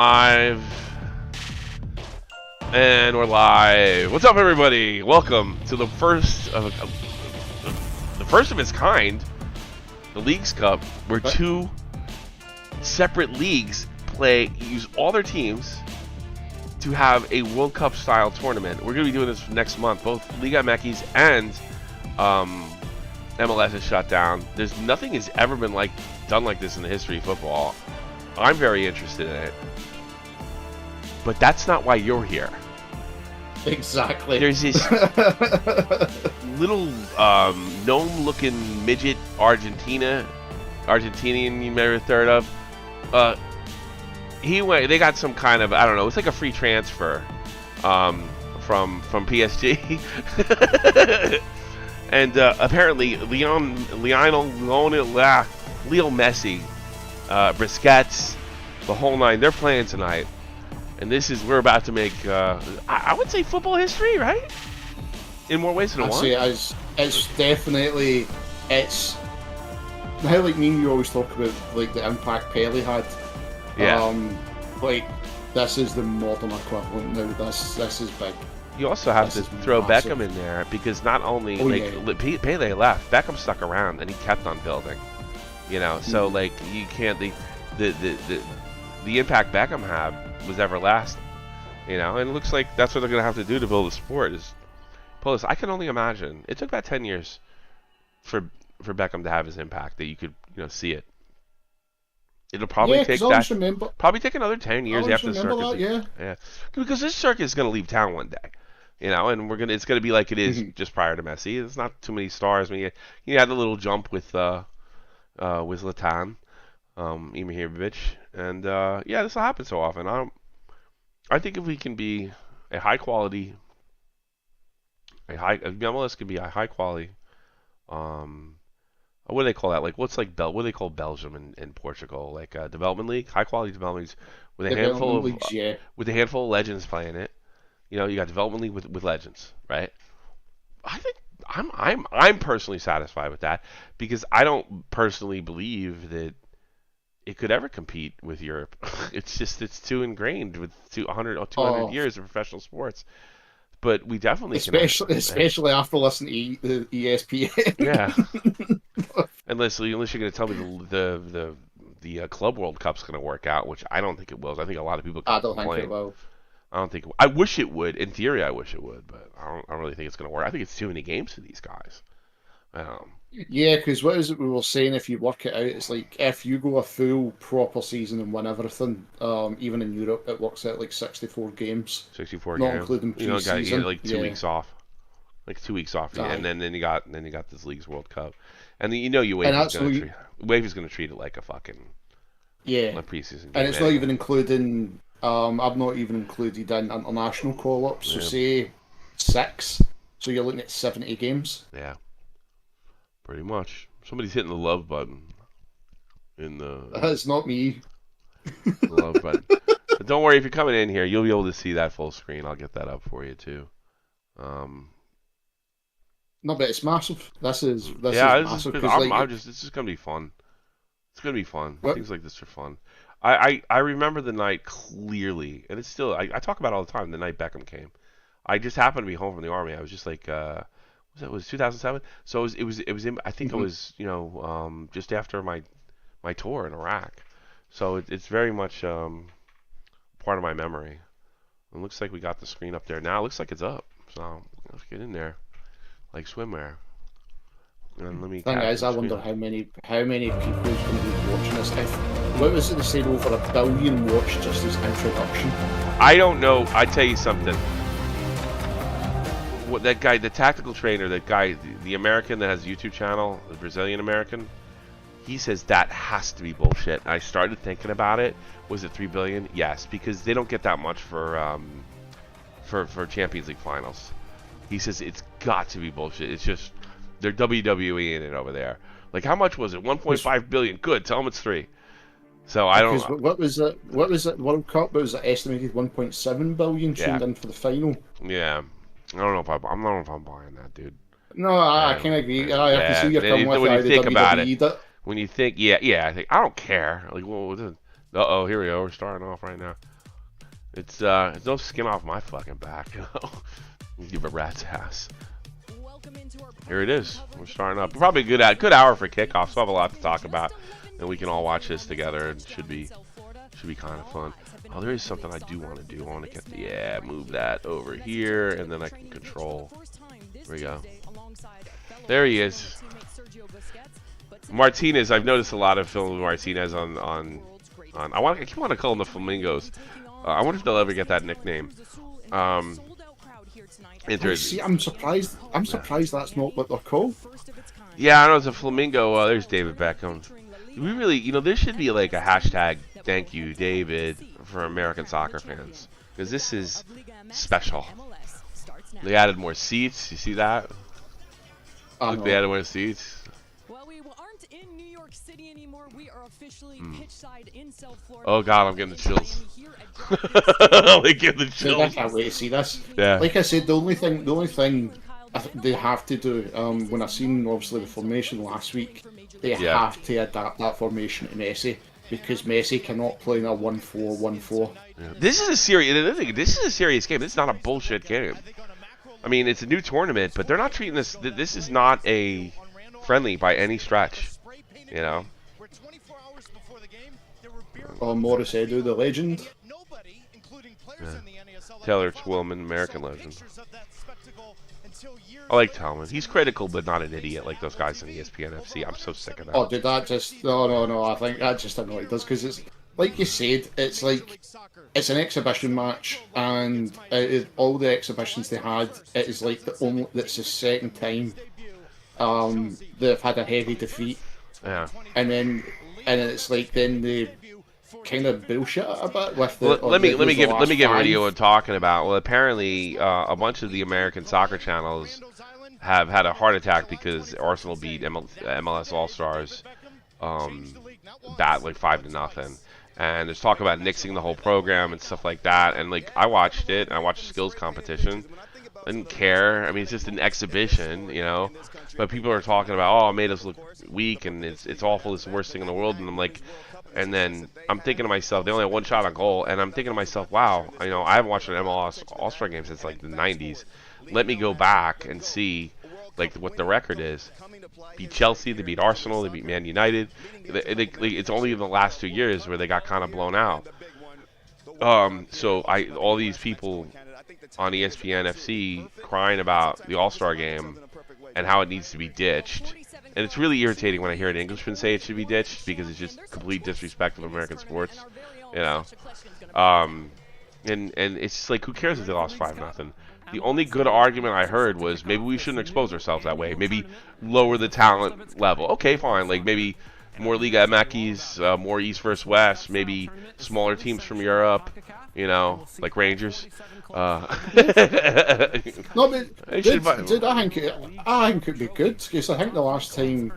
Live. And we're live. What's up, everybody? Welcome to the first of its kind, the Leagues Cup, where two separate leagues use all their teams to have a World Cup style tournament. We're going to be doing this next month. Both Liga MX and MLS is shut down. There's nothing has ever been done like this in the history of football. I'm very interested in it. But that's not why you're here. Exactly. There's this little gnome-looking midget Argentinian you may have heard of. They got some kind of, I don't know, it's like a free transfer from PSG. And apparently Leo Messi, Busquets, the whole nine, they're playing tonight. And we're about to make, I would say, football history, right? In more ways than one. I'd say it's definitely, how like me and you always talk about like the impact Pele had. Yeah. This is the modern equivalent now. This is big. You also have to throw massive. Beckham in there because not only Pele left, Beckham stuck around and he kept on building. So you can't the impact Beckham had was everlasting, and it looks like that's what they're gonna have to do to build a sport. I can only imagine it took about 10 years for Beckham to have his impact that you could see it. It'll probably take another 10 years after the circus. Yeah, because this circus is gonna leave town one day, and it's gonna be like it is just prior to Messi. There's not too many stars. I mean, you had a little jump with Zlatan, Ibrahimovic, and this will happen so often. I think if we can be MLS could be a high quality, what do they call that? What do they call Belgium and Portugal? Development league, high quality development leagues with a handful of legends playing it. You got development league with legends, right? I think I'm personally satisfied with that because I don't personally believe that it could ever compete with Europe. It's too ingrained with 200 years of professional sports. But we definitely especially after listening to ESPN. Yeah. unless you're going to tell me the Club World Cup's going to work out, which I don't think it will. I think a lot of people. I don't think it will. I wish it would. In theory, I wish it would, but I don't really think it's going to work. I think it's too many games for these guys. Yeah, because what is it we were saying? If you work it out, it's like if you go a full proper season and win everything, even in Europe, it works out like 64 games. 64 not games, including pre-season. You got 2 weeks off, 2 weeks off, and then you got this League's World Cup, and then UEFA's going to treat it like a fucking preseason game. And it's not even including. I've not even included in international call-ups. So say 6, so you're looking at 70 games. Yeah. Pretty much. Somebody's hitting the love button in the. It's not me. The love button. But don't worry, if you're coming in here, you'll be able to see that full screen. I'll get that up for you too. No, but it's massive. This is massive. This is gonna be fun. It's gonna be fun. What? Things like this are fun. I remember the night clearly, and it's still I talk about it all the time. The night Beckham came, I just happened to be home from the army. I was just like. It was 2007, so it was I think it was just after my tour in Iraq, so it's very much part of my memory. It looks like we got the screen up there now. It looks like it's up, so let's get in there like swimwear. And let me. Thing is, I wonder how many people is going to be watching this. What was it they said, over 1 billion watched just this introduction? I don't know. I tell you something. What that guy, the tactical trainer, the American that has a YouTube channel, the Brazilian American, he says that has to be bullshit. I started thinking about it. Was it 3 billion? Yes, because they don't get that much for Champions League finals. He says it's got to be bullshit. It's just they're WWE in it over there. How much was it? 1.5 billion. Good. Tell them it's 3. So I don't. Because what was it? World Cup? It was estimated 1.7 billion tuned in for the final. Yeah. I don't know if I'm buying that, dude. No, I can agree. I can see you're coming with when you think about it. When you think, I think I don't care. Here we go. We're starting off right now. It's no skin off my fucking back, you know. Give a rat's ass. Here it is. We're starting up. Probably a good hour for kickoff. So I have a lot to talk about, and we can all watch this together. It should be kind of fun. Oh, there is something I do want to do. I want to get the move that over here, and then I can control. There we go. There he is. Martinez. I've noticed a lot of film with Martinez on. I keep wanting to call them the Flamingos. I wonder if they'll ever get that nickname. See, I'm surprised. I'm surprised that's not what they're called. Yeah, I know it's a flamingo. There's David Beckham. We really, you know, there should be like a hashtag "Thank you, David" for American soccer fans, because this is special. They added more seats. You see that? Look, they added more seats. Oh God, I'm getting the chills. I'm getting the chills. I can't wait to see this. Yeah. Like I said, the only thing they have to do, when I seen obviously the formation last week, they have to adapt that formation to Messi, because Messi cannot play in a 1-4-1-4. Yeah. This is a serious game. This is not a bullshit game. I mean, it's a new tournament, but they're not treating this. This is not a friendly by any stretch. You know. Oh, Morris Edu, the legend. Yeah. Taylor Twillman, American legend. I like Talman. He's critical, but not an idiot like those guys in ESPN FC. I'm so sick of that. Oh, did that just? No. I think that just annoyed us, because it's like you said. It's like it's an exhibition match, and all the exhibitions they had, it is like that's the second time they've had a heavy defeat. Yeah. And it's like then they kind of bullshit a bit with the. Let me give a video on talking about. Well, apparently a bunch of the American soccer channels have had a heart attack because Arsenal beat MLS All Stars bad, like 5-0. And there's talk about nixing the whole program and stuff like that. And like I watched it, and I watched the skills competition. I didn't care. I mean, it's just an exhibition, you know. But people are talking about, oh, it made us look weak, and it's awful. It's the worst thing in the world. And I'm like, and then I'm thinking to myself, they only had one shot on goal, and I'm thinking to myself, wow, you know, I haven't watched an MLS All-Star game since like the 90s. Let me go back and see like what the record is. Beat Chelsea, they beat Arsenal, they beat Man United. It's only in the last 2 years where they got kind of blown out. So all these people on ESPN FC crying about the All-Star game and how it needs to be ditched. And it's really irritating when I hear an Englishman say it should be ditched, because it's just complete disrespect of American sports, you know. And it's just like, who cares if they lost 5-0? The only good argument I heard was maybe we shouldn't expose ourselves that way. Maybe lower the talent level. Okay, fine. Like maybe more Liga MX, more East versus West, maybe smaller teams from Europe, you know, like Rangers. No, but dude, I think it'd be good, because I think the last time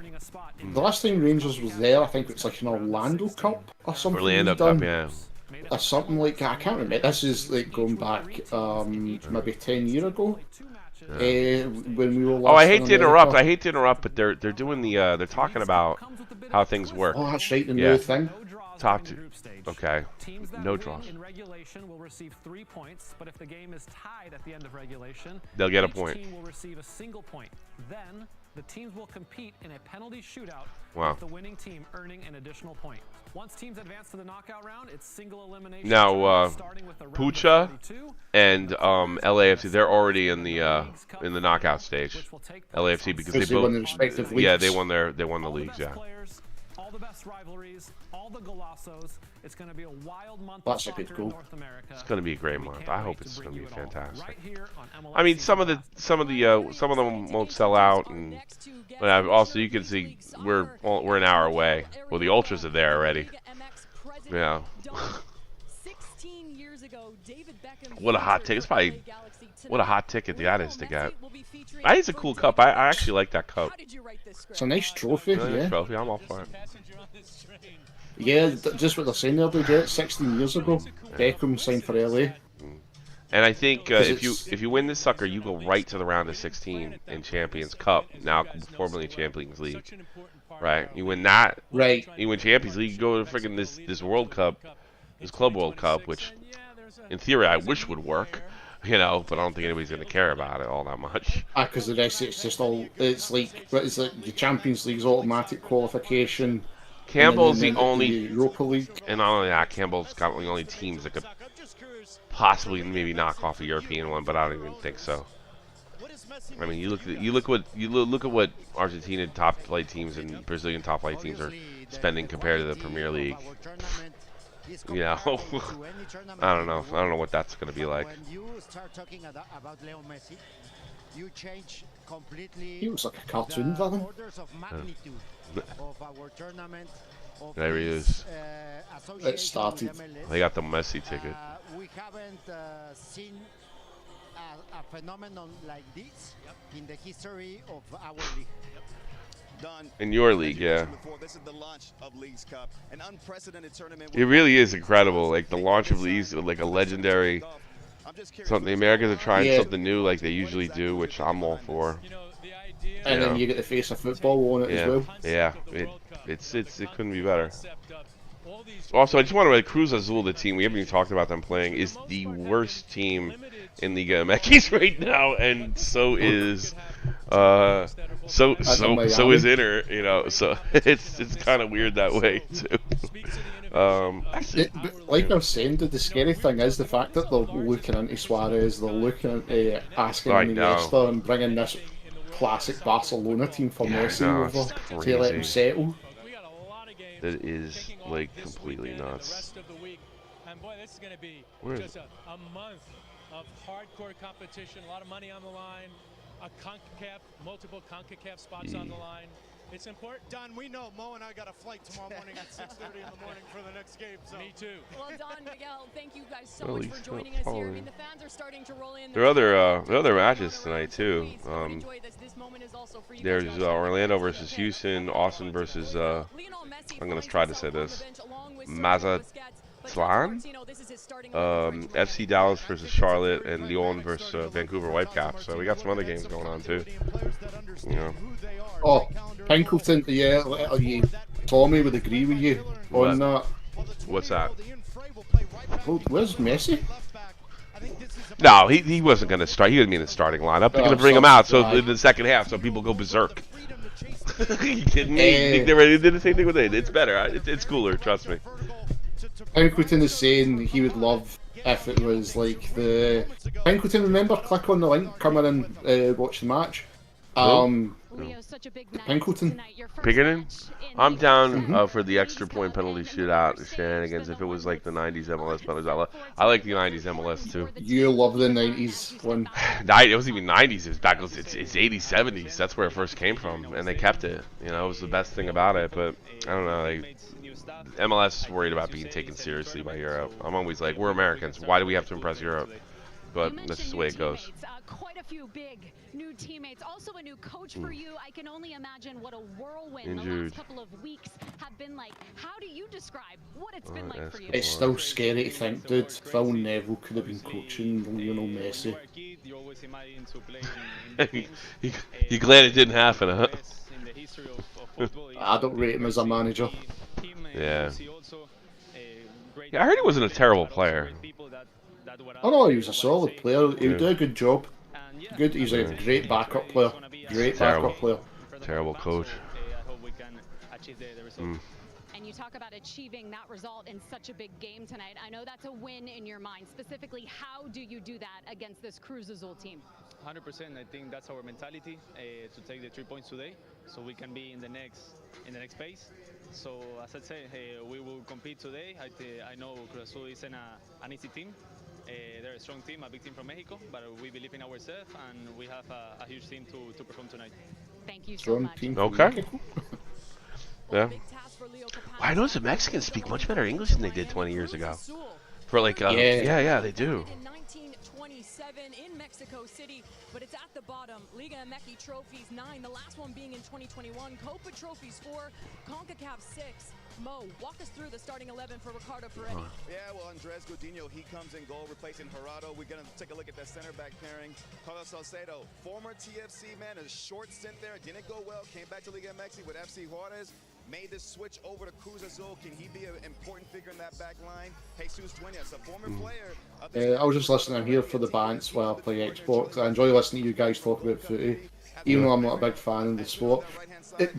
Rangers was there, I think it's like an Orlando Cup or something. Orlando Cup, yeah. Or something like that. I can't remember. This is like going back maybe 10 years ago. When we were. Oh, I hate to interrupt. But they're doing they're talking about how things work. Oh, that's right. The new thing. Top two. Okay. No draws. In regulation will receive 3 points, but if the game is tied at the end of regulation, they'll get a point. Each team will receive a single point. Then the teams will compete in a penalty shootout, wow, with the winning team earning an additional point. Once teams advance to the knockout round, it's single elimination. Now, Pucha and LAFC, they're already in the knockout stage. LAFC, because they both won the respective leagues. Yeah, they won the leagues. Yeah. All the best rivalries, all the golazos. It's going to be a wild month. That's a good goal. North America. It's going to be a great month. I hope it's going to be fantastic. I mean, some of them won't sell out, but also you can see we're an hour away. Well, the ultras are there already. Yeah. What a hot ticket! It's probably what a hot ticket that is to get. It's a cool cup. I actually like that cup. It's a nice trophy. Nice trophy. I'm all for it. Yeah, just what they're saying there, they get 16 years ago. Beckham signed for LA. And I think if you win this sucker, you go right to the round of 16 in Champions Cup, now formerly Champions League. Right? You win that. Right. You win Champions League, you go to freaking this World Cup, this Club World Cup, which in theory I wish would work, but I don't think anybody's going to care about it all that much. Because the rest it's just all it's like the Champions League's automatic qualification. Campbell's and then the only, Europa League. and not only that, Campbell's got the only teams that could possibly maybe knock off a European one, but I don't even think so. I mean, you look at what Argentina top flight teams and Brazilian top flight teams are spending compared to the Premier League. I don't know. I don't know what that's going to be like. He looks like a cartoon villain. There he is. It started. They got the Messi ticket. We haven't seen a phenomenon like this in the history of our league. In your league, yeah. It really is incredible. Like the launch of leagues, like a legendary. Something the Americans are trying something new, like they usually do, which I'm all for. And then you get the face of football on it as well. Yeah, it couldn't be better. Also, I just want to Cruz Azul, the team we haven't even talked about them playing, is the worst team in Liga MX right now, and so is so is Inter. So it's kind of weird that way too. Like I was saying, the scary thing is the fact that they're looking into Suarez, they're looking into asking Iniesta and bringing this classic Barcelona team for Messi over to let him settle. That is like completely nuts. And boy, this is going to be just a month of hardcore competition. A lot of money on the line. A CONCACAF, multiple CONCACAF spots on the line. It's important. Don, we know Mo and I got a flight tomorrow morning at 6:30 in the morning for the next game. So. Me too. Well, Don, Miguel, thank you guys so much for joining us here. I mean, the fans are starting to roll in. There are other matches tonight too. There's Orlando versus Houston, Austin versus I'm gonna try to say this, Mazatlan, FC Dallas versus Charlotte, and Lyon versus Vancouver Whitecaps. So we got some other games going on too. Oh, Pinkelton, yeah, Tommy would agree with you on that. What's that? Oh, where's Messi? No, he wasn't going to start. He wasn't in the starting lineup. They're going to bring him out in the second half so people go berserk. You kidding me? They did the same thing with it. It's better. It's cooler. Trust me. Pinkelton is saying he would love if it was like the Pinkelton. Remember, click on the link, come in and watch the match. Pinkelton. Pinkerton? I'm down for the extra point penalty shootout shenanigans. If it was like the 90s MLS penalties, I like the 90s MLS too. You love the 90s one. It wasn't even 90s. It's 80s, 70s. That's where it first came from, and they kept it. It was the best thing about it. But I don't know. MLS is worried about being taken seriously by Europe. I'm always like, we're Americans. Why do we have to impress Europe? But that's just the way it goes. Quite a few big new teammates. Also a new coach for you. I can only imagine what a whirlwind the last couple of weeks have been like. How do you describe what it's been like for you? It's still scary to think, dude. Phil Neville could have been coaching Lionel Messi. You glad it didn't happen, huh? I don't rate him as a manager. Yeah. I heard he wasn't a terrible player. Oh no, he was a solid player. He would do a good job. Good. He's a great backup player. Great backup player. Terrible coach. And you talk about achieving that result in such a big game tonight. I know that's a win in your mind. Specifically, how do you do that against this Cruz Azul team? 100%. I think that's our mentality to take the 3 points today, so we can be in the next phase. So as I say, we will compete today. I know Cruz Azul isn't an easy team. They're a strong team, a big team from Mexico, but we believe in ourselves, and we have a huge team to perform tonight. Thank you so much. Okay. Yeah. I noticed the Mexicans speak much better English than they did 20 years ago. For like, yeah, they do. In 1927 in Mexico City, but it's at the bottom. Liga MX trophies 9, the last one being in 2021. Copa trophies 4, CONCACAF 6. Mo, walk us through the starting 11 for Ricardo Peretti. Yeah, well, Andres Godinho, he comes in goal, replacing Gerardo. We're going to take a look at that center back pairing. Carlos Salcedo, former TFC man, a short stint there, didn't go well, came back to Liga MX with FC Juarez. made this switch over to Cruz Azul. Can he be an important figure in that back line? Jesus Duenas, a former player of this I was just listening here for the bands while I play Xbox. I enjoy listening to you guys talk about footy, even though I'm not a big fan of the sport.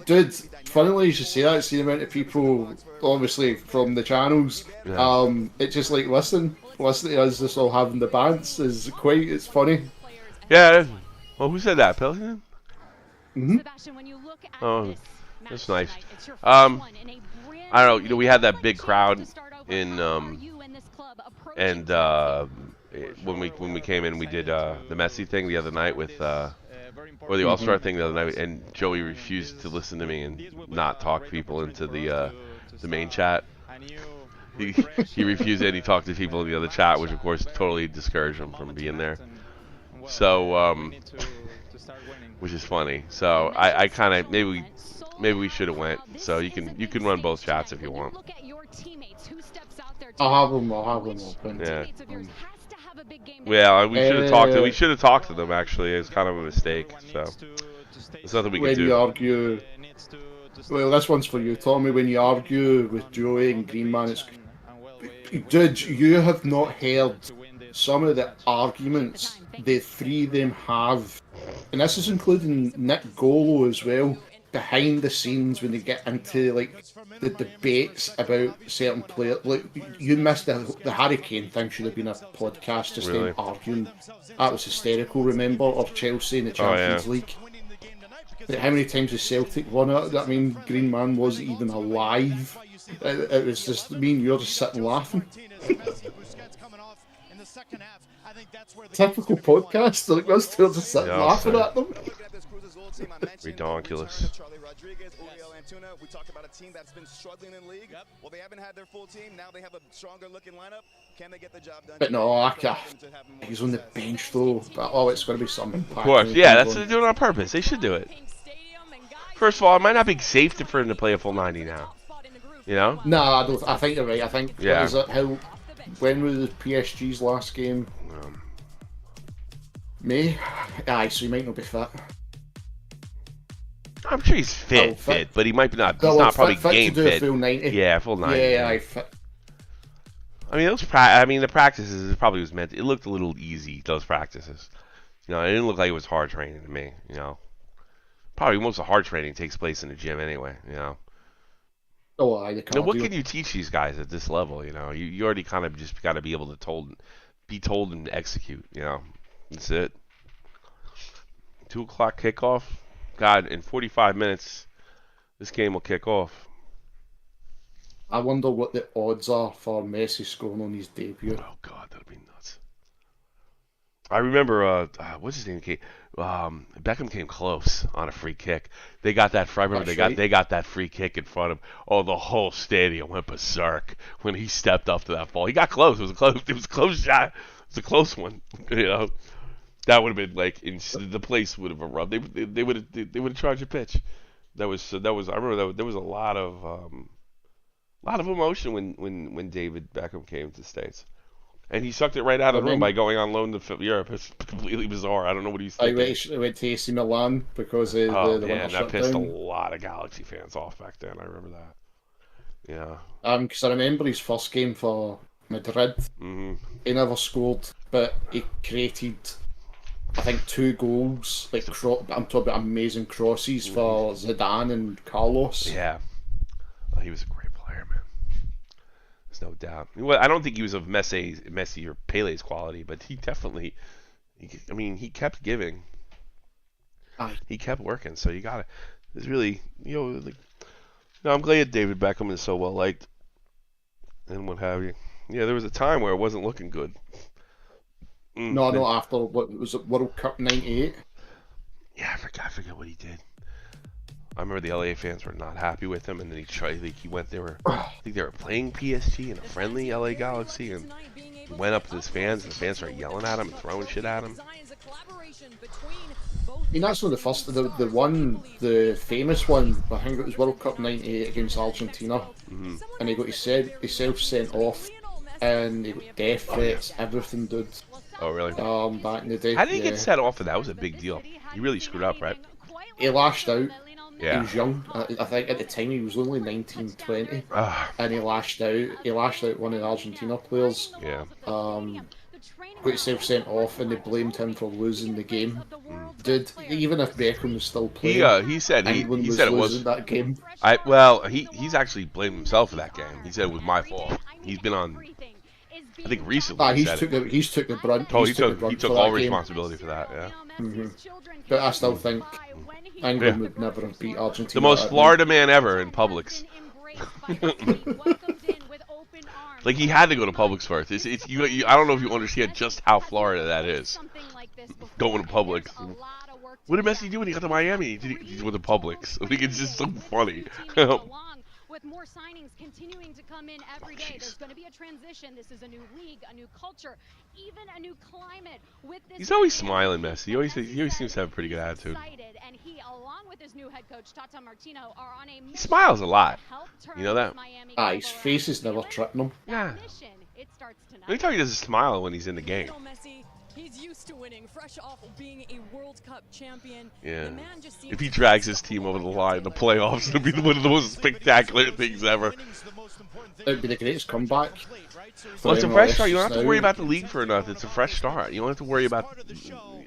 Dude, funnily you should say that, see the amount of people, obviously, from the channels, it's just like, listening to us just all having the bands is it's funny. Yeah, well, who said that, Pelican? Mm-hmm. Oh, that's nice. I don't know, you know, we had that big crowd in, and when we came in, we did the Messi thing the other night with, or the All-Star thing the other night, and Joey refused to listen to me and not talk people into the main chat. He refused and he talked to people in the other chat, which of course totally discouraged him from being there. So, which is funny. So I kind of maybe we should have went. So you can run both chats if you want. I'll have them open. Yeah. Well, we should have talked. We should have talked to them. Actually, it's kind of a mistake. So there's nothing we can do. When you argue, well, this one's for you, Tommy. When you argue with Joey and Greenman, it's dude, you have not heard some of the arguments the three of them have, and this is including Nick Golo as well. Behind the scenes, when they get into like the debates about certain players, like you missed the Harry Kane thing. Should have been a podcast, just them arguing. That was hysterical. Remember, of Chelsea in the Champions League. Like, how many times has Celtic won it? I mean, Green Man wasn't even alive. It was just me and you're just sitting laughing. Typical podcast. Like we're still just sitting laughing at them. Ridiculous. We talked about a team that's been struggling in league. Well, they haven't had their full team. Now they have a stronger looking lineup. Can they get the job done? But no, he's on the bench though. But it's going to be something. Of course, yeah, that's what they're doing on purpose. They should do it. First of all, it might not be safe for him to play a full 90 now. You know? No, I think you're right. I think when was PSG's last game? May. Aye, so he might not be fit. I'm sure he's fit, but he might not. He's not probably game fit. Full 90. Yeah, full 90. Yeah, fit. I mean, the practices it probably was meant. It looked a little easy, those practices. You know, it didn't look like it was hard training to me. You know, probably most of the hard training takes place in the gym anyway. You know. Oh, now, what can you teach these guys at this level? You know, you already kind of just got to be able to be told and execute. You know, that's it. 2 o'clock kickoff. God, in 45 minutes, this game will kick off. I wonder what the odds are for Messi scoring on his debut. Oh God, that'd be nuts. I remember, what's his name? Beckham came close on a free kick. They got that. I remember they got that free kick in front of him. Oh, the whole stadium went berserk when he stepped up to that ball. He got close. It was a close shot. It was a close one. You know. That would have been like the place would have erupted. They would have charged a pitch. That was I remember that there was a lot of emotion when David Beckham came to the States, and he sucked it right out of the room by going on loan to Europe. It's completely bizarre. I don't know what he's thinking. I went to AC Milan because the that pissed a lot of Galaxy fans off back then. I remember that. Yeah. Because I remember his first game for Madrid. Mm-hmm. He never scored, but he created, I think, 2 goals. Like I'm talking about amazing crosses for Zidane and Carlos. Yeah, he was a great player, man. There's no doubt. Well, I don't think he was of Messi or Pele's quality, but he definitely. He kept giving. He kept working, so you got it. It's really, I'm glad David Beckham is so well liked, and what have you. Yeah, there was a time where it wasn't looking good. No, after what was it, World Cup '98? Yeah, I forget what he did. I remember the LA fans were not happy with him, and then he went. I think they were playing PSG in a friendly LA Galaxy, and he went up to his fans, and the fans started yelling at him and throwing shit at him. That's not the first. The famous one. I think it was World Cup '98 against Argentina, and he got himself sent off, and he got death threats, everything, dude. Oh, really? Back in the day. How did he get set off of that? That was a big deal. He really screwed up, right? He lashed out. Yeah. He was young. I think at the time he was only 19, 20. And he lashed out. He lashed out one of the Argentina players. Yeah. Got himself sent off, and they blamed him for losing the game. Dude, even if Beckham was still playing, he said England he said it was losing that game. He's actually blamed himself for that game. He said it was my fault. He's been on, I think recently. He's took the brunt. Oh, he took all responsibility for that. Yeah. But I still think England would never have beat Argentina. The most Florida man ever in Publix. Like, he had to go to Publix first. I don't know if you understand just how Florida that is. Going to Publix. What did Messi do when he got to Miami? He went to Publix. Like, it's just so funny. With more signings continuing to come in every day, there's going to be a transition. This is a new league, a new culture, even a new climate. With this, he's always smiling, Messi. He always seems to have a pretty good attitude. And he, along with his new head coach Tata Martino, are on a mission. He smiles a lot. You know that? His face is never tripping him. Yeah. Let me tell you, he doesn't smile when he's in the game. He's used to winning, fresh off being a World Cup champion. Yeah. If he drags his team over the line in the playoffs, it'll be one of the most spectacular things ever. It'd be the greatest comeback. Well, it's a fresh start. You don't have to worry about the league for enough. It's a fresh start. You don't have to worry about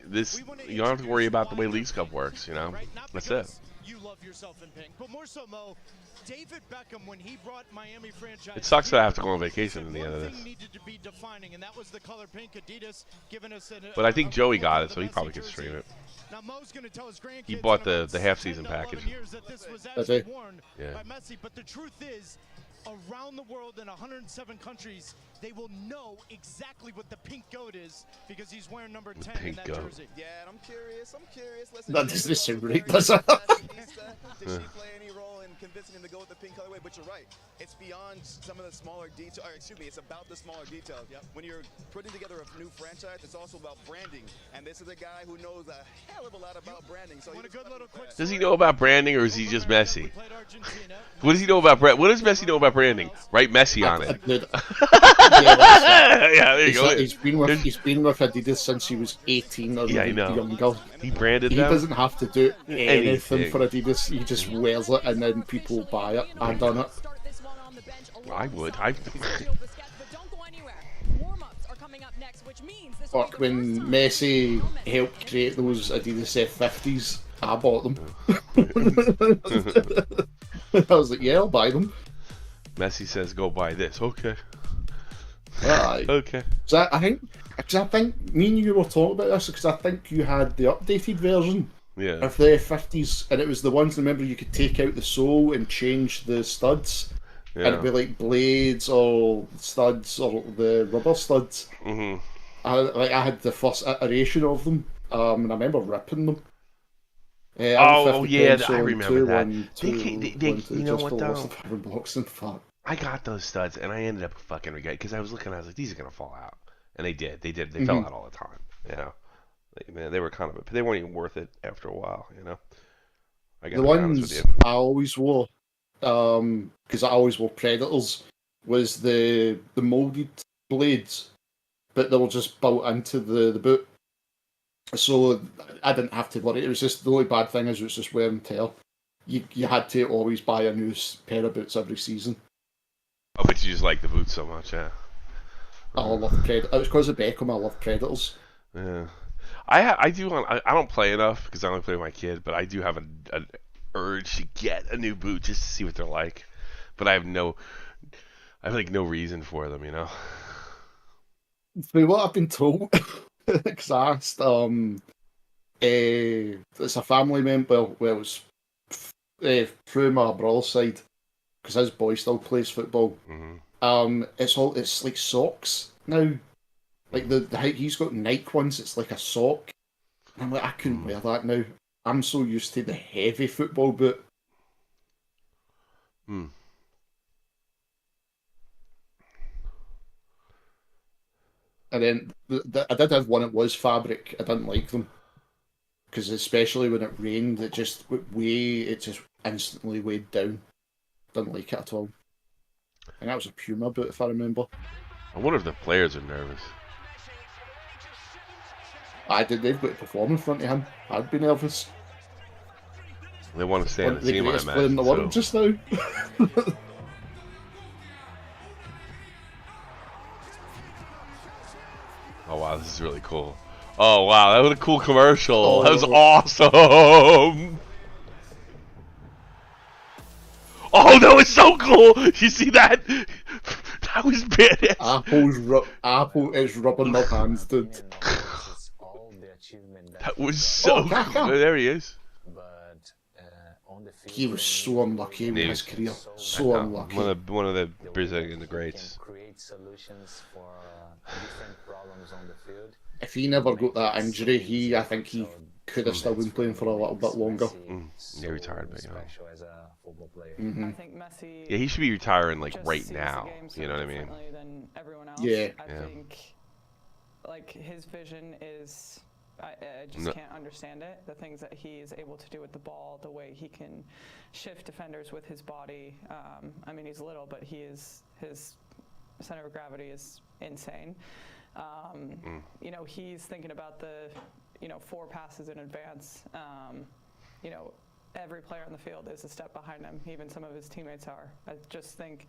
this. You don't have to worry about the way Leagues Cup works. You know, that's it. You love yourself in pink, but more so, Mo. David Beckham, when he brought Miami franchise, it sucks that I have to go on vacation in the end of this. But I think Joey got it, so he probably could stream it. He bought the half-season package. That's it. Yeah. But the truth is, around the world in 107 countries, they will know exactly what the pink goat is because he's wearing number 10 in that jersey. Yeah, and I'm curious. Listen, that doesn't sound right, does it? Did she play any role in convincing him to go with the pink colorway? But you're right. It's beyond some of the smaller details. Or excuse me, it's about the smaller details. Yep. When you're putting together a new franchise, it's also about branding. And this is a guy who knows a hell of a lot about branding. So does he know about branding, or is he just Messi? What does he know about brand? What does Messi know about branding? Write Messi on it. Yeah, there you go. He's been with Adidas since he was 18 or younger. He branded them. He doesn't have to do anything for Adidas. He just wears it and then people buy it. I've done it. I would. Fuck, when Messi helped create those Adidas F50s, I bought them. I was like, yeah, I'll buy them. Messi says, go buy this. Okay. Okay. So I think me and you were talking about this because I think you had the updated version of the F50s, and it was the ones, remember, you could take out the sole and change the studs, and it'd be like blades or studs or the rubber studs. Mm-hmm. I had the first iteration of them, and I remember ripping them. I remember that. You know what though? I got those studs, and I ended up fucking regretting because I was like, these are gonna fall out, and they did. They fell out all the time. You know, they were they weren't even worth it after a while. You know, the ones I always wore, because I always wore Predators, was the molded blades, but they were just built into the boot. So I didn't have to worry. It was just the only bad thing is it was just wear and tear. You had to always buy a new pair of boots every season. Oh, but you just like the boots so much, yeah. I love Predators. It was because of Beckham. I love Predators. Yeah, I don't play enough because I only play with my kid, but I do have an urge to get a new boot just to see what they're like. But I have no reason for them, you know. Through what I've been told. Because I asked, it's a family member, well, it's through my brother's side, because his boy still plays football. Mm-hmm. It's like socks now. Like he's got Nike ones, it's like a sock. And I'm like, I couldn't wear that now. I'm so used to the heavy football boot. And then I did have one that was fabric. I didn't like them because especially when it rained, it just instantly weighed down. Didn't like it at all. And that was a Puma boot, if I remember. I wonder if the players are nervous. They've got to perform in front of him. I'd be nervous. They want to stay on the the team, I greatest player in the imagine. world So. just now. Oh wow, this is really cool. Oh wow, that was a cool commercial. Oh. That was awesome. Oh, that was so cool. You see that? That was badass. Apple is rubbing their hands, dude. That was so cool. There he is. He was so unlucky in his career. So unlucky. One of the Brazilian greats. If he never got that injury, I think he could have still been playing for a little bit longer. Yeah, retired, but Mm-hmm. I think Messi. Yeah, he should be retiring like right now. You know what I mean? Than everyone else. Yeah. I think like his vision is. I just can't understand it. The things that he is able to do with the ball, the way he can shift defenders with his body. I mean, he's little, but his center of gravity is insane. You know, he's thinking about the 4 passes in advance. You know, every player on the field is a step behind him. Even some of his teammates are. I just think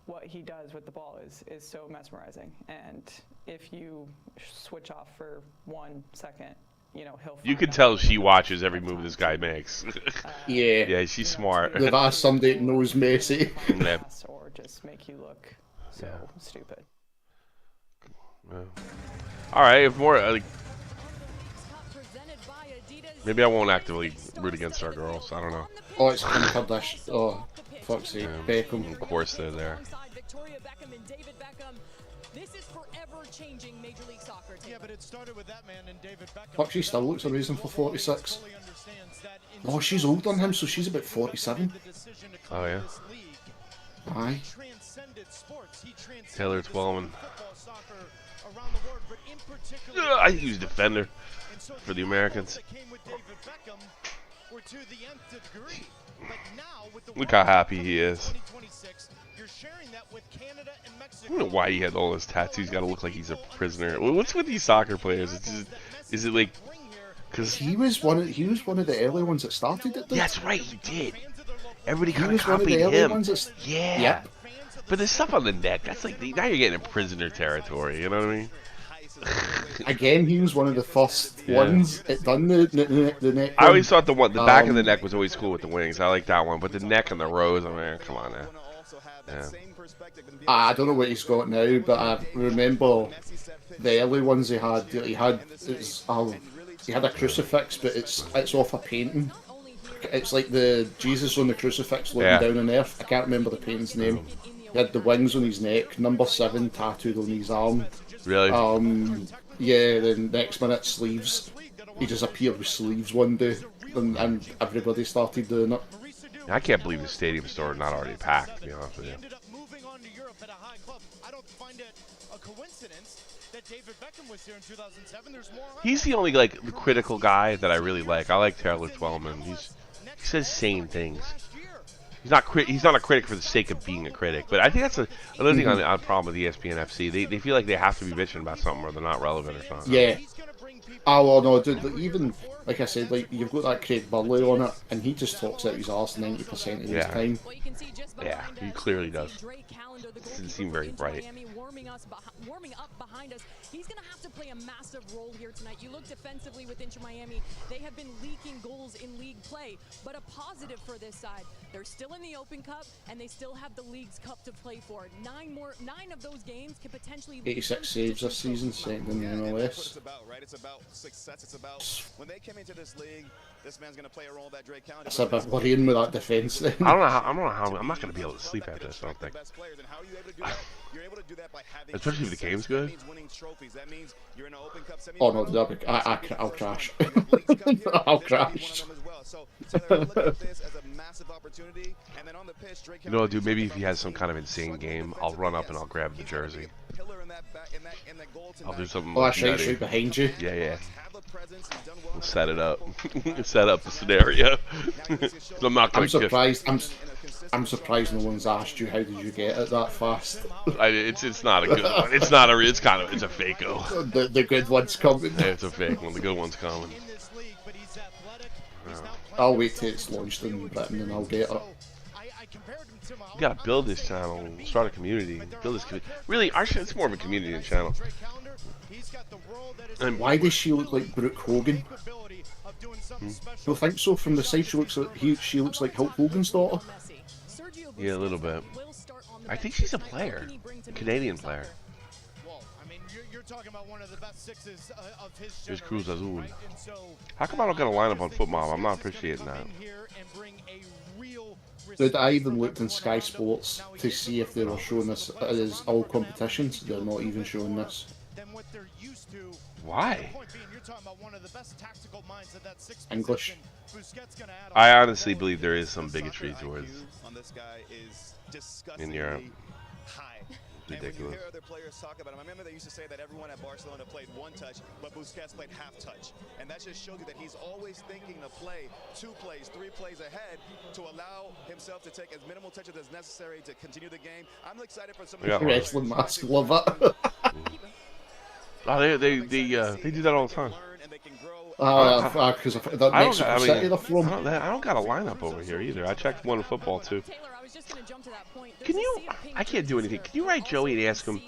what he does with the ball is so mesmerizing. And if you switch off for 1 second, you know, he'll. You can tell she watches every move this guy makes. Yeah. Yeah, she's smart. They've asked somebody that knows Messi. Yeah. Or just make you look so stupid. All right, if more maybe I won't actively root against our girls. I don't know. Oh, it's Kim Kardashian. Oh, fuck's sake, Beckham. Of course they're there. Yeah, but it started with that man and David Beckham. Fuck, she still looks amazing for 46. Oh, she's older than him, so she's about 47. Oh yeah. Aye. Taylor Twellman. I use defender for the Americans. Look how happy he is. I don't know why he had all his tattoos. Got to look like he's a prisoner. What's with these soccer players? It's just, is it like? Because he was one of the early ones that started it. That's right, he did. Everybody kind of copied him. Yeah. Yep. But there's stuff on the neck. That's like now you're getting in prisoner territory. You know what I mean? Again, he was one of the first ones that done the neck. I always thought the back of the neck was always cool with the wings. I like that one, but the neck and the rose, I mean, come on now. Yeah. I don't know what he's got now, but I remember the early ones he had. He had a crucifix, but it's off a painting. It's like the Jesus on the crucifix looking down on earth. I can't remember the painting's name. He had the wings on his neck, number 7 tattooed on his arm. Really? Yeah, then next minute sleeves. He just appeared with sleeves one day, and everybody started doing it. I can't believe the stadium store not already packed, to be honest with you. He's the only like critical guy that I really like. I like Taylor Twellman. He says sane things. He's not a critic for the sake of being a critic, but I think that's another thing on the problem with ESPN FC. They feel like they have to be bitching about something or they're not relevant or something. Yeah. Oh well, no, dude. Even like I said, like you've got that Craig Burley on it, and he just talks out his arse 90% of his time. Yeah, he clearly does. Doesn't seem very bright. Warming up behind us. He's going to have to play a massive role here tonight. You look defensively with Inter Miami. They have been leaking goals in league play, but a positive for this side. They're still in the Open Cup, and they still have the League's Cup to play for. 9 of those games could potentially... 86 saves this season, second in the MLS. It's about success. It's about when they came into this league, this man's going to play a role that Drake County. It's a bit worrying with that defense then. I don't know how I'm not going to be able to sleep after this, I don't think. Especially if the game's good. Oh no, I'll crash. I'll crash. You know, dude, maybe if he has some kind of insane game, I'll run up and I'll grab the jersey. I'll do something. Oh, I shoot behind you. Yeah. We'll set it up. Set up the scenario. I'm surprised. I'm surprised no one's asked you how did you get it that fast. It's not a good one. It's not a. It's a fake-o. The good one's coming. Yeah, it's a fake one. The good one's coming. I'll wait till it's launched in Britain and I'll get it. You gotta build this channel, start a community, build this community. Really, our it's more of a community than channel. And why does she look like Brooke Hogan? You'll think so. From the side, she looks like Hulk Hogan's daughter. Yeah, a little bit. I think she's a player, Canadian player. Here's Cruz Azul. How come I don't got a lineup on football? I'm not appreciating that. Dude, I even looked in Sky Sports to see if they were showing this as all competitions. They're not even showing this. Why? English. I honestly believe there is some bigotry towards in Europe. Ridiculous. And when you hear other players talk about him, I remember they used to say that everyone at Barcelona played one touch, but Busquets played half touch. And that just shows you that he's always thinking to play 2 plays, 3 plays ahead to allow himself to take as minimal touches as necessary to continue the game. I'm excited for some of the wrestling mask, love it. Oh, they do that all the time. Because that Mexico City they're from. I don't got a lineup over here either. I checked one football too. Can you? I can't do anything. Can you write Joey and ask him?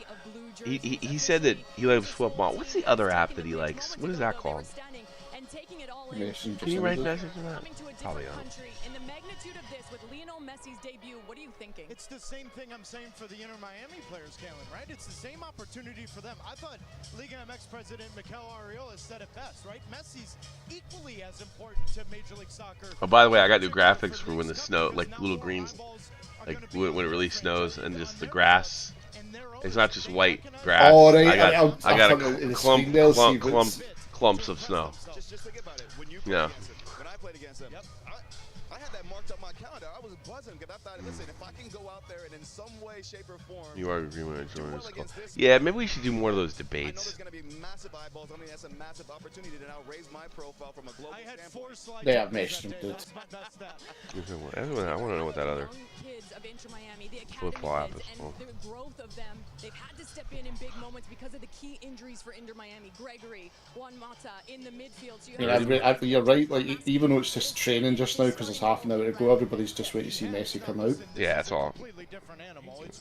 He said that he loves football. What's the other app that he likes? What is that called? Can you write message to that? Probably not. MESSI'S debut. What are you thinking? It's the same thing I'm saying for the Inter Miami players, Kellen, right? It's the same opportunity for them. I thought Liga MX president Mikel Arriola said it best, right? MESSI'S equally as important to Major League Soccer. Oh, by the way, I got new graphics for when the snow, like little greens, like when it really snows and just the grass. It's not just white grass. Oh, right. I got a clumps of snow. Yeah. When I played against him, I had that marked up my calendar. I was buzzing because I thought, listen, if I can go out there and in some way, shape, or form, you are agreeing with Jordan. Yeah, maybe we should do more of those debates. I know there's going to be massive eyeballs. I mean, that's a massive opportunity to now raise my profile from a global standpoint. They have mentioned it. I want to know what that other football app is called. The growth of them, they've had to step in big moments because of the key injuries for Inter Miami. Gregory, Juan Mata in the midfield. So you're right. Like even though it's just training just now because it's half an hour to go, everybody's just waiting to see Messi come out. Yeah, that's all.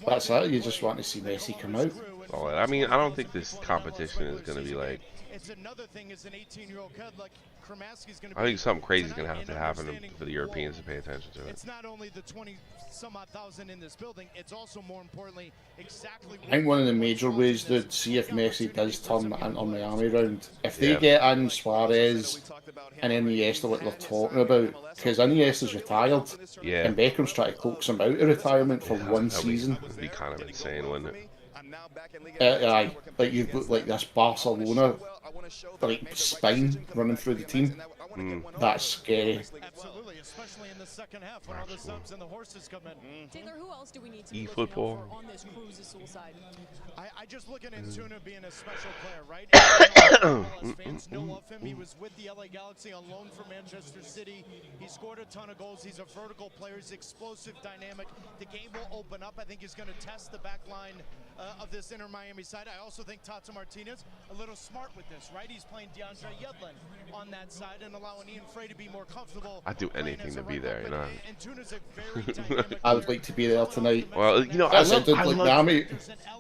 That's it. You just want to see Messi come out. Oh, I mean, I don't think this competition is going to be like. It's another thing as an 18-year-old kid like Kremaski's going to. I think something crazy is going to happen for the Europeans to pay attention to it. It's not only the 20-some-odd thousand in this building; it's also more importantly exactly. I think one of the major ways to see if Messi does turn the Inter Miami round, if they get in Suarez and Iniesta, what they're talking about, because Iniesta's retired, and Beckham's trying to coax him out of retirement for one season. That'd be kind of insane, wouldn't it? Aye, like you've got like this Barcelona like spine running through the team. That's scary. Absolutely, especially in the second half when all the subs and the horses come in. Taylor, who else do we need to be looking for on this Cruz Azul side? I just looking at Tuna being a special player, right? MLS fans know of him. He was with the LA Galaxy on loan from Manchester City. He scored a ton of goals. He's a vertical player. He's explosive, dynamic. The game will open up. I think he's going to test the back line of this Inter Miami side. I also think Tata Martinez a little smart with this, right? He's playing DeAndre Yedlin on that side and allowing Ian Frey to be more comfortable. I'd do anything to be there, you know. And Tuna's a very dynamic I would like to be there tonight. Well, you know, I love.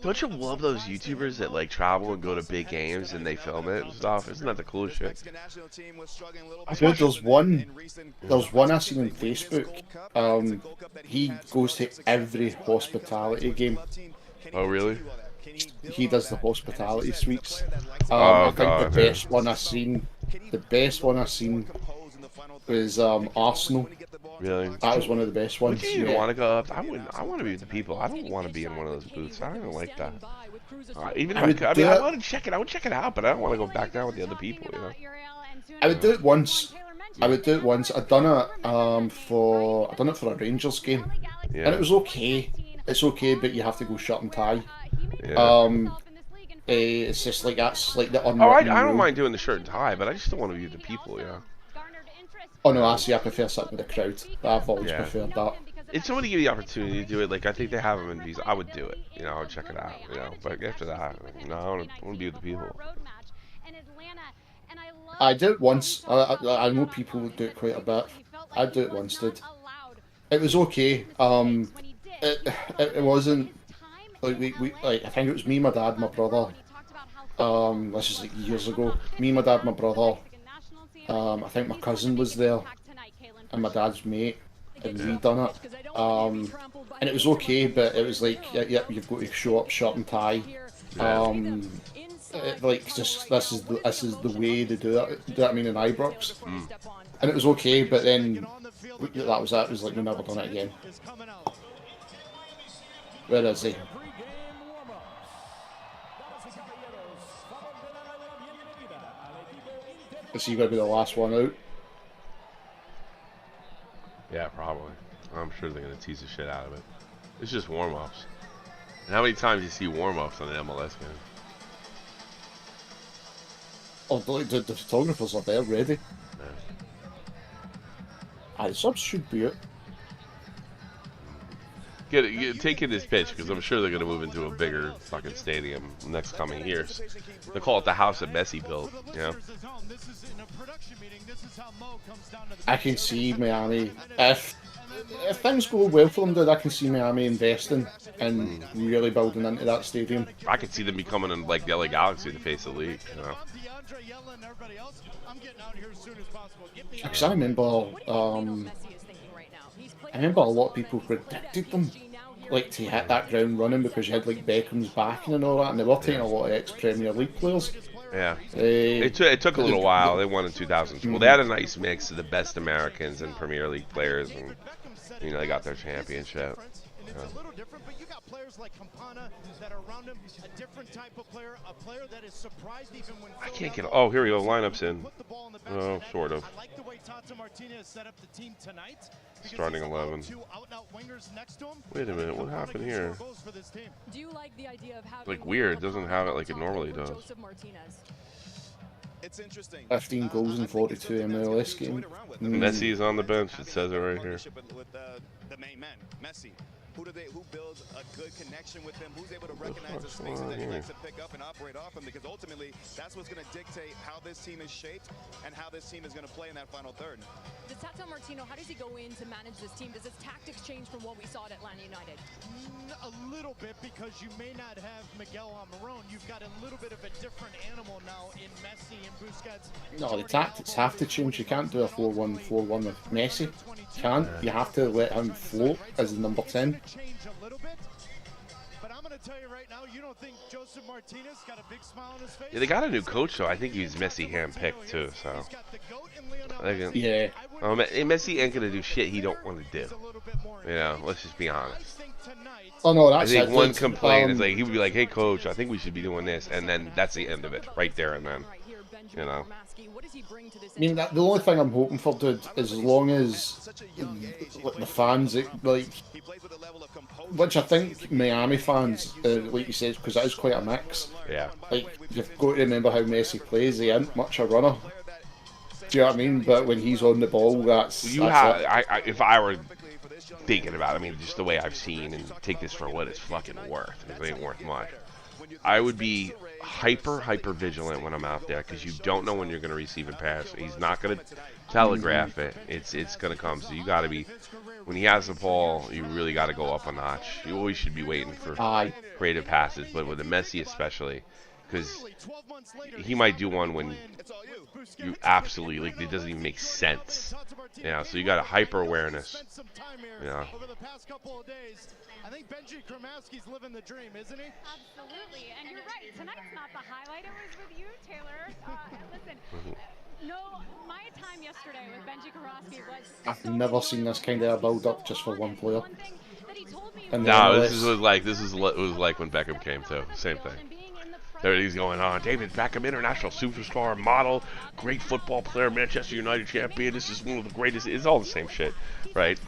Don't you love those YouTubers that like travel and go to big games and they film it and stuff? Isn't that the coolest shit? Dude, there's one I seen on Facebook. He goes to every hospitality game. Oh, really? He does the hospitality suites. Oh, I think the best one I seen was Arsenal. Really? That was one of the best ones. Would you even want to go up? I want to be with the people. I don't want to be in one of those booths. I don't like that. Even if I could, I want to check it. I would check it out, but I don't want to go back down with the other people. You know. I would do it once. I'd done it for a Rangers game, and it was okay. It's okay, but you have to go shirt and tie. Yeah. It's just like that's like the I don't mind doing the shirt and tie, but I just don't want to be with the people. Yeah. Oh no, I prefer sitting with the crowd. I've always preferred that. If somebody gave you the opportunity to do it, like I think they have them in these, I would do it. You know, I would check it out. You know, but after that, no, I want to be with the people. I did it once. I know people would do it quite a bit. I'd do it once, dude. It was okay. It wasn't like we like I think it was me, my dad, my brother. This is like years ago. Me, my dad, my brother. I think my cousin was there, and my dad's mate, and we done it. And it was okay, but it was like, yep, you've got to show up shirt and tie. Like just this is the way they do it. Do you know what I mean, in Ibrox? And it was okay, but then that was it. It was like we never done it again. Where is he? Is he going to be the last one out? Yeah, probably. I'm sure they're going to tease the shit out of it. It's just warm-ups. And how many times do you see warm-ups on an MLS game? Oh, the photographers are there ready. Yeah. The subs should be it. Take in this pitch, because I'm sure they're going to move into a bigger fucking stadium next coming years. They call it the house that Messi built, you know? I can see Miami, if things go well for them, dude, I can see Miami investing and really building into that stadium. I could see them becoming in, like the LA Galaxy, the face of the league, you know? Because I remember a lot of people predicted them like to hit that ground running because you had like Beckham's backing and all that, and they were taking a lot of ex-Premier League players. Yeah, it took a little while. They won in 2000. Well, they had a nice mix of the best Americans and Premier League players, and you know they got their championship. It's a little different, but you got players like Campana that are around him, a different type of player, a player that is surprised even when I can't get. Oh, here we go. Lineups in. Oh, sort of. I like the way Tata Martinez set up the team tonight. Starting 11. Wait a minute, what happened here? Do you like the idea of having like weird, doesn't have it like it normally does. It's interesting. 15 goals in 42 MLS games. Messi's on the bench. It says it right here. With the main man, Messi. Who builds a good connection with him? Who's able to recognize the spaces that he likes to pick up and operate off him? Because ultimately, that's what's going to dictate how this team is shaped and how this team is going to play in that final third. Does Tata Martino, how does he go in to manage this team? Does his tactics change from what we saw at Atlanta United? A little bit, because you may not have Miguel Almiron. You've got a little bit of a different animal now in Messi and Busquets. No, the tactics have to change. You can't do a 4-1-4-1 with Messi. You can't. You have to let him float as the number 10. Change a little bit, but I'm going to tell you right now, you don't think Joseph Martinez got a big smile on his face? Yeah, they got a new coach, though. I think he's Messi handpicked too. So yeah. Messi ain't gonna do shit he don't want to do. You know, let's just be honest. Oh no, that's I think one complaint is like he would be like, "Hey, coach, I think we should be doing this," and then that's the end of it, right there and then. You know. I mean, the only thing I'm hoping for, dude, is as long as the fans, like, which I think Miami fans, like you said, because it is quite a mix. Yeah. Like, you've got to remember how Messi plays. He ain't much a runner. Do you know what I mean? But when he's on the ball, that's it. If I were thinking about it, I mean, just the way I've seen, and take this for what it's fucking worth, because it ain't worth much. I would be hyper vigilant when I'm out there, because you don't know when you're going to receive a pass. He's not going to telegraph it. It's going to come. So you got to be, when he has the ball, you really got to go up a notch. You always should be waiting for creative passes, but with the Messi especially, because he might do one when you absolutely, like, it doesn't even make sense. Yeah, so you got a hyper awareness. Yeah. I think Benji Kromowski's living the dream, isn't he? Absolutely, and you're right. Tonight's not the highlight. It was with you, Taylor. Listen, my time yesterday with Benji Kromowski was. I've never seen this kind of a build-up just for one player. No, this was like when Beckham came too. Same thing. Everything's going on. David Beckham, international superstar, model, great football player, Manchester United champion. This is one of the greatest. It's all the same shit, right?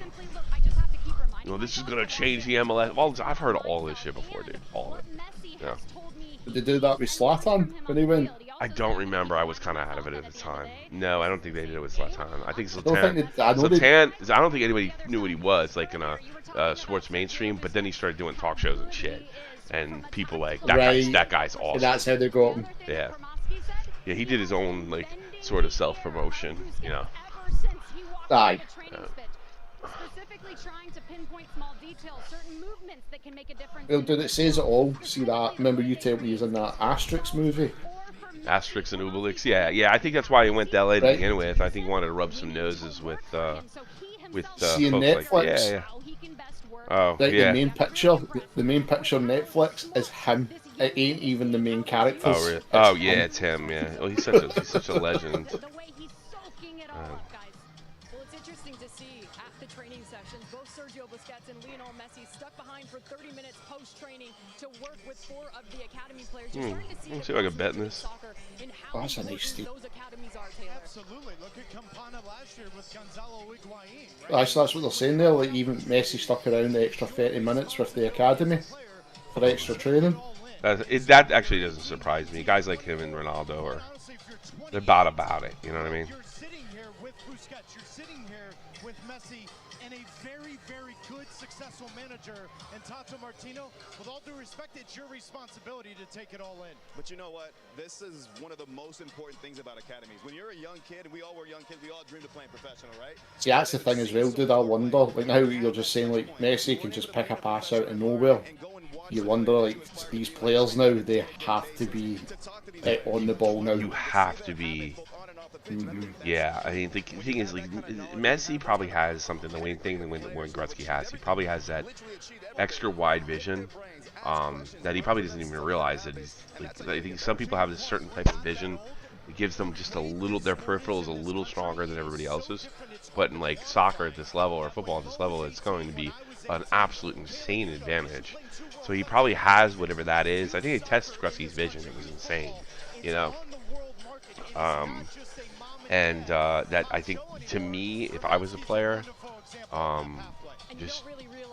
You know, this is gonna change the MLS. Well, I've heard all this shit before, dude. All of it. Yeah. Did they do that with Zlatan when he went? I don't remember. I was kind of out of it at the time. No, I don't think they did it with Zlatan. I think Zlatan. I don't think anybody knew what he was, like in a sports mainstream. But then he started doing talk shows and shit, and people like that guy's awesome. And that's how they got him. Yeah. Yeah, he did his own like sort of self promotion, you know. Aye. Specifically trying to pinpoint small details, certain movements that can make a difference. Well, dude, it says it all. See that? Remember you told me he was in that Asterix movie? Asterix and Obelix, yeah. I think that's why he went to LA to begin with. I think he wanted to rub some noses with See, folks Netflix. like yeah. Oh, right, yeah. The main picture on Netflix is him. It ain't even the main characters. Oh, really? Oh, yeah, it's him. Yeah. Oh, he's such a legend. Well, it's interesting to see at the training sessions, both Sergio Busquets and Lionel Messi stuck behind for 30 minutes post-training to work with 4 of the academy players. You're starting to see Let's see if I can bet in this. Oh, that's a nice steal. Those academies are, Taylor. Absolutely. Look at Campana last year with Gonzalo Higuain. Actually, that's what they're saying there. Like, even Messi stuck around the extra 30 minutes with the academy for extra training. That actually doesn't surprise me. Guys like him and Ronaldo they're about it. You know what I mean? You're sitting here with Busquets. You're sitting here with Messi and a very, very good, successful manager. And Tata Martino, with all due respect, it's your responsibility to take it all in. But you know what? This is one of the most important things about academies. When you're a young kid, and we all were young kids, we all dreamed of playing professional, right? See, that's the thing as well, dude. I wonder, like now you're just saying, like Messi can just pick a pass out of nowhere. You wonder, like these players now, they have to be on the ball now. You have to be. Yeah, I mean the thing is, like Messi probably has something. The Wayne Gretzky has. He probably has that extra wide vision that he probably doesn't even realize that he's. Like, I think some people have this certain type of vision. It gives them just a little. Their peripheral is a little stronger than everybody else's. But in like soccer at this level or football at this level, it's going to be an absolute insane advantage. So he probably has whatever that is. I think they tested Gretzky's vision. It was insane, you know. And that I think to me, if I was a player, just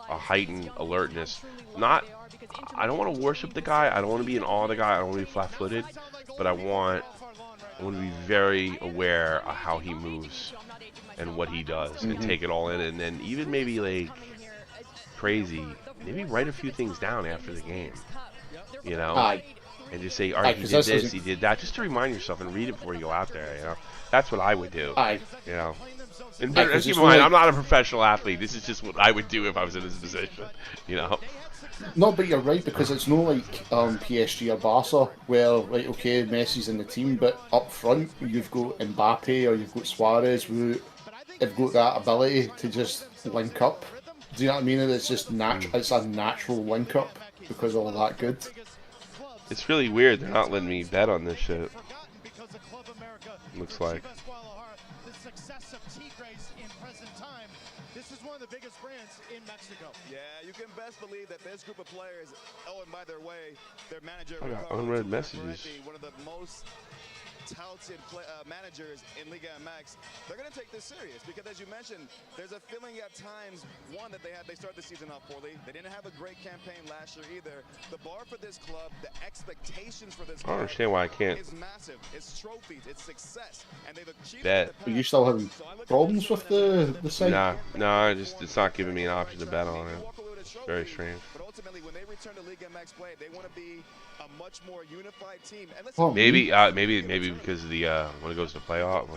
a heightened alertness. I don't want to worship the guy. I don't want to be in awe of the guy. I don't want to be flat-footed, but I want to be very aware of how he moves and what he does, and take it all in, and then even maybe like crazy, maybe write a few things down after the game, you know, and just say, all right, he did this, he did that, just to remind yourself and read it before you go out there, you know. That's what I would do, you know. And keep in mind, I'm not a professional athlete. This is just what I would do if I was in this position, you know. No, but you're right, because it's not like PSG or Barca, where, right, okay, Messi's in the team, but up front, you've got Mbappe or you've got Suarez, who have got that ability to just link up. Do you know what I mean? And it's just it's a natural link up because of all that good. It's really weird they're not letting me bet on this shit. Looks like. This is one of the biggest brands in Mexico. Yeah, you can best believe that this group of players, and by their way, their manager, I got unread messages. One of the most talented managers in Liga MX, they're going to take this serious because, as you mentioned, there's a feeling at times, one, that they started the season off poorly. They didn't have a great campaign last year either. The bar for this club, the expectations for this club, I don't understand why I can't. Is massive. It's trophies, it's success, and they've achieved bet. Are you still having problems with the site? No, it's not giving me an option to bet on it. Very strange. But ultimately, when they return to Liga MX play, they want to be a much more unified team. And Maybe because of the when it goes to playoff,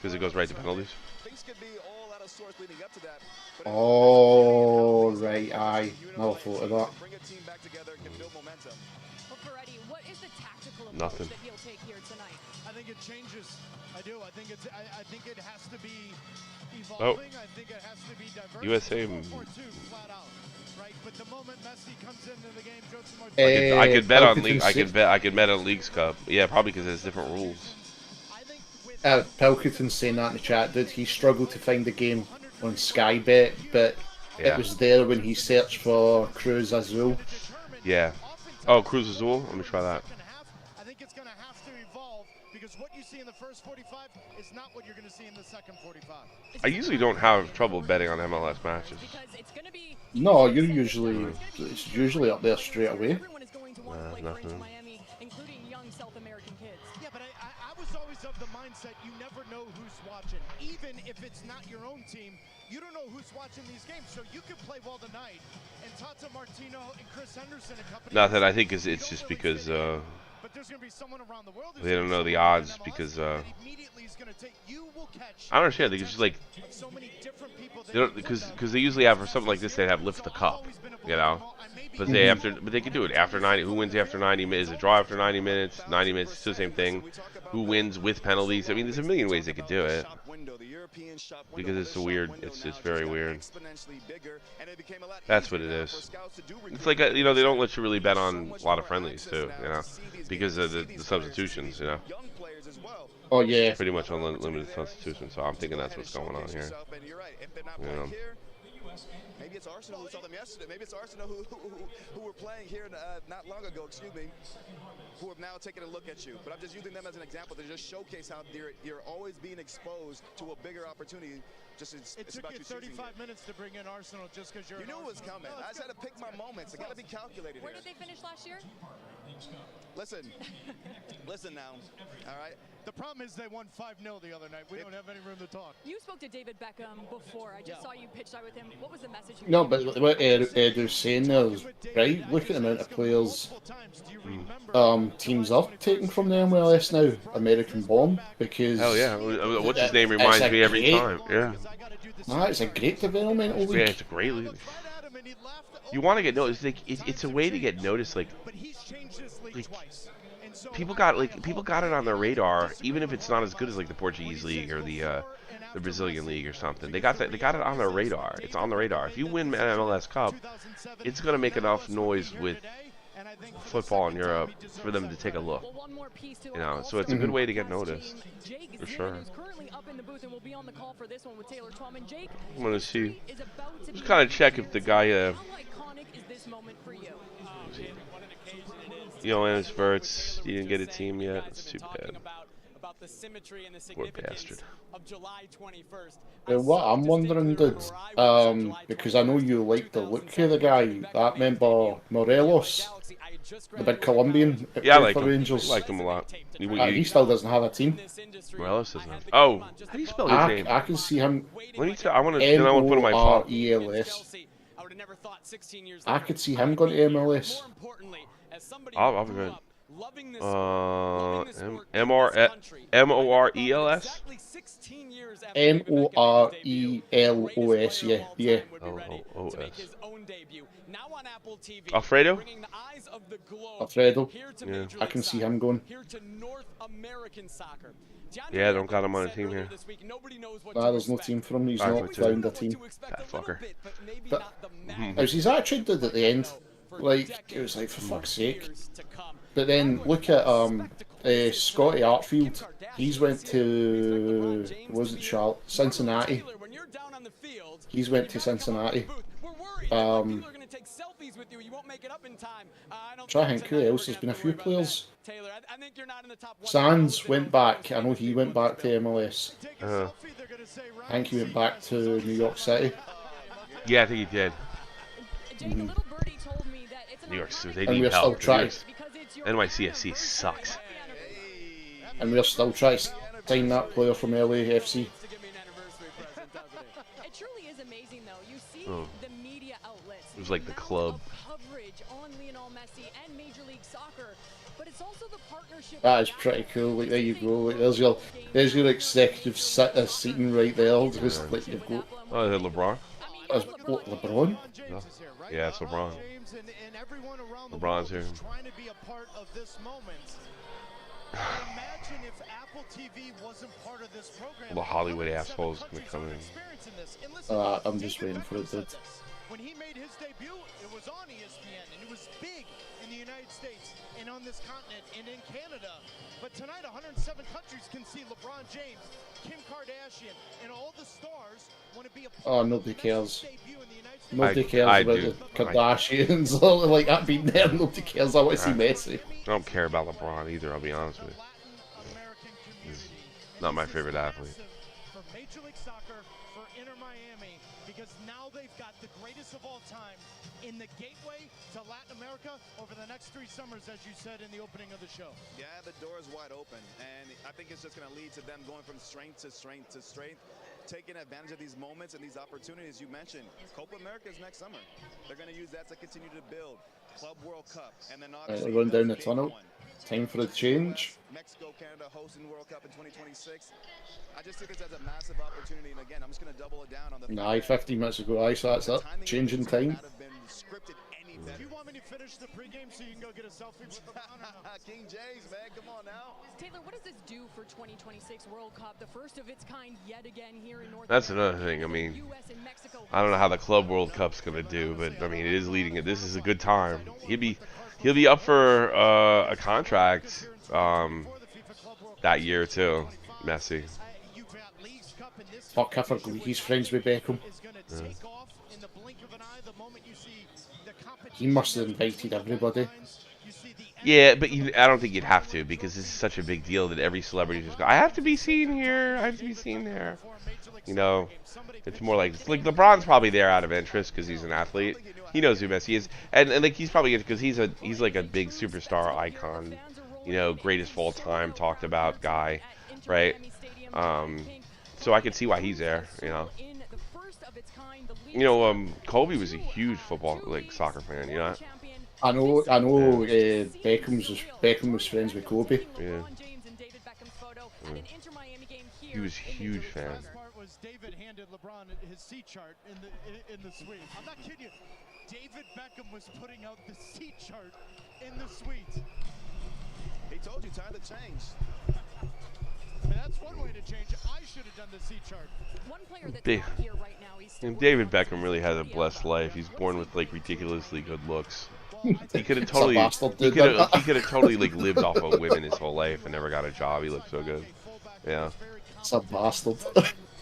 because it goes right to penalties. Things could be all out of sorts leading up to that. Oh, right, aye. Never thought of that. Bring a team back together and can build momentum. What is the tactical approach Nothing. that he'll take here tonight? I think it changes. I do. I think it has to be evolving. Oh. I think it has to be diverse. USA. Flat out, right? But the moment Messi comes into the game, Jose Martinez, I could bet on league. I could bet on Leagues Cup. Yeah, probably because there's different rules. Pelkington's saying that in the chat, dude. He struggled to find the game on Sky Bet, but it was there when he searched for Cruz Azul. Yeah. Oh, Cruz Azul. Let me try that. I think it's going to have to evolve because what you see in the first 45 is not what you're going to see in the second 45. I usually don't have trouble betting on MLS matches. No, it's usually up there straight away. Nothing. Yeah, but I was always of the mindset you never know who's watching. Even if it's not your own team, you don't know who's watching these games. So you can play well tonight. And Tata Martino and Chris Henderson and company. Nothing. I think it's just because but there's going to be someone around the world they don't know the odds because I don't understand. It's just like because they usually have for something like this they have lift the cup, you know. But they can do it after 90. Who wins after 90 minutes? A draw after 90 minutes. 90 minutes. It's the same thing. Who wins with penalties? I mean, there's a million ways they could do it. Because it's a weird. It's very weird. That's what it is. It's like you know, they don't let you really bet on a lot of friendlies too, you know, because of the substitutions, you know. Oh yeah. Pretty much unlimited substitutions. So I'm thinking that's what's going on here. You know. Maybe it's Arsenal who saw them yesterday. Maybe it's Arsenal who were playing here not long ago, excuse me, who have now taken a look at you. But I'm just using them as an example to just showcase how you're always being exposed to a bigger opportunity. It took you 35 minutes to bring in Arsenal just because you're. You knew it was coming. I just had to pick my moments. I got to be calculated. Where did they finish last year? Listen now. All right. The problem is they won 5-0 the other night. We don't have any room to talk. You spoke to David Beckham before. I just saw you pitch out with him. What was the message? No, but what Ed was saying there is, right, look at the amount of players teams are taking from the MLS now, American Bomb, because... Hell yeah. What's his name reminds me every time. Yeah. It's a great developmental league. Yeah, it's a great league. You want to get noticed. Like, it's a way to get noticed. Like people got it on their radar, even if it's not as good as like the Portuguese league or the Brazilian league or something. They got it on their radar. It's on the radar. If you win an MLS Cup, it's gonna make enough noise with football in Europe for them to take a look. You know, so it's a good way to get noticed, for sure. I'm gonna see. Just kind of check if the guy. Johannes Verts, he didn't get a team yet. That's too bad. Poor bastard. What I'm wondering, dude, because I know you like the look of the guy, that member Morelos, the big Colombian, yeah, I like for him. Rangers. I like him a lot. He still doesn't have a team. Morelos doesn't have. Oh, how do you spell his name? I can see him. Let me tell. I want to put on my phone. Morels. I could see him going to MLS. I'll be good. M-O-R-E-L-S? M-O-R-E-L-O-S, yeah. L-O-O-S. Alfredo? Alfredo. Yeah. I can see him going. Yeah, don't got him on a team here. Nah, there's no team for him. He's not found a team. That fucker. But it was his attitude at the end. Like, it was like, for fuck's sake. But then look at Scotty Artfield. He's went to Cincinnati. He's went to Cincinnati. Try to think who else. There's been a few players. Sands went back. I know he went back to MLS. I think he went back to New York City. Yeah, I think he did. Mm-hmm. New York City, they need help. NYCFC sucks. And we're still trying to sign that player from LAFC. It truly is amazing, though. You see the media outlets. It was like the club. Coverage on Lionel Messi and Major League Soccer, but it's also the partnership. That is pretty cool. Like, there you go. Like, there's your executive seating right there. Just like you've got. Oh, is it LeBron? LeBron? No. Yeah, it's LeBron. LeBron's here. Trying to be a part of this moment. Imagine if Apple TV wasn't part of this program. The Hollywood assholes gonna come in. I'm just waiting for it, dude. When he made his debut, it was on ESPN, and it was big in the United States and on this continent and in Canada. But tonight, 107 countries can see LeBron James, Kim Kardashian, and all the stars want to be a part nobody cares. debut in the United States. Nobody cares about the Kardashians. Like, I've been there. Nobody cares. I want to see Messi. I don't care about LeBron either, I'll be honest with you. He's not my favorite athlete. For Major League Soccer, for Inter Miami, because now they've got the greatest of all time in the gateway to Latin America over the next 3 summers, as you said in the opening of the show. Yeah, the door is wide open, and I think it's just going to lead to them going from strength to strength to strength, taking advantage of these moments and these opportunities you mentioned. Copa America is next summer. They're going to use that to continue to build Club World Cup, and then they're going down the tunnel. Time for a change. Mexico, Canada hosting the World Cup in 2026. I just see this as a massive opportunity, and again, I'm just going to double it down on the. Aye, 15 minutes ago, aye, so that's it. Changing time. Do you want me to finish the pregame so you can go get a selfie with LeBron? King James, man, come on now. Taylor, what does this do for 2026 World Cup, the first of its kind yet again here in North That's America? another thing. I mean, I don't know how the Club World Cup's gonna do, but I mean, it is leading it. This is a good time. He'll be up for a contract that year too, Messi. Fuck, I forgot he's friends with Beckham. Yeah. He must have invited everybody. Yeah, but I don't think you'd have to, because this is such a big deal that every celebrity just go, I have to be seen here, I have to be seen there. You know, it's more like LeBron's probably there out of interest because he's an athlete. He knows who Messi is, and like he's probably because he's like a big superstar icon, you know, greatest of all time, talked about guy, right? So I can see why he's there, you know. Kobe was a huge soccer fan, you know. I know. Beckham was friends with Kobe. Yeah. He was a huge fan. Was David handed LeBron his seat chart in the suite. I'm not kidding you. David Beckham was putting out the seat chart in the suite. He told you time to change. I mean, that's one way to change. I should have done the seat chart. One player that's not here right now, he's David Beckham really has a blessed life. He's born with ridiculously good looks. He could have totally, lived off of women his whole life and never got a job. He looked so good. Yeah. It's a bastard.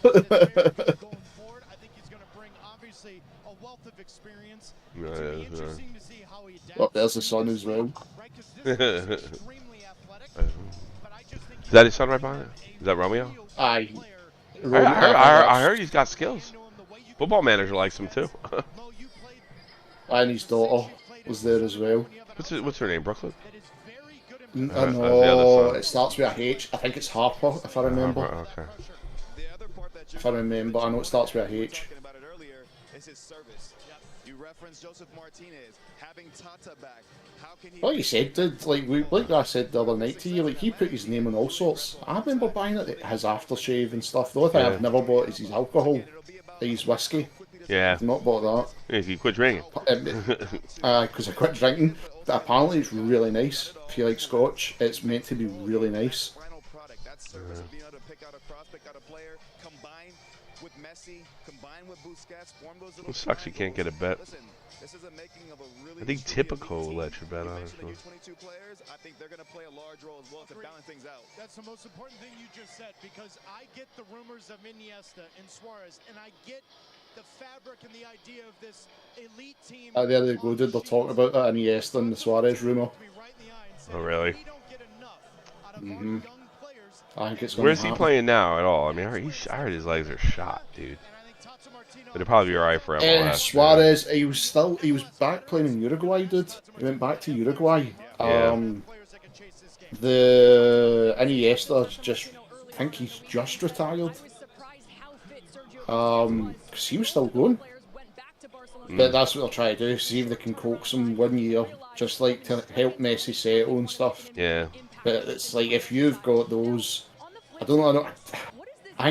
Going forward, I think he's going to bring obviously a wealth of experience. It's going to be interesting to see how he adapts. Oh, there's the son as well. Is that his son right behind it? Is that Romeo? Aye. I heard he's got skills. Football Manager likes him too. And his daughter was there as well. What's her name? Brooklyn? No, it starts with a H. I think it's Harper, if I remember. Okay. If I remember, I know it starts with a H. Like you said, dude, like I said the other night to you, he put his name on all sorts. I remember buying his aftershave and stuff. The only thing I've never bought is his alcohol, his whiskey. Yeah. I've not bought that. If you quit drinking. Because I quit drinking. But apparently it's really nice. If you like Scotch, it's meant to be really nice. It sucks you can't get a bet. I think Typico will let you bet on it. I think they're going to play a large role as well to balance things out. That's the most important thing you just said, because I get the rumors of Iniesta and Suarez, and I get the fabric and the idea of this elite team. There they go, dude. They're talking about that Iniesta and the Suarez rumour. Oh, really? Mm-hmm. I think it's Where is he playing now at all? I mean, I heard his legs are shot, dude. But it'll probably be alright for MLS. Suarez, he was back playing in Uruguay, dude. He went back to Uruguay. Yeah. The Iniesta I think he's just retired. Because he was still going. But that's what they're trying to do, see if they can coax him 1 year, just like to help Messi settle and stuff. Yeah. But it's like, if you've got those, I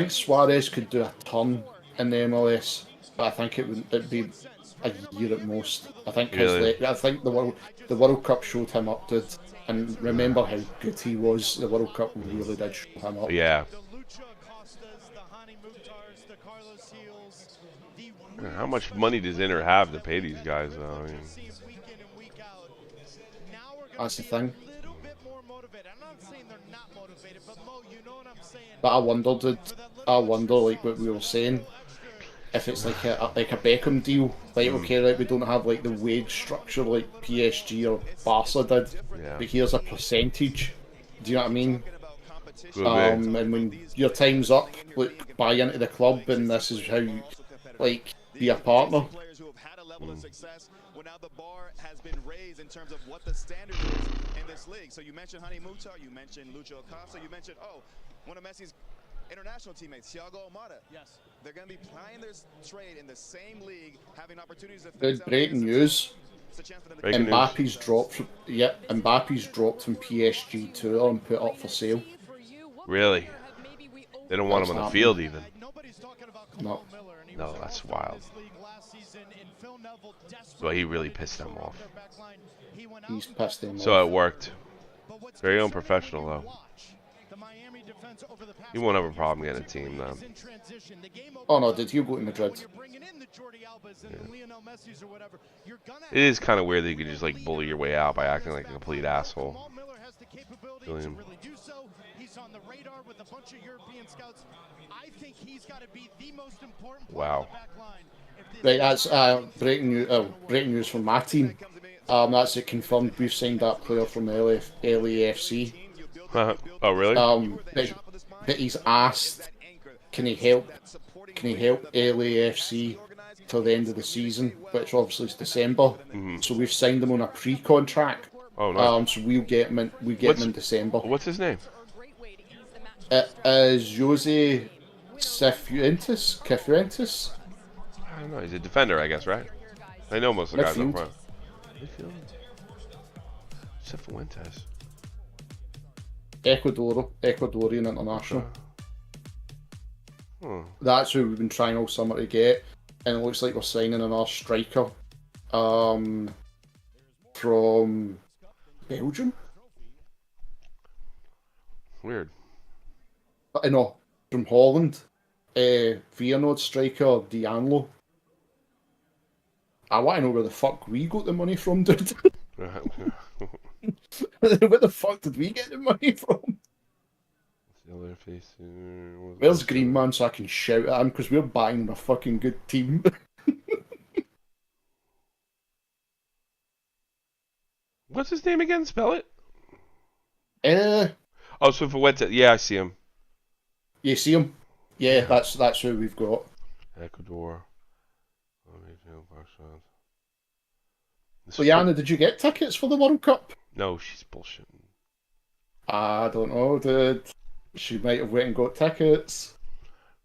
think Suarez could do a ton in the MLS, but I think it'd be a year at most. I think the World Cup showed him up, dude. And remember how good he was. The World Cup really did show him up. Yeah. How much money does Inter have to pay these guys, though? I mean, that's the thing. But I wonder, like what we were saying, if it's like a Beckham deal, like okay, like we don't have like the wage structure like PSG or Barca did, but here's a percentage. Do you know what I mean? And when your time's up, like buy into the club, and this is how you be a partner. Well, now the bar has been raised in terms of what the standard is in this league. So you mentioned Hani Mukhtar, you mentioned Lucho Acosta, you mentioned one of Messi's international teammates, Thiago Almada. Yes. They're going to be plying their trade in the same league, having opportunities to Good breaking news. Mbappe's dropped from PSG tour and put up for sale. Really? They don't want him on the field even. No. No, that's wild. Well, he really pissed them off. He's pissed him off. So it worked. Very unprofessional, though. He won't have a problem getting a team, though. Oh, no, did he go to Madrid? Yeah. It is kind of weird that you can just, like, bully your way out by acting like a complete asshole. William. Wow. Right, that's breaking news from my team. That's it confirmed. We've signed that player from LAFC. Oh, really? That he's asked, can he help LAFC till the end of the season, which obviously is December. So we've signed him on a pre-contract. Oh, nice. So we'll get him in December. What's his name? It is Jose Cifuentes. I don't know. He's a defender, I guess, right? I know most of the guys up front. Cifuentes. Ecuadorian international. That's who we've been trying all summer to get, and it looks like we're signing another striker from Belgium. Weird. No, from Holland. Feyenoord striker Dianlo. I want to know where the fuck we got the money from, dude. Where the fuck did we get the money from? Where's Green Man so I can shout at him, because we're buying a fucking good team. What's his name again? Spell it. Oh, so if it went to, yeah, I see him. You see him? Yeah, that's who we've got. Ecuador. So, Yana, did you get tickets for the World Cup? No, she's bullshitting. I don't know, dude. She might have went and got tickets.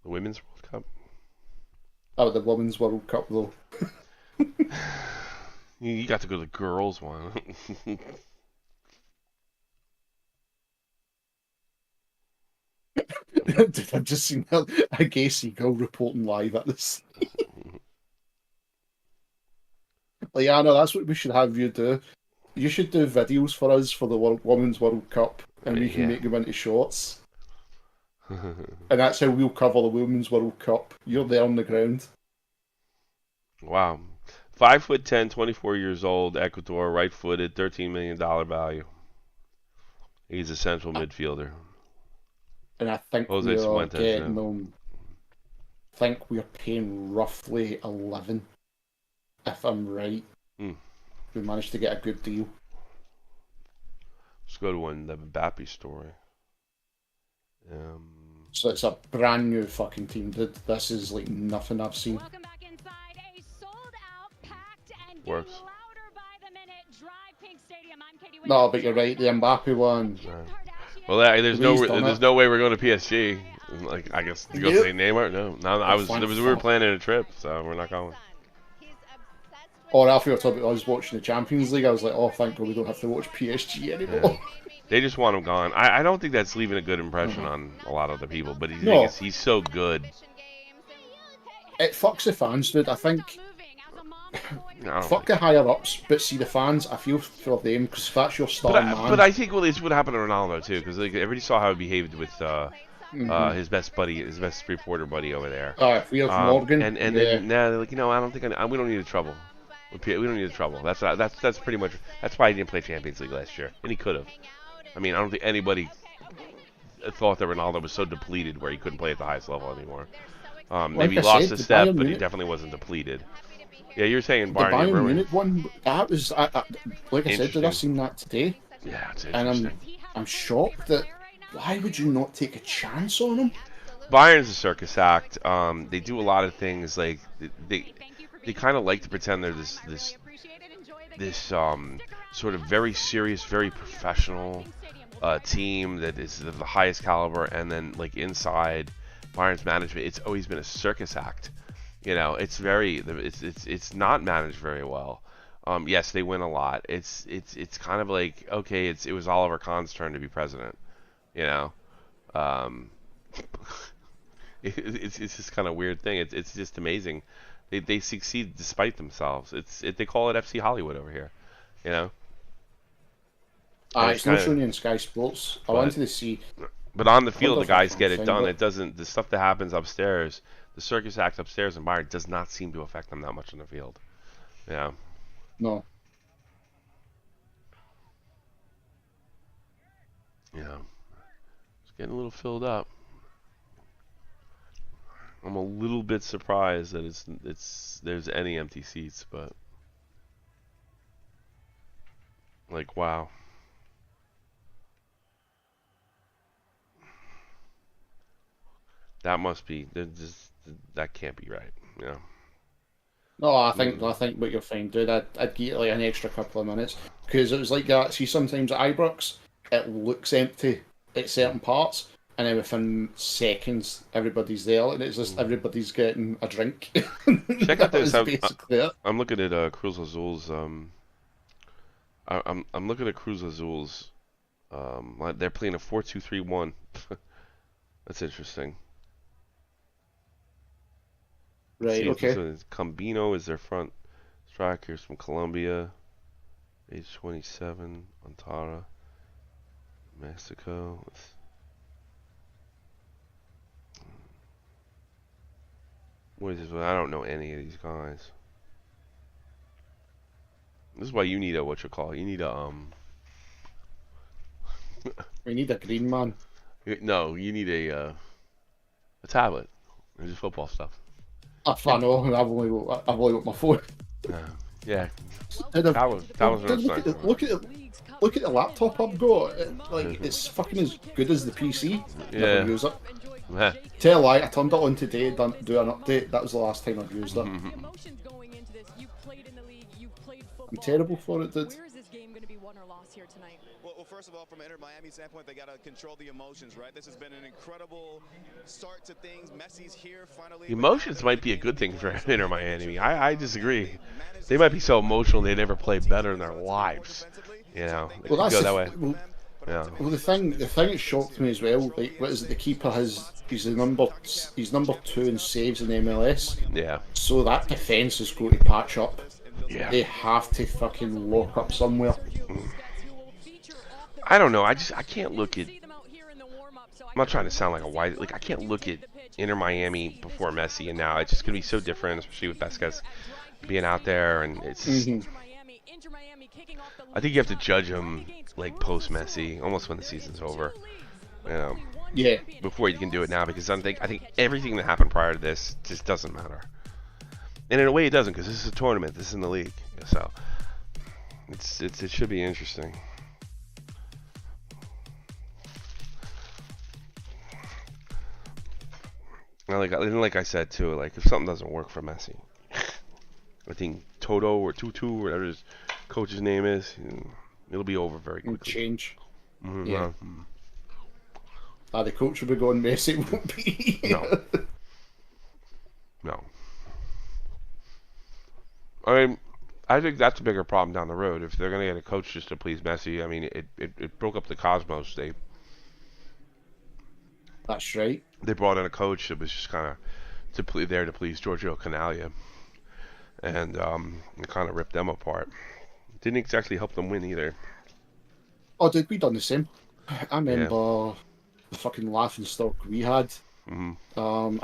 The Women's World Cup? Oh, the Women's World Cup, though. You got to go to the girls' one. Dude, I've just seen a gay seagull reporting live at this. Liana, that's what we should have you do. You should do videos for us for the Women's World Cup, and we can make them into shorts. And that's how we'll cover the Women's World Cup. You're there on the ground. Wow. 5'10", 24 years old, Ecuador, right-footed, $13 million value. He's a central midfielder. And I think we're getting them. I think we're paying roughly 11, if I'm right. We managed to get a good deal. Let's go to the Mbappe story. So it's a brand new fucking team, dude. This is like nothing I've seen. Welcome back inside a sold-out, packed, and works. Louder by the minute. Drive Pink Stadium. I'm Katie. No, but you're right. The Mbappe one. Well, there's no way we're going to PSG. Like, I guess to go say Neymar. No, we were planning a trip, so we're not going. Or after I was watching the Champions League, I was like, oh, thank God we don't have to watch PSG anymore. Yeah. They just want him gone. I don't think that's leaving a good impression on a lot of the people, but he's so good. It fucks the fans, dude. I think. Fuck the higher ups, but see the fans. I feel for them because that's your star man. But I think it's what happened to Ronaldo too, because like, everybody saw how he behaved with his best reporter buddy over there. Felix Morgan. And then now they're like, we don't need the trouble. We don't need the trouble. That's pretty much. That's why he didn't play Champions League last year, and he could have. I mean, I don't think anybody thought that Ronaldo was so depleted where he couldn't play at the highest level anymore. Maybe he lost a step, but he definitely wasn't depleted. Yeah, you're saying Bayern. The Bayern Munich one, that was, like I said, did I seen that today? Yeah, it's interesting. And I'm shocked that, why would you not take a chance on him? Bayern's a circus act. They do a lot of things, like, they kind of like to pretend they're this sort of very serious, very professional team that is of the highest caliber, and then, like, inside Bayern's management, it's always been a circus act. It's not managed very well. Yes, they win a lot. It's kind of like, okay, it was Oliver Kahn's turn to be president, you know. Um, it's this kind of weird thing. It's just amazing. They succeed despite themselves. They call it FC Hollywood over here, you know. It's not showing you in Sky Sports. I wanted to see. But on the field, the guys get it done. It doesn't. The stuff that happens upstairs, the circus act upstairs in Bayern, does not seem to affect them that much on the field. Yeah. No. Yeah. It's getting a little filled up. I'm a little bit surprised that there's any empty seats, but like, wow. That must be that can't be right, you know. No, I think what you'll find, dude, I'd give it like an extra couple of minutes because it was like that. See, sometimes at Ibrox it looks empty at certain parts, and then within seconds everybody's there, and it's just everybody's getting a drink. Check out this. I'm looking at Cruz Azul's. I'm looking at Cruz Azul's. They're playing a 4-2-3-1. That's interesting. Right, okay. Cambino is their front striker from Colombia, age 27, Antara, Mexico. What is this? I don't know any of these guys. This is why you need a You need a We need a green man. No, you need a tablet. There's just football stuff. I know. I've only got my phone. Yeah. Look at the laptop I've got. It's fucking as good as the PC. Yeah. Never use it. Yeah. Tell a lie, I turned it on today, do an update. That was the last time I've used it. I'm terrible for it, dude. Well, first of all, from an Inter Miami standpoint, they got to control the emotions, right? This has been an incredible start to things. Messi's here finally. Emotions might be a good thing for Inter Miami. I disagree. They might be so emotional they never play better in their lives. You know, well, that's go that way. Yeah. Well, the thing that shocked me as well, like, what is it? The keeper he's number 2 in saves in the MLS. Yeah. So that defense is going to patch up. Yeah. They have to fucking lock up somewhere. I don't know. I can't look at. I'm not trying to sound like a white. Like, I can't look at Inter Miami before Messi and now. It's just gonna be so different, especially with Vasquez being out there, and it's. I think you have to judge him like post Messi, almost when the season's over. You know. Yeah. Before you can do it now, because I think everything that happened prior to this just doesn't matter. And in a way, it doesn't, because this is a tournament. This is in the league, so it should be interesting. Like I said too, like if something doesn't work for Messi, I think Toto or Tutu, whatever his coach's name is, it'll be over very quickly. Change. Mm-hmm. Yeah. The coach will be going. Messi won't be. No. I mean, I think that's a bigger problem down the road. If they're gonna get a coach just to please Messi, I mean, it broke up the cosmos. That's right. They brought in a coach that was just kind of there to please Giorgio Canaglia, and it kind of ripped them apart. Didn't exactly help them win either. Oh, dude, we done the same. I remember the fucking laughing stock we had. Mm-hmm.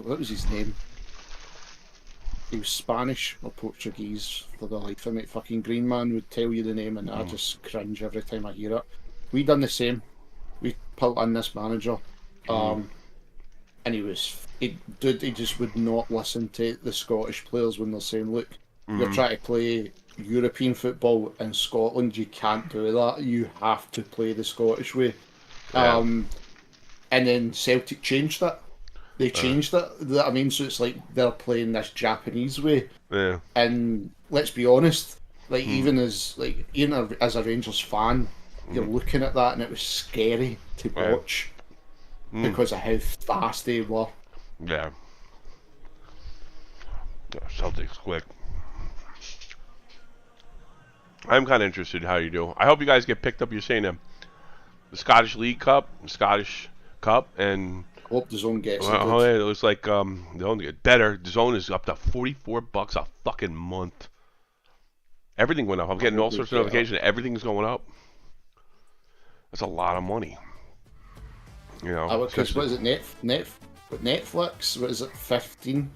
What was his name? He was Spanish or Portuguese for the life of me. Fucking Green Man would tell you the name, and I just cringe every time I hear it. We done the same. We put in this manager, and he just would not listen to the Scottish players when they're saying, "Look, you're trying to play European football in Scotland. You can't do that. You have to play the Scottish way." Yeah. And then Celtic changed it. They changed it. I mean, so it's like they're playing this Japanese way. Yeah. And let's be honest, like even as a Rangers fan, you're looking at that and it was scary to watch because of how fast they were. Yeah. Celtic's quick. I'm kind of interested in how you do. I hope you guys get picked up. You're saying the Scottish League Cup, the Scottish Cup, and I hope the zone gets oh yeah, it looks like the zone get better. The zone is up to $44 a fucking month. Everything went up. I'm getting all sorts of notifications. Everything's going up. That's a lot of money. You know, because what is it? Netflix? What is it? 15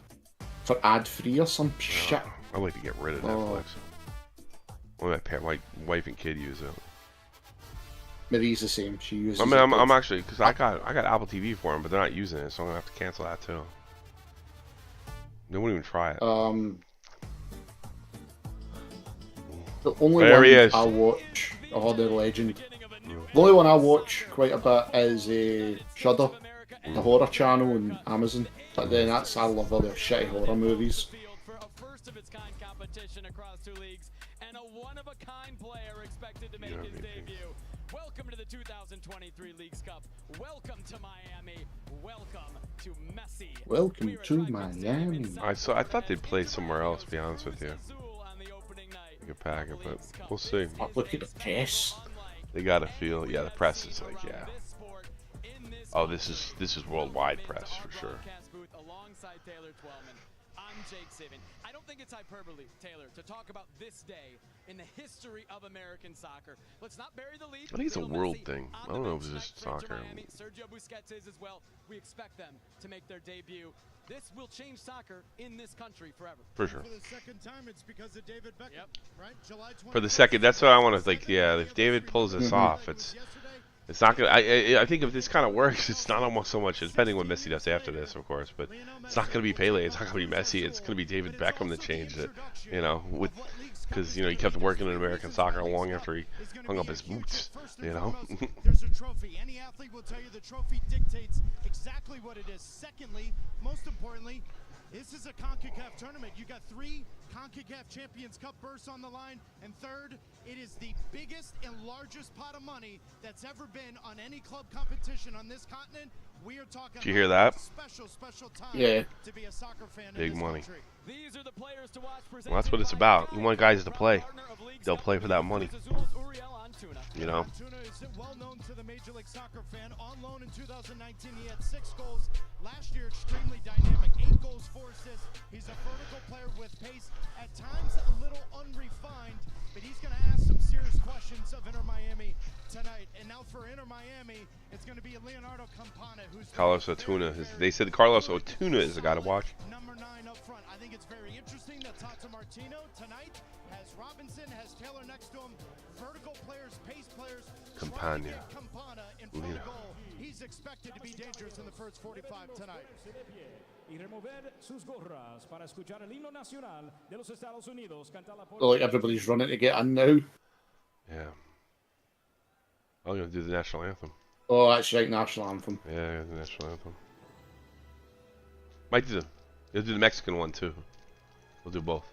for ad free or some shit? I'd like to get rid of Netflix. Well, my wife and kid use it. Marie's the same. She uses. I'm actually because I got Apple TV for them, but they're not using it, so I'm gonna have to cancel that too. They won't even try it. The only one I watch, the legend. The only one I watch quite a bit is Shudder, the horror channel on Amazon. But then I love other shitty horror movies. And a one-of-a-kind player expected to make his debut. Welcome to the 2023 Leagues Cup. Welcome to Miami. Welcome to Messi. Welcome to Miami. I thought they'd play somewhere else. To be honest with you, you could pack it, but we'll see. Look at the press. They got a feel. Yeah, the press is like, yeah. Oh, this is worldwide press for sure. I don't think it's hyperbole, Taylor, to talk about this day in the history of American soccer. Let's not bury the lead. I think it's a world thing. I don't know if it's just soccer. Sergio Busquets is as well. We expect them to make their debut. This will change soccer in this country forever. For sure. For the second time, it's because of David Beckham, right? July 20th. For the second, that's what I want to like. Yeah, if David pulls this off, it's not gonna. I think if this kind of works, it's not almost so much. Depending what Messi does after this, of course, but it's not gonna be Pele. It's not gonna be Messi. It's gonna be David Beckham that changed it. You know, because he kept working in American soccer long after he hung up his boots. You know. There's a trophy. Any athlete will tell you the trophy dictates exactly what it is. Secondly, most importantly, this is a CONCACAF tournament. You got 3 CONCACAF Champions Cup berths on the line, and third, it is the biggest and largest pot of money that's ever been on any club competition on this continent. We are talking. Did you hear that? Special time to be a soccer fan Big in this money. country. These are the players to watch. Well, that's what it's about. You want guys to play. They'll play for that money. You know. Antuna is well known to the Major League Soccer fan. On loan in 2019, he had 6 goals. Last year, extremely dynamic. 8 goals, 4 assists. He's a vertical player with pace. At times, a little unrefined, but he's going to ask some serious questions of Inter Miami tonight. And now for Inter Miami, it's going to be Leonardo Campana, who's Carlos Otuna. They said Carlos Otuna is the guy to watch. Number 9 up front. I think it's very interesting that Tata Martino tonight has Robinson, has Taylor next to him. Vertical players, pace players. Campana. Campana in front of goal. He's expected to be dangerous in the first 45 tonight. Like everybody's running to get in now. Yeah. I'm gonna do the national anthem. Oh, that's right, national anthem. Yeah, the national anthem. Might do you'll do the Mexican one too. We'll do both.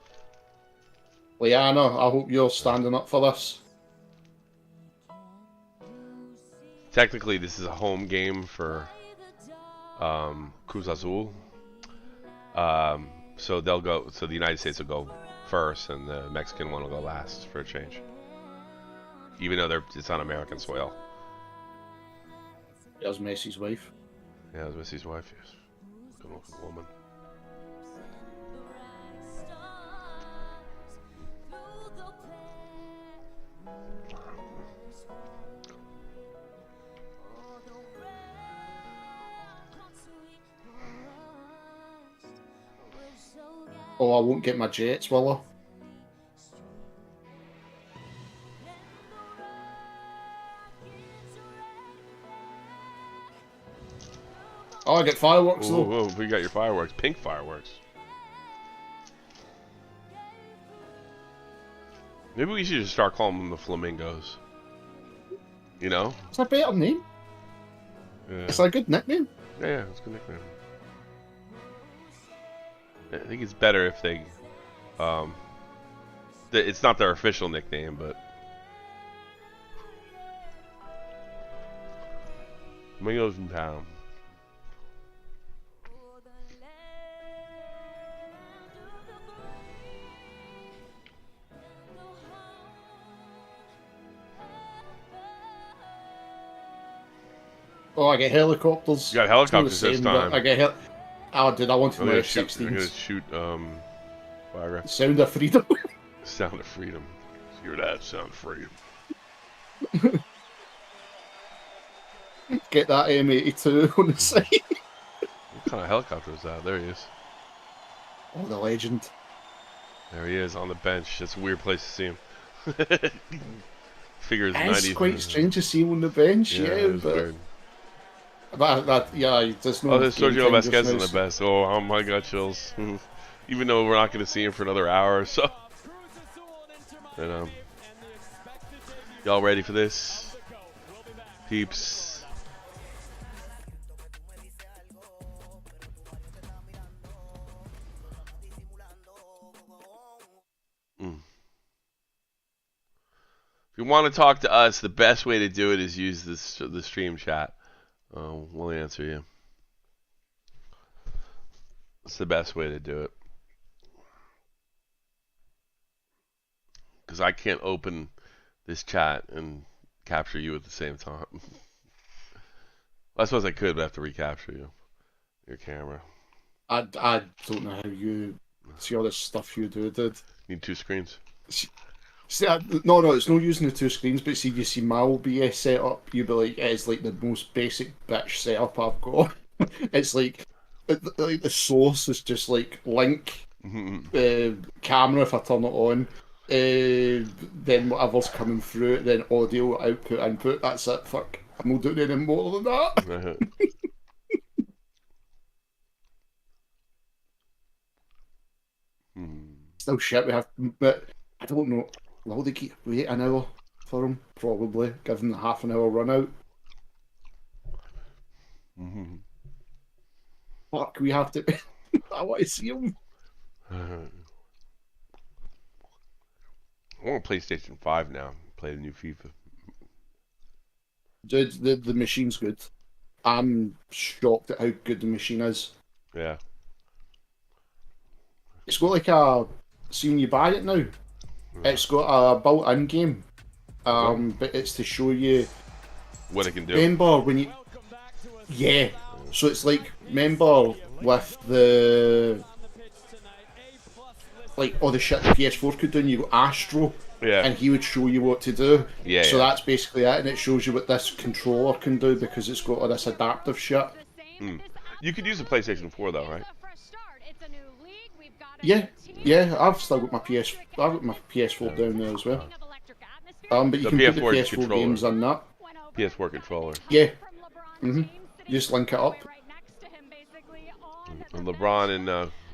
Liana, I hope you're standing up for this. Technically, this is a home game for Cruz Azul. So they'll go. So the United States will go first, and the Mexican one will go last for a change. Even though it's on American soil. That was Messi's wife. Yeah, it was Messi's wife. Yes, good-looking woman. Oh, I won't get my Jets, will I? Oh, I get fireworks though. Whoa, we got your fireworks. Pink fireworks. Maybe we should just start calling them the Flamingos. You know? It's a better name. Yeah. It's a good nickname. Yeah, it's a good nickname. I think it's better if they, it's not their official nickname, but Flamingos in town. I get helicopters. You got helicopters this time. I get oh, dude, I want to know I'm F-16s. gonna shoot fire. Sound of freedom. Sound of freedom. Hear that? Sound of freedom. Get that M82 on the side. What kind of helicopter is that? There he is. Oh, the legend. There he is on the bench. It's a weird place to see him. Figures 90. It's quite strange to see him on the bench, yeah, but weird. Yeah, there's no. Oh, there's Sergio Vasquez in the best. Oh my God, chills. Even though we're not going to see him for another hour or so. And, y'all ready for this? Peeps. If you want to talk to us, the best way to do it is use the stream chat. We'll answer you. It's the best way to do it. Because I can't open this chat and capture you at the same time. I suppose I could, but I have to recapture you. Your camera. I don't know how you see all this stuff you do, dude. Need two screens. See, no, it's not using the two screens, but see, you see my OBS setup, you'd be like, it's like the most basic bitch setup I've got. It's like the source is just like link, camera if I turn it on, then whatever's coming through it, then audio, output, input, that's it, fuck. I'm not doing any more than that. Still shit, we have, but I don't know. Will they keep wait an hour for him? Probably, given the half an hour run out. Fuck, we have to. I want to see him. I want a PlayStation 5 now. Play the new FIFA. Dude, the machine's good. I'm shocked at how good the machine is. Yeah. It's got like a. See when you buy it now, it's got a built-in game, but it's to show you what it can do. Remember when you, yeah. So it's like remember with the like all the shit the PS4 could do, and you go Astro, and he would show you what to do. Yeah. So that's basically it, and it shows you what this controller can do because it's got all this adaptive shit. You could use a PlayStation 4 though, right? Yeah, I've still got my PS4 down there as well. But you can put the PS4 controller. games on that. PS4 controller. Yeah. You just link it up. And LeBron and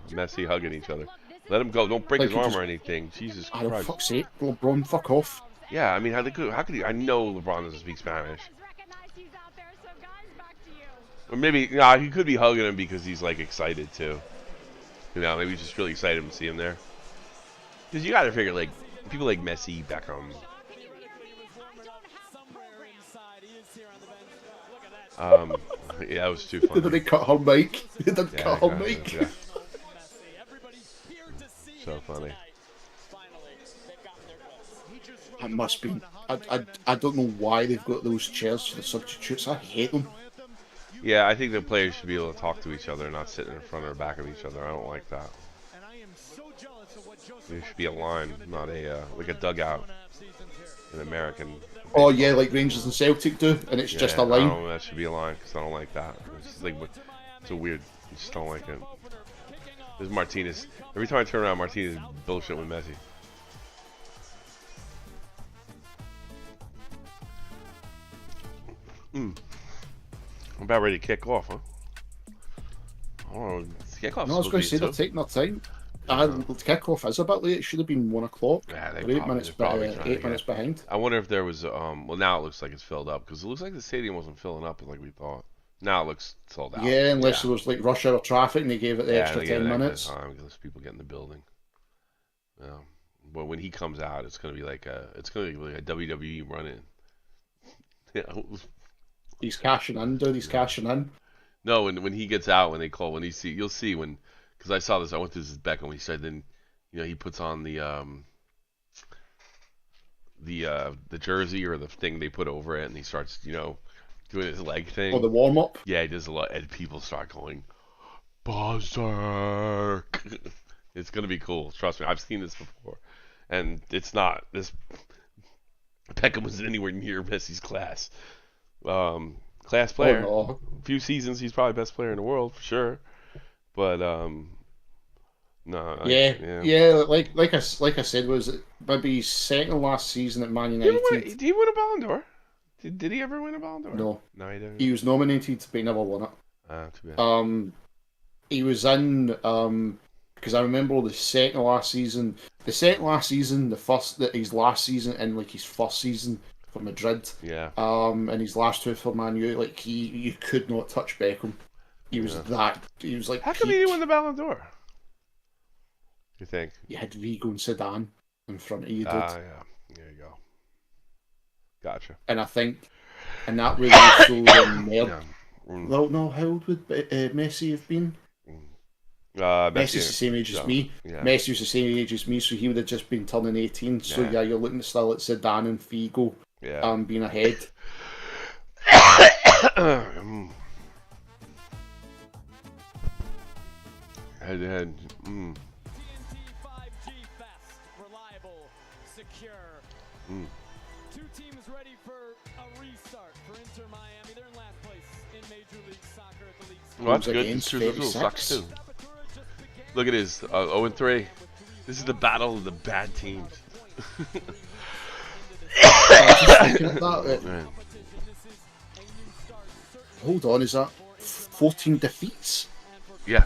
Messi hugging each other. Let him go. Don't break his arm or anything. Jesus Christ. Oh, fuck's sake. LeBron, fuck off. Yeah, I mean, how could he? I know LeBron doesn't speak Spanish. Or maybe, he could be hugging him because he's, like, excited, too. You know, maybe he's just really excited to see him there. Because you gotta figure, like, people like Messi, Beckham. Yeah, that was too funny. Did they cut her mic? Did they cut her mic? Yeah. So funny. It must be. I don't know why they've got those chairs for the substitutes. I hate them. Yeah, I think the players should be able to talk to each other, not sitting in front or back of each other. I don't like that. There should be a line, not a like a dugout. An American. Oh yeah, like Rangers and Celtic do, and it's just a line. No, that should be a line because I don't like that. It's just like it's a weird. I just don't like it. This is Martinez. Every time I turn around, Martinez is bullshit with Messi. I'm about ready to kick off, huh? Oh, kickoff's No, I was going to say they're taking their time. The kickoff is a bit late. It should have been 1 o'clock. Yeah, they're 8 minutes, 8 minutes behind. I wonder if there was well, now it looks like it's filled up because it looks like the stadium wasn't filling up like we thought. Now it looks sold out. Yeah, unless there was like rush hour traffic and they gave it the extra 10 minutes. Time because people get in the building. Yeah, but when he comes out, it's gonna be like a WWE run-in. Yeah. He's cashing in, dude. He's cashing in. No, when he gets out, you'll see when, because I saw this. I went through this with Beckham. He said then, he puts on the jersey or the thing they put over it, and he starts, doing his leg thing. Or the warm up. Yeah, he does a lot, and people start going berserk. It's gonna be cool. Trust me, I've seen this before, and it's not this. Beckham wasn't anywhere near Messi's class. Class player. Oh, no. A few seasons, he's probably best player in the world for sure. But no. Like I said, was it maybe second last season at Man United? Did he win a Ballon d'Or? Did he ever win a Ballon d'Or? No, he didn't. He was nominated, but he never won it. Too bad. He was in because I remember the second last season, his last season and like his first season for Madrid. Yeah. And his last two for Man U, like you could not touch Beckham. He was like. How come he didn't win the Ballon d'Or? You think? You had Vigo and Zidane in front of you, dude. Yeah. There you go. Gotcha. And I think, and that was also the Well, no, how old would Messi have been? Messi's the same age as me. Yeah. Messi was the same age as me, so he would have just been turning 18. So yeah, you're looking still at Zidane and Figo being ahead. Head to head. TNT 5G fast, reliable, secure. Two teams ready for a restart for Inter Miami. They're in last place in Major League Soccer at the league. Well, that's good. Cruz Azul sucks too. Look at his 0-3. This is the battle of the bad teams. Hold on, is that 14 defeats? Yeah.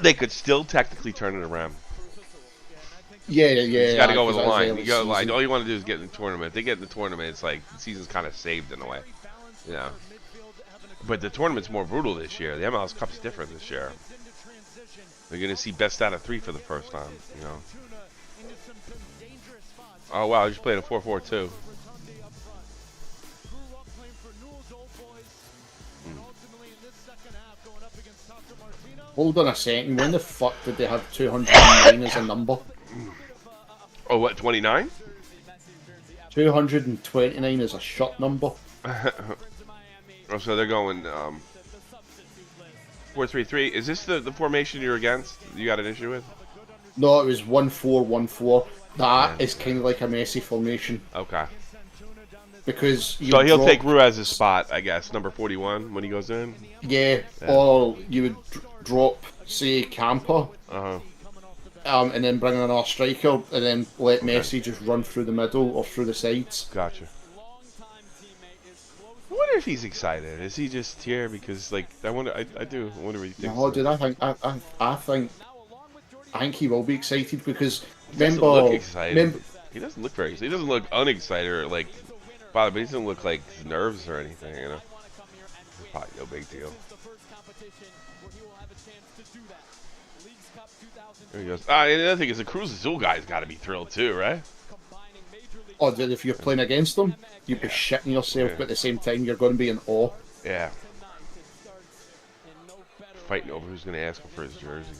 They could still technically turn it around. Yeah. You got to go with a line. All you want to do is get in the tournament. If they get in the tournament, it's like the season's kind of saved in a way. Yeah. But the tournament's more brutal this year. The MLS Cup's different this year. They're going to see best out of 3 for the first time, you know. Oh, wow, I just played a 4-4-2. Hold on a second. When the fuck did they have 209 as a number? Oh, what, 29? 229 is a shot number. Oh, so they're going 4-3-3. Is this the formation you're against? You got an issue with? No, it was 1-4-1-4. That is kind of like a Messi formation. Okay. Because so he'll take Ruiz's spot, I guess, number 41 when he goes in. Yeah. Or you would drop, say, Camper, and then bring in another striker, and then let Messi just run through the middle or through the sides. Gotcha. I wonder if he's excited. Is he just here because, like, I wonder what he thinks. No, dude, I think he will be excited because he doesn't look excited. He doesn't look very excited. He doesn't look unexcited or like bothered, but he doesn't look like nerves or anything, you know. It's probably no big deal. There he goes. And another thing is the Cruz Azul guy's got to be thrilled too, right? Oh, dude, if you're playing against them, you'd be shitting yourself, but at the same time, you're going to be in awe. Yeah. Fighting over who's going to ask him for his jersey.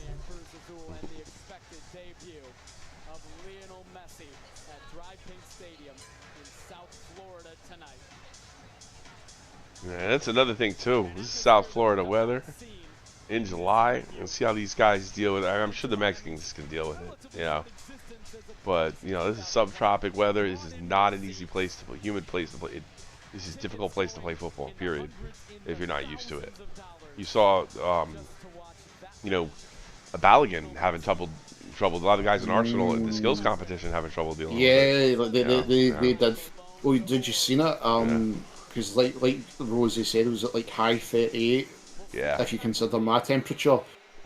Yeah, that's another thing too. This is South Florida weather in July, and see how these guys deal with it. I'm sure the Mexicans can deal with it, you know. But you know, this is subtropic weather. This is not an easy place to play, humid place to play. This is a difficult place to play football. Period. If you're not used to it, you saw, you know, a Balogun having trouble. A lot of guys in Arsenal at the skills competition having trouble dealing. Yeah, with it. They did. Oh, did you see it? Because like Rosie said, it was at like high 38. Yeah. If you consider my temperature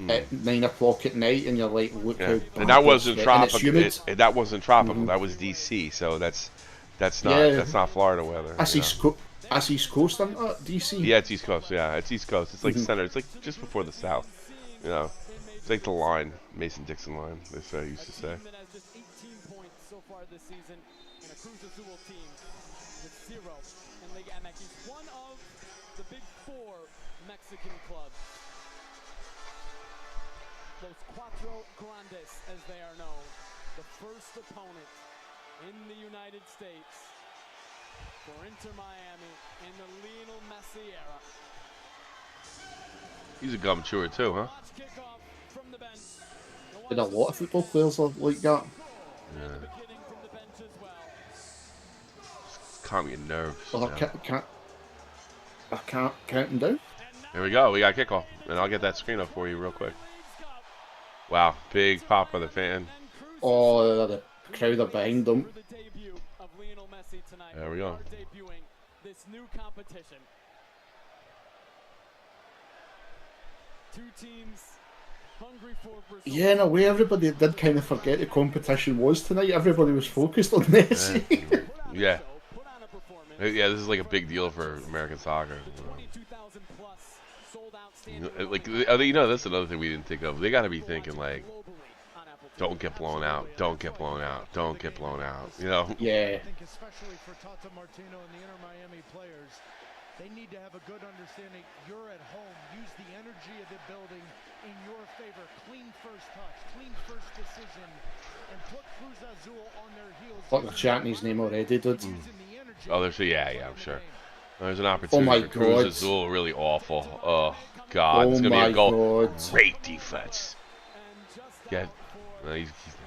at 9 o'clock at night, and you're like, look how bad. And that wasn't tropical. That wasn't tropical. Mm-hmm. That was DC. So that's not Florida weather. That's East Coast, isn't it? DC. Yeah, it's East Coast. Yeah, it's East Coast. It's like center. It's like just before the South. You know, it's like the line, Mason-Dixon line. That's what I used to say. One of the big 4 Mexican clubs. Los Cuatro Grandes, as they are known. The first opponent in the United States for Inter Miami in the Lionel Messi era. He's a gum chewer too, huh? Kickoff from the bench. And a lot of football players are like that. Yeah. Beginning from the bench as well. Calm your nerves. Well, I can't count them down. Here we go. We got kickoff, and I'll get that screen up for you real quick. Wow, big pop by the fan. Oh, the crowd are behind them. For the debut of Lionel Messi tonight. There we go. Are debuting this new competition. Two teams hungry for results. Yeah, in a way, everybody did kind of forget the competition was tonight. Everybody was focused on Messi. Yeah. Put on a performance. Yeah, this is like a big deal for American soccer. 22,000 plus sold out Like, that's another thing we didn't think of. They got to be thinking like, don't get blown out, don't get blown out, don't get blown out. You know? Yeah. I think especially for Tata Martino and the Inter Miami players, they need to have a good understanding. You're at home. Use the energy of the building in your favor. Clean first touch, clean first decision, and put Cruz Azul on their heels. Fuck, they're chanting his name already, dude. Oh, yeah, I'm sure. There's an opportunity my for Cruz God. Azul, really awful. Oh, God. Oh It's going to be my a goal. God. Great defense. Yeah.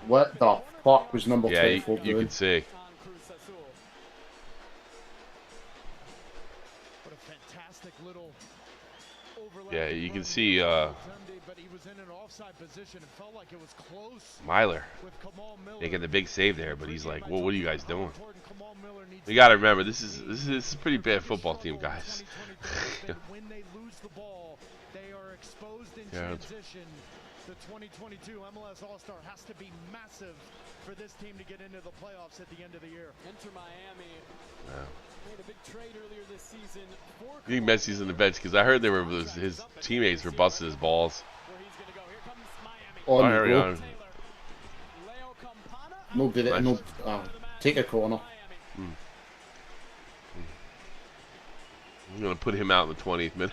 What the fuck was number Yeah, 24 you doing? can see. What a fantastic little overlap. Yeah, you can see But he was in an offside position. It felt like it was close Myler with Kamal Miller. making the big save there, but he's like, well, what are you guys doing? Important Kamal Miller needs You got to remember, this is a pretty bad football team, guys. when they lose the ball, they are exposed in Yeah. transition. The 2022 MLS All-Star has to be massive for this team to get into the playoffs at the end of the year. Inter Miami made a big trade earlier this season. I think Messi's in the bench because I heard his teammates were busting his balls. Where he's going to go. Here comes Miami. On Here we you go. go. Leo Campana. No, did it. Nice. No, take a corner. I'm going to put him out in the 20th minute.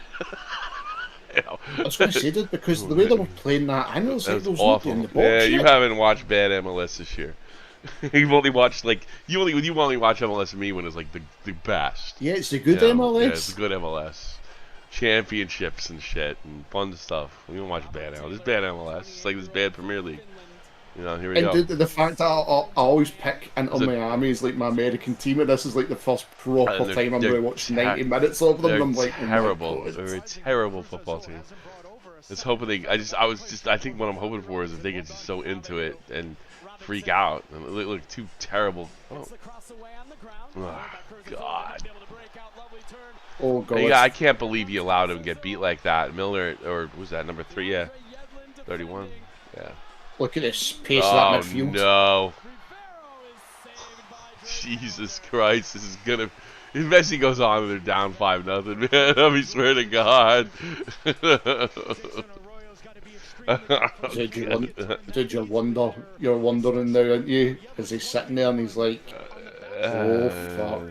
You know. I was going to say, dude, because the way they were playing that, I know it's like That's those awful. in the box. Yeah, you shit. haven't watched bad MLS this year. You've only watched you only watch MLS with me when it's like the best. Yeah, it's the good Yeah, MLS. Yeah, it's a good MLS. Championships and shit and fun stuff. We don't watch bad MLS. It's bad MLS. It's like this bad Premier League. You know, here we And go. dude, the fact that I always pick Inter Miami as like my American team, and this is like the first proper And time I'm they're going to watch 90 minutes of them. They're And I'm like, terrible. oh my God. They're a terrible football team. It's hoping I think what I'm hoping for is if they get just so into it and freak out and look too terrible. Oh, God. Oh God. Yeah, I can't believe you allowed him to get beat like that. Miller, or was that number 3? Yeah, 31. Yeah. Look at this pace of Oh that midfield. no! Jesus Christ, this is gonna. If Messi goes on and they're down 5-0, man, I swear to God. You're wondering now, aren't you? As he's sitting there and he's like, oh fuck.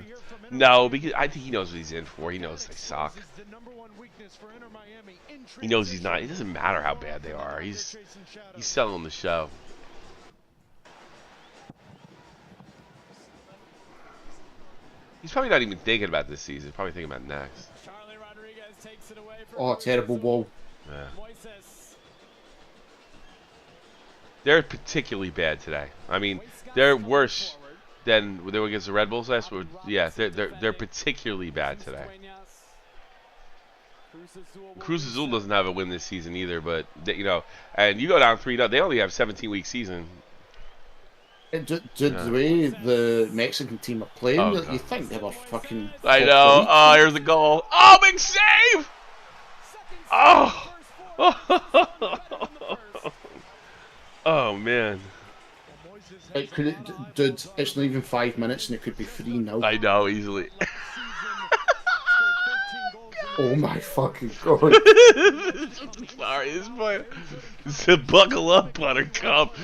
No, because I think he knows what he's in for. He knows they suck. He knows he's not. It doesn't matter how bad they are. He's selling the show. He's probably not even thinking about this season. He's probably thinking about next. Oh, terrible ball. Yeah. They're particularly bad today. I mean, they're worse than they were against the Red Bulls last week. Yeah, they're particularly bad today. Cruz Azul doesn't have a win this season either, but they, and you go down 3-0. They only have 17-week season. The way the Mexican team are playing, Oh, you God. think they were fucking. I top know. flight. Oh, here's the goal. Oh, big save! Oh! Oh, man. It could, dude, it's not even 5 minutes and it could be 3-0. I know, easily. Oh my fucking God. Sorry, this boy. Said, buckle up, Buttercup.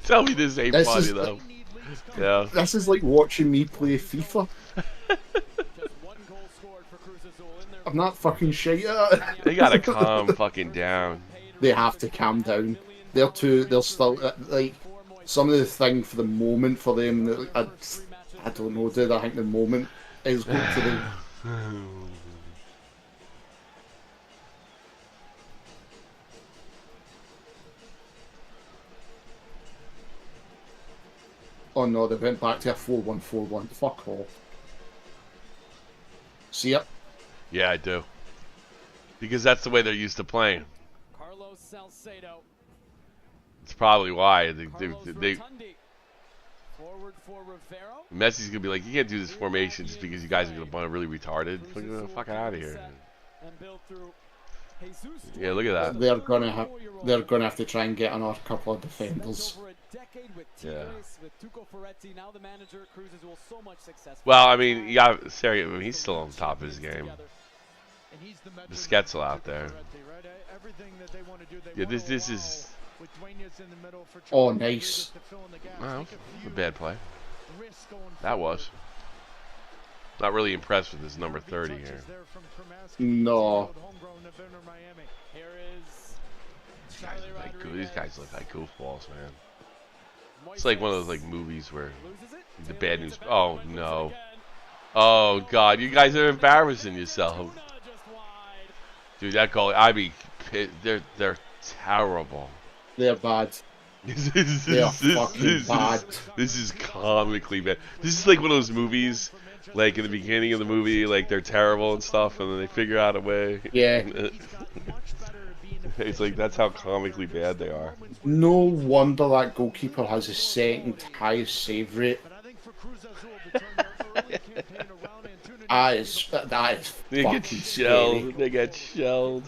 Tell me this ain't This funny, is though. Yeah. This is like watching me play FIFA. I'm not fucking shite at it. They gotta calm fucking down. They have to calm down. They're still, like, some of the thing for the moment for them, I don't know, dude. I think the moment is going to be. Oh no, they went back to a 4-1-4-1. Fuck off. See ya? Yeah, I do. Because that's the way they're used to playing. Carlos Salcedo. It's probably why they Forward for Rivero. Messi's gonna be like, you can't do this formation just because you guys are gonna run really retarded. Fuck out of here. Yeah, look at that. They're gonna have to try and get another couple of defenders. Yeah. Now the manager Cruz will so much success. Well, I mean, yeah, Seri, I mean, he's still on top of his game. Bisquetzel out there. Yeah, this is. Oh, nice. Well, a bad play. That was. Not really impressed with his number 30 here. No. These guys look like goofballs, man. It's like one of those like movies where the bad news. Oh no. Oh god, you guys are embarrassing yourself. Dude, that goal, they're terrible. They're bad. They're fucking bad. This is comically bad. This is like one of those movies, like in the beginning of the movie, like they're terrible and stuff, and then they figure out a way. Yeah. It's like that's how comically bad they are. No wonder that goalkeeper has the second highest save rate. That is They fucking get shelled. scary. They get shelled.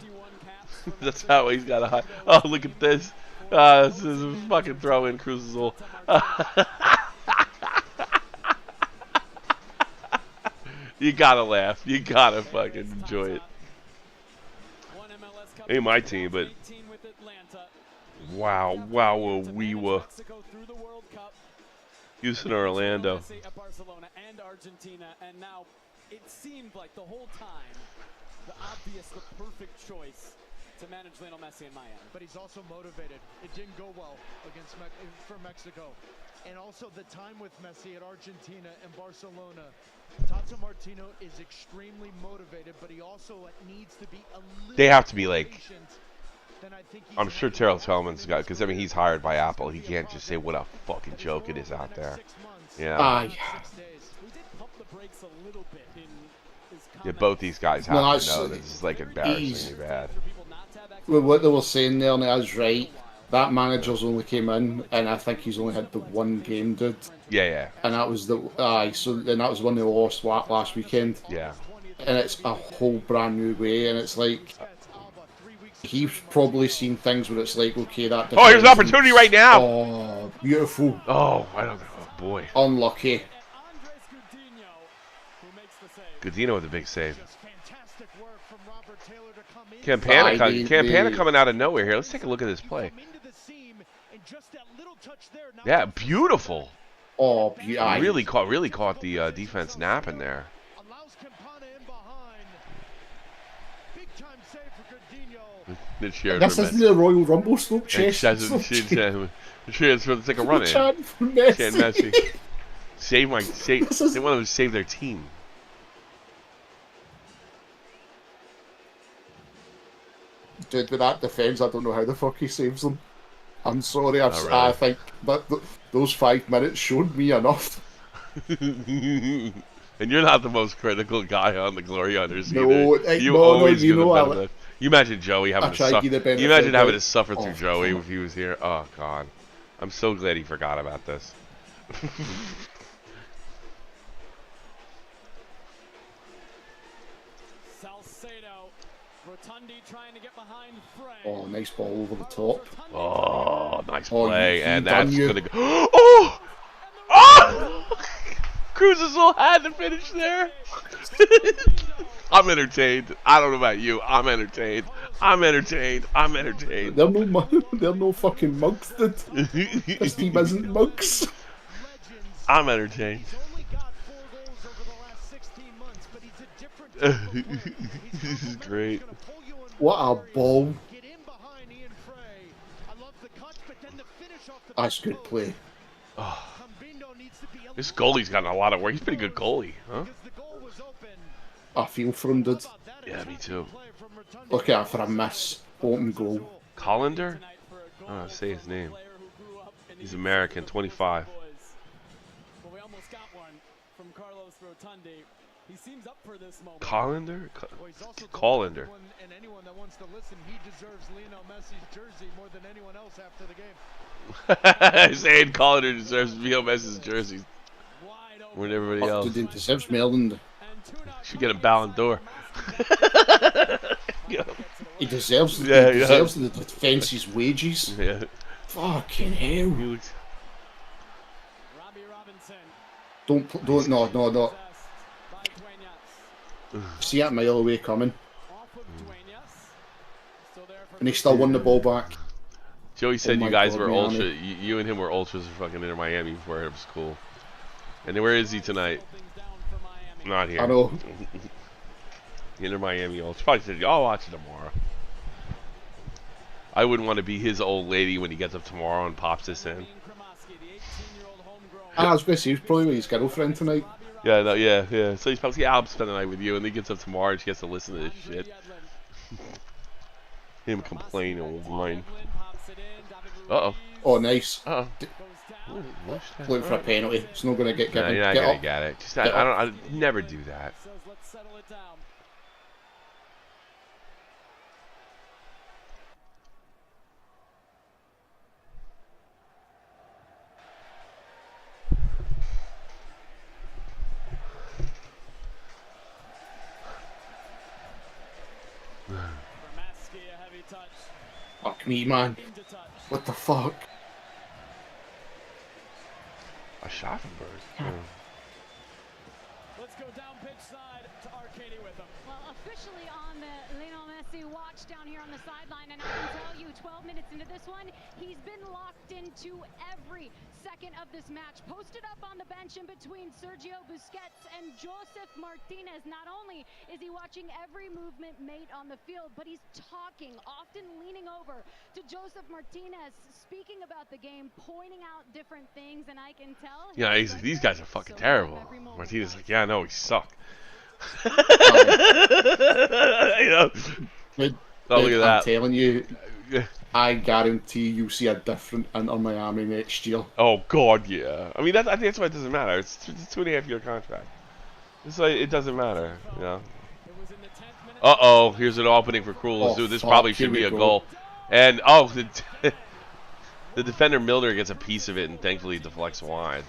That's how he's got to hide. Oh, look at this. This is a fucking throw in, Cruz Azul. You gotta laugh. You gotta fucking enjoy it. Ain't my team, but wow, we were Houston or Orlando. Barcelona and Argentina, and now it seemed like the whole time the perfect choice to manage Lionel Messi in Miami. But he's also motivated. It didn't go well for Mexico. And also the time with Messi at Argentina and Barcelona. Tata Martino is extremely motivated, but he also needs to be a little They have to be like, than I think I'm sure Terrell Tillman's got, because I mean he's hired by Apple. He can't just say what a fucking joke it is out there. Yeah. Yeah, both these guys have to know this is like embarrassingly bad. Well, what they were saying there, and I was right. That manager's only came in, and I think he's only had the one game, dude. Yeah. And that was the and that was when they lost last weekend. Yeah. And it's a whole brand new way, and it's like he's probably seen things where it's like, okay, that. Oh, here's an opportunity right now. Oh, beautiful. Oh, I don't know. Oh, boy. Unlucky. Godinho with a big save. Campana coming out of nowhere here. Let's take a look at this play. Yeah, beautiful. Oh, really caught the defense napping there. This isn't the Royal Rumble slope chest. It's like a run in. Messi. They want to save their team. Dude, with that defense, I don't know how the fuck he saves them. I'm sorry, I think that those 5 minutes showed me enough. And you're not the most critical guy on the Glory Hunters either. You imagine Joey having to suffer. You imagine having to suffer through Joey if he was here. Oh God, I'm so glad he forgot about this. Oh, nice ball over the top. Oh, nice play, and that's gonna go. Oh! Cruz Azul had to finish there. I'm entertained. I don't know about you. I'm entertained. They're no fucking mugs, dude. This team isn't mugs. I'm entertained. This is great. What a ball. That's good play. Oh. This goalie's gotten a lot of work. He's a pretty good goalie, huh? I feel for him, dude. Yeah, me too. Look at that for a miss. Open goal. Collender? I don't know how to say his name. He's American, 25. Well, we almost got one from Carlos Rotundi. He seems up for this moment. Collender? Collender. And anyone that wants to listen, he deserves Lionel Messi's jersey more than anyone else after the game. Saying Collender deserves Lionel Messi's jersey more than everybody else. Dude, he deserves Melon. Should get a Ballon d'Or. He deserves, yeah, he deserves the defence's wages. Yeah. Fucking hell. No. See that mile away coming. And he still won the ball back. Joey said you guys were Miami. ultra. You and him were ultras for fucking Inter Miami before it was cool. And then where is he tonight? Not here. I know. Inter Miami ultra. Probably said, I'll watch it tomorrow. I wouldn't want to be his old lady when he gets up tomorrow and pops this in. I was going to say, he was probably with his girlfriend tonight. Yeah, no, yeah. So he's probably, yeah, I'll spend the night with you, and then he gets up tomorrow and she gets to listen to this shit. Him complain and whine. Uh-oh. Oh, nice. Uh-oh. Looking for a penalty. It's not going to get given. No, you're not Get going to up. get it. Just, I never do that. Fuck me, man. What the fuck? A Schaffenberg. Let's go down pitch side to Arcady with him. Well, officially on the Lionel Messi watch down here on the sideline, and I can tell you 12 minutes into this one, he's been locked into every second of this match. Posted up on the bench in between Sergio Busquets and Josef Martinez. Not only is he watching every movement made on the field, but he's talking, often leaning over to Josef Martinez, speaking about the game, pointing out different things, and I can tell. Yeah, these guys are fucking terrible. Martinez like, yeah, I know, we suck. You know? Oh, look at that. I'm telling you, I guarantee you'll see a different Inter Miami next year. Oh God, yeah. I mean, I think that's why it doesn't matter. It's a 2.5-year contract. It's like it doesn't matter, you know. Uh-oh, here's an opening for Cruz. Oh, Dude, this fuck, probably should here be we a go. goal. And oh, the defender Milner gets a piece of it, and thankfully deflects wide.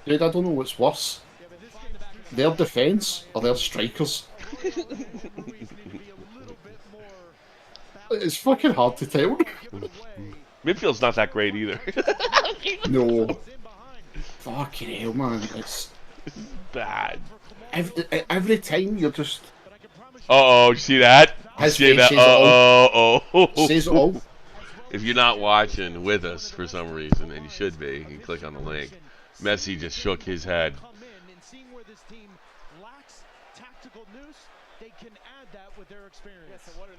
Dude, I don't know what's worse. Their defence or their strikers. It's fucking hard to tell. Midfield's not that great either. No. Fucking hell, man. It's bad. Every time you're just... Uh-oh, you see that? His See face that? says it all. Uh-oh. Says it all. If you're not watching with us for some reason, and you should be, you click on the link. Messi just shook his head.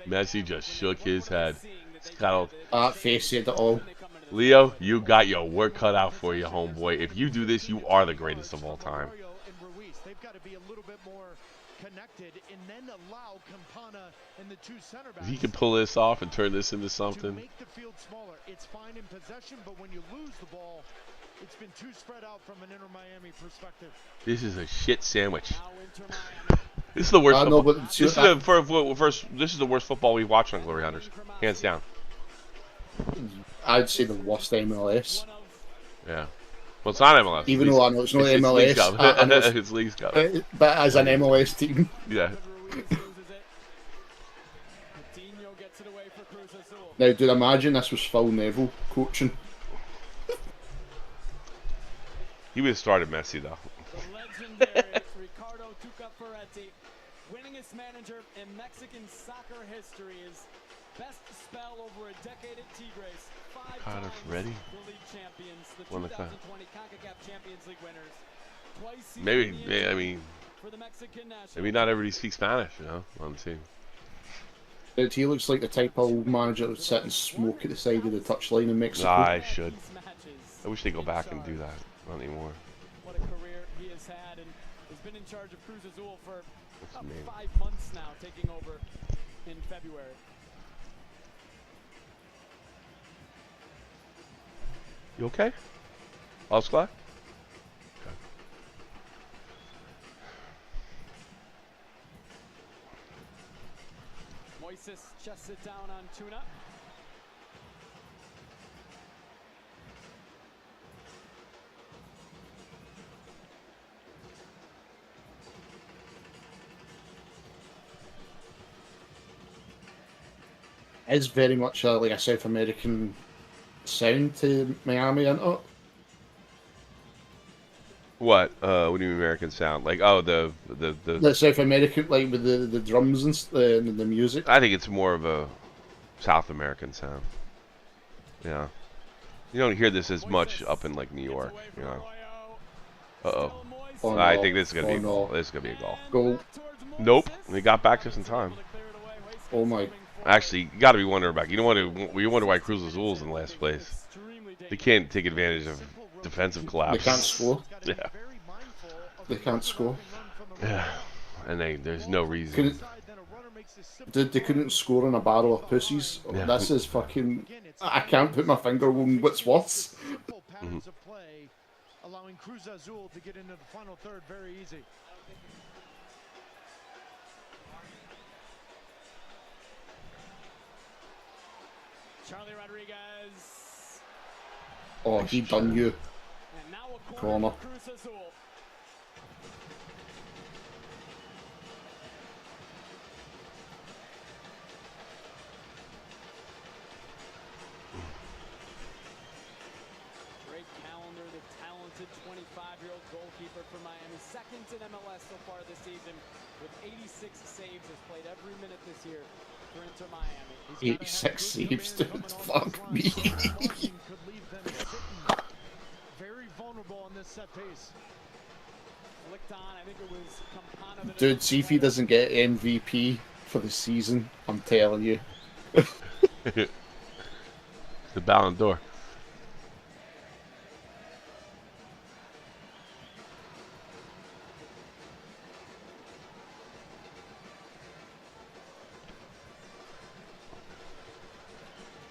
Messi just shook his head. That face said it all. Leo, you got your work cut out for you, homeboy. If you do this, you are the greatest of all time. If he can pull this off and turn this into something. It's fine in possession, but when you lose the ball, it's been too spread out from an Inter Miami perspective. This is a shit sandwich. This is the worst. No, Football. but This is the worst football we've watched on Glory Hunters, hands down. I'd say the worst MLS. Yeah. Well, it's not MLS. Even though I know it's not MLS. I know It's League's Cup. But as an MLS team. Yeah. Now, dude, imagine this was Phil Neville coaching. He would have started Messi, though. Winningest manager in Mexican soccer history, is best spell over a decade at Tigres. 5 times ready? the league champions, the One 2020 CONCACAF Champions League winners. Twice Maybe, I mean, for the Mexican national maybe not everybody speaks Spanish, you know, on the team. Dude, he looks like the type of manager that would sit and smoke at the side of the touchline in Mexico. I should. I wish they go back and do that. Not anymore. What a career he has had, and has been in charge of Cruz Azul for about 5 months now, taking over in February. You okay? All's klar? Moises chests it down on Tuna. It's very much like a South American sound to Miami, isn't it? What? What do you mean American sound? Like, oh, the South American, like with the drums and the music. I think it's more of a South American sound. Yeah. You don't hear this as much up in like New York, you know. Uh-oh. Oh, no. I think this is gonna be a goal. This is gonna be a goal. Nope. They got back just in time. Oh my. Actually, you got to be wondering about. You wonder why Cruz Azul's in last place. They can't take advantage of defensive collapse. They can't score. Yeah. They can't score. Yeah. And there's no reason. They couldn't score in a barrel of pussies. Yeah. This is fucking. I can't put my finger on what's worse. Patterns of play, allowing Cruz Azul to get into the final third very easy. Charlie Rodriguez. Oh, he done you. And now a Corner. Cruz Azul. Great calendar, the talented 25-year-old goalkeeper for Miami, second in MLS so far this season with 86 saves, has played every minute this year for Inter Miami. 86 saves, dude. Fuck me. Very vulnerable on this set piece. Flicked on, I think it was Campana. Dude, see if he doesn't get MVP for the season. I'm telling you. The Ballon d'Or.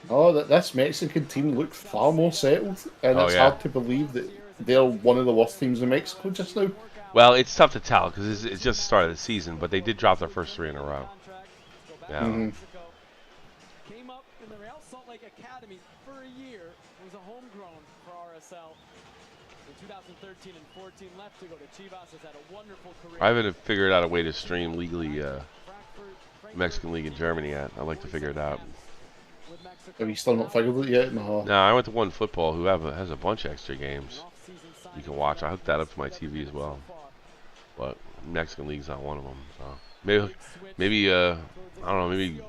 Oh, this Mexican team looked far more settled, and it's hard to believe that they're one of the worst teams in Mexico just now. Well, it's tough to tell because it's just the start of the season, but they did drop their first 3 in a row. Yeah. Came up in the Real Salt Lake Academy for a year. Was a homegrown for RSL. In 2013 and 14, left to go to Chivas. Has had a wonderful career. I haven't figured out a way to stream legally Mexican League in Germany yet. I'd like to figure it out. Have you still not figured it yet? No. No, I went to One Football, who has a bunch of extra games you can watch. I hooked that up to my TV as well, but Mexican League's not one of them. So maybe I don't know. Maybe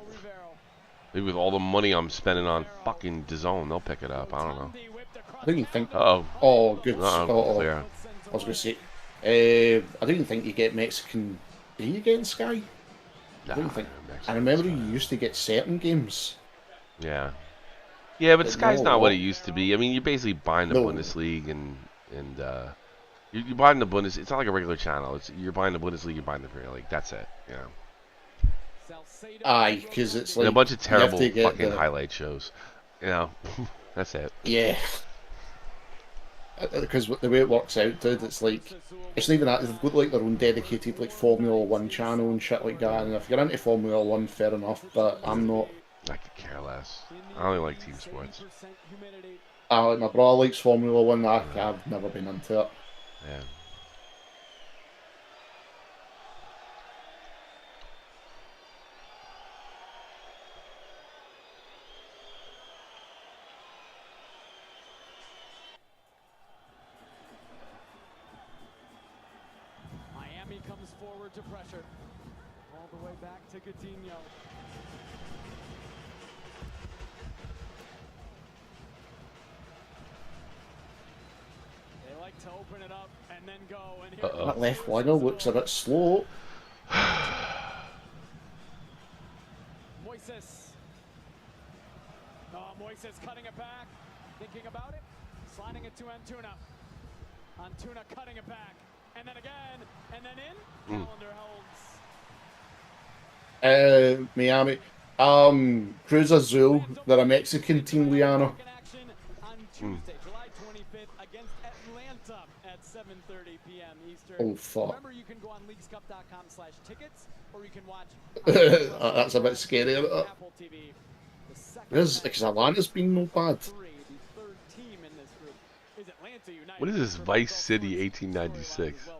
with all the money I'm spending on fucking DAZN, they'll pick it up. I don't know. I didn't think. Oh, good. Clear. I was going to say. I didn't think you get Mexican. Do you get in Sky? I didn't think. I remember you used to get certain games. Yeah. Yeah, but Sky's not what it used to be. I mean, you're basically buying the Bundesliga and you're buying the Bundes. It's not like a regular channel. You're buying the Bundesliga, you're buying the Premier League. That's it. You know. Aye, because it's like and a bunch of terrible fucking highlight shows. You know, that's it. Yeah. Because the way it works out, dude, it's like it's not even that. They've got like their own dedicated like Formula One channel and shit like that. And if you're into Formula One, fair enough. But I'm not. I could care less. I only like team sports. Like my brother likes Formula One. I've never been into it. Yeah. Miami comes forward to pressure. All the way back to Coutinho. They like to open it up and then go. And here that left winger looks a bit slow. Moises. Oh, Moises cutting it back. Thinking about it. Sliding it to Antuna. Antuna cutting it back. And then again. And then in. Calendar holds. Miami. Cruz Azul. They're a Mexican team, Liana. On Tuesday, July 25th against Atlanta at 7:30 p.m. Eastern. Oh, fuck. Remember, you can go on leaguescup.com/tickets, or you can watch. That's a bit scary, isn't it? Apple TV. Because Atlanta's been no bad. The third team in this group is Atlanta United. What is this Vice City 1896?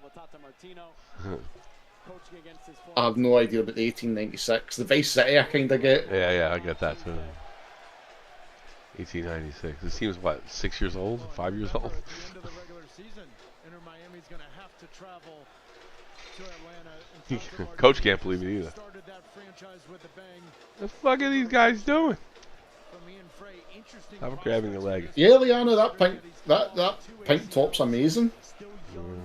I have no idea about the 1896. The Vice City I kind of get. Yeah, I get that too. 1896. This team's what, 6 years old? 5 years old? Coach can't believe it either. What the fuck are these guys doing? I'm grabbing your leg. Yeah, Liana, that pink top's amazing.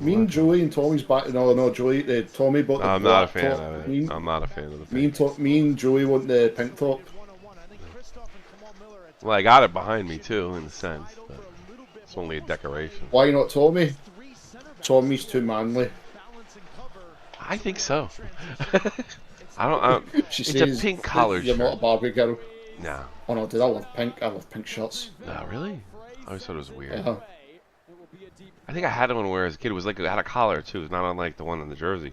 Me and Joey and Tommy's back. No, Joey, Tommy bought the I'm not a black fan top. of it. I'm not a fan of the pink. Me and Joey want the pink top. Well, I got it behind me too, in a sense, but it's only a decoration. Why not Tommy? Tommy's too manly. I think so. I don't. She it's says a pink collared you're shirt. not a Barbie girl. No. Oh no, dude, I love pink. I love pink shirts. No, really? I always thought it was weird. Yeah. I think I had one where as a kid. It was like it had a collar too. It's not unlike the one in the jersey.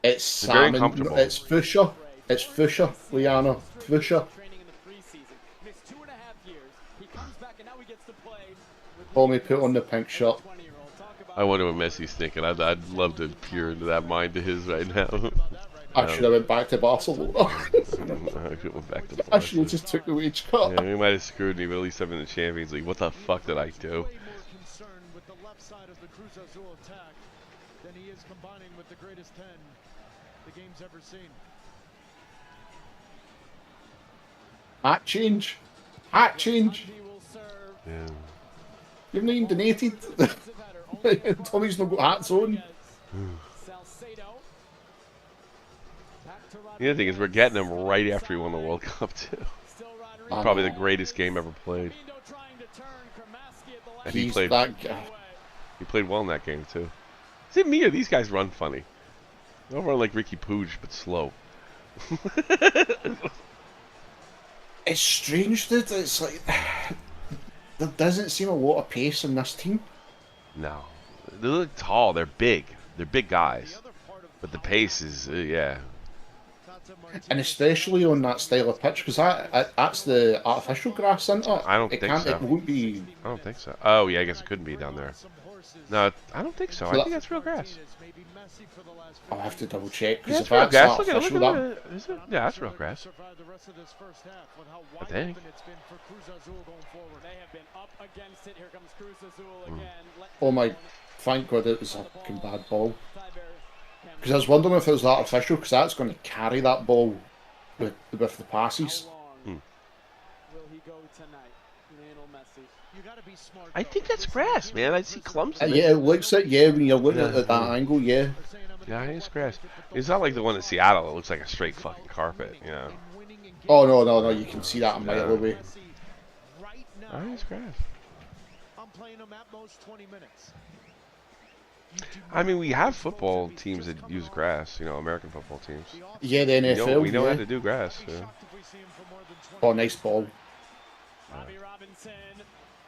It's very salmon. comfortable. It's fuchsia. It's fuchsia, Liana. Fuchsia. Tommy put on the pink shirt. I wonder what Messi's thinking. I'd love to peer into that mind of his right now. I should have went back to Barcelona. I should went back to I should have just took the wage cut. Yeah, we might have screwed me, but at least I'm in the Champions League. What the fuck did I do? With the left side of the Cruz Azul attack than he is combining with the greatest 10 the game's ever seen. Hat change. Hat change. Yeah. You've not even donated. Tommy's not got hats on. The other thing is we're getting him right after he won the World Cup too. Probably the greatest game ever played. And he played. That guy. He played well in that game too. Is it me or these guys run funny? They don't run like Ricky Pooge, but slow. It's strange, dude. It's like there doesn't seem a lot of pace in this team. No, they look tall. They're big. They're big guys, but the pace is yeah. And especially on that style of pitch, because that's the artificial grass, isn't it? I don't think so. It won't be. I don't think so. Oh yeah, I guess it couldn't be down there. No, I don't think so. I think that's real grass. I'll have to double check. Yeah, Because that's real if grass. that's Look at artificial, it. Is it? Yeah, that's real grass. I think. Oh my! Thank God it was a fucking bad ball. Because I was wondering if it was artificial, because that's going to carry that ball with the passes. I think that's grass, man. I see clumps. Yeah, it looks like when you're looking at that angle, yeah. Yeah, it's grass. It's not like the one in Seattle. It looks like a straight fucking carpet, you know. Oh no! You can see that a mile away. Oh, it's grass. I'm playing them at most 20 minutes. I mean, we have football teams that use grass. You know, American football teams. Yeah, the NFL. We know yeah. how to do grass. Yeah. Oh, nice ball.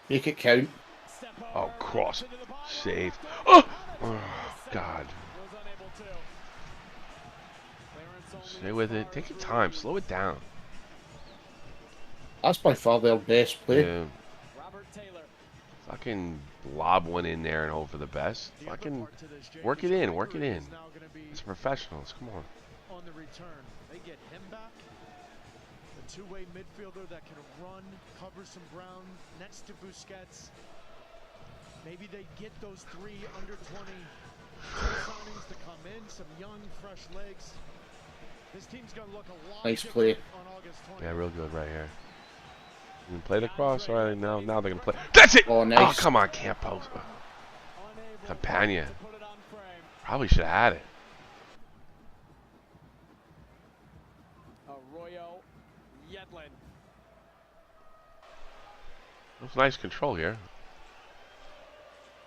Make it count. Oh, cross. Save. Oh! Oh, God. Stay with it. Take your time. Slow it down. That's by far their best play. Yeah. Fucking lob one in there and hope for the best. Fucking work it in. Work it in. It's professionals. Come on. On the return, they get him back. A two-way midfielder that can run, cover some ground next to Busquets. Maybe they get those three under 20 signings to come in, some young, fresh legs. This team's gonna look a lot nice play. On August 20th. Yeah, real good right here. You can play the cross. All right, now they're gonna play. That's it. Oh, nice. Oh, come on, Campos. Campagna. Probably should have had it. Arroyo, Yedlin. That's nice control here.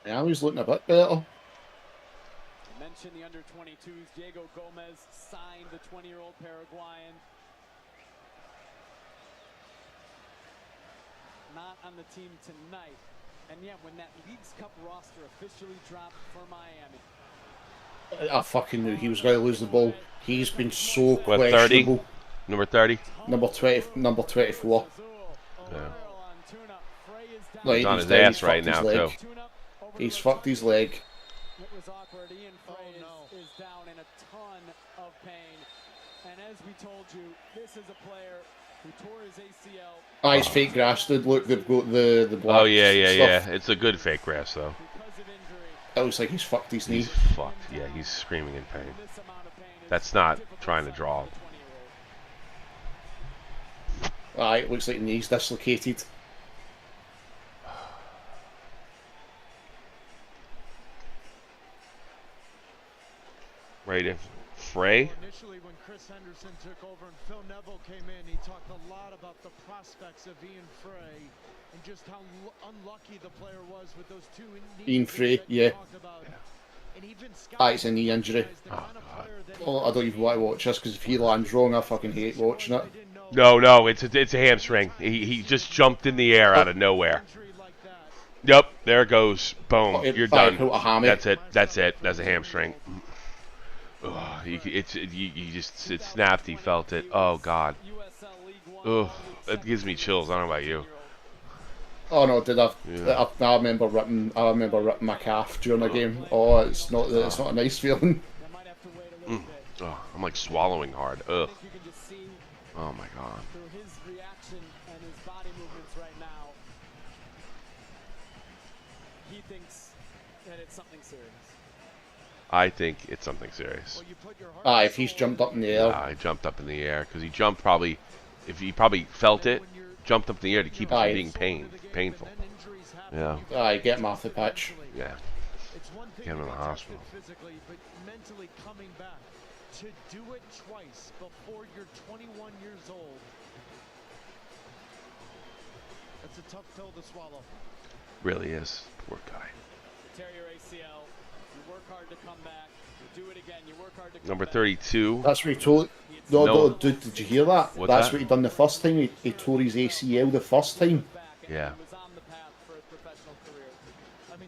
Yeah, he's looking a bit better. I mentioned the under-22s. Diego Gomez signed the 20-year-old Paraguayan. Not on the team tonight. And yet, when that Leagues Cup roster officially dropped for Miami, I fucking knew he was going to lose the ball. He's been so What, questionable. 30? Number 30? Number 20, number 24. Yeah. Like, He's on he's his down, ass he's right fucked now, his leg. too. He's fucked his leg. it was awkward. Ian Frey is down in a ton of pain. And as we told you, this is a player who tore his ACL. Ah, he's fake grass, dude. Look, they've got the black Oh, yeah. stuff. It's a good fake grass, though. It looks like he's fucked his knee. He's fucked. Yeah, he's screaming in pain. That's not trying to draw. Ah, it looks like the knee's dislocated. Right in. Frey? Initially, when Chris Henderson took over and Phil Neville came in, he talked a lot about the prospects of Ian Frey and just how unlucky the player was with those two Ian Frey, yeah. Ah, it's a knee injury. Oh, I don't even want to watch this because if he lands wrong, I fucking hate watching it. No, it's a hamstring. He just jumped in the air out of nowhere. Yep, there it goes. Boom, you're done. That's it. That's a hamstring. Ugh, it snapped. He felt it. Oh God. Ugh, it gives me chills. I don't know about you. Oh no, I remember ripping my calf during a game. Oh, it's not a nice feeling. Oh, I'm like swallowing hard. Ugh. Oh my God. Through his reaction and his body movements right now, he thinks that it's something serious. I think it's something serious. Ah, if he's jumped up in the air. Nah, he jumped up in the air because he jumped probably. If he probably felt it, jumped up in the air to keep it from being painful. Yeah. Aye, get him off the pitch. Yeah. Get him in the hospital. Physically, but mentally coming back to do it twice before you're 21 years old. That's a tough pill to swallow. Really is. Poor guy. Tear your ACL. You work hard to come back. You do it again. You work hard to come Number back. 32. That's what he told. No, dude, did you hear that? What's That's that? what he done the first time. He tore his ACL the first time. Yeah.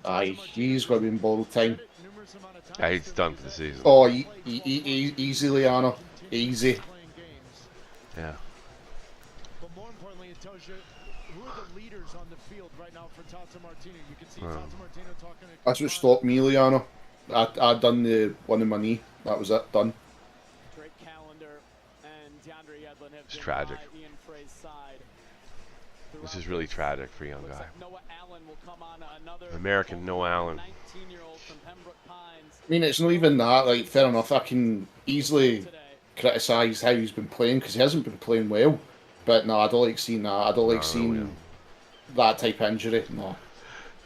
Aye, he's going to be in borrowed time. Yeah, he's done for the season. Oh, easy, Liana. Easy. Yeah. But more importantly, it tells you who are the leaders on the field right now for Tata Martino. You can see Tata Martino talking to... That's what stopped me, Liana. I done the one in my knee. That was it. Done. Drake Callender and DeAndre Yedlin have It's been tragic. by Ian Frey's side. This is really tragic for a young guy. Noah Allen will come on another American Noah Allen. 19-year-old from Pembroke Pines. I mean, it's not even that. Like, fair enough. I can easily criticise how he's been playing because he hasn't been playing well. But no, I don't like seeing that. I don't like seeing that type of injury. No.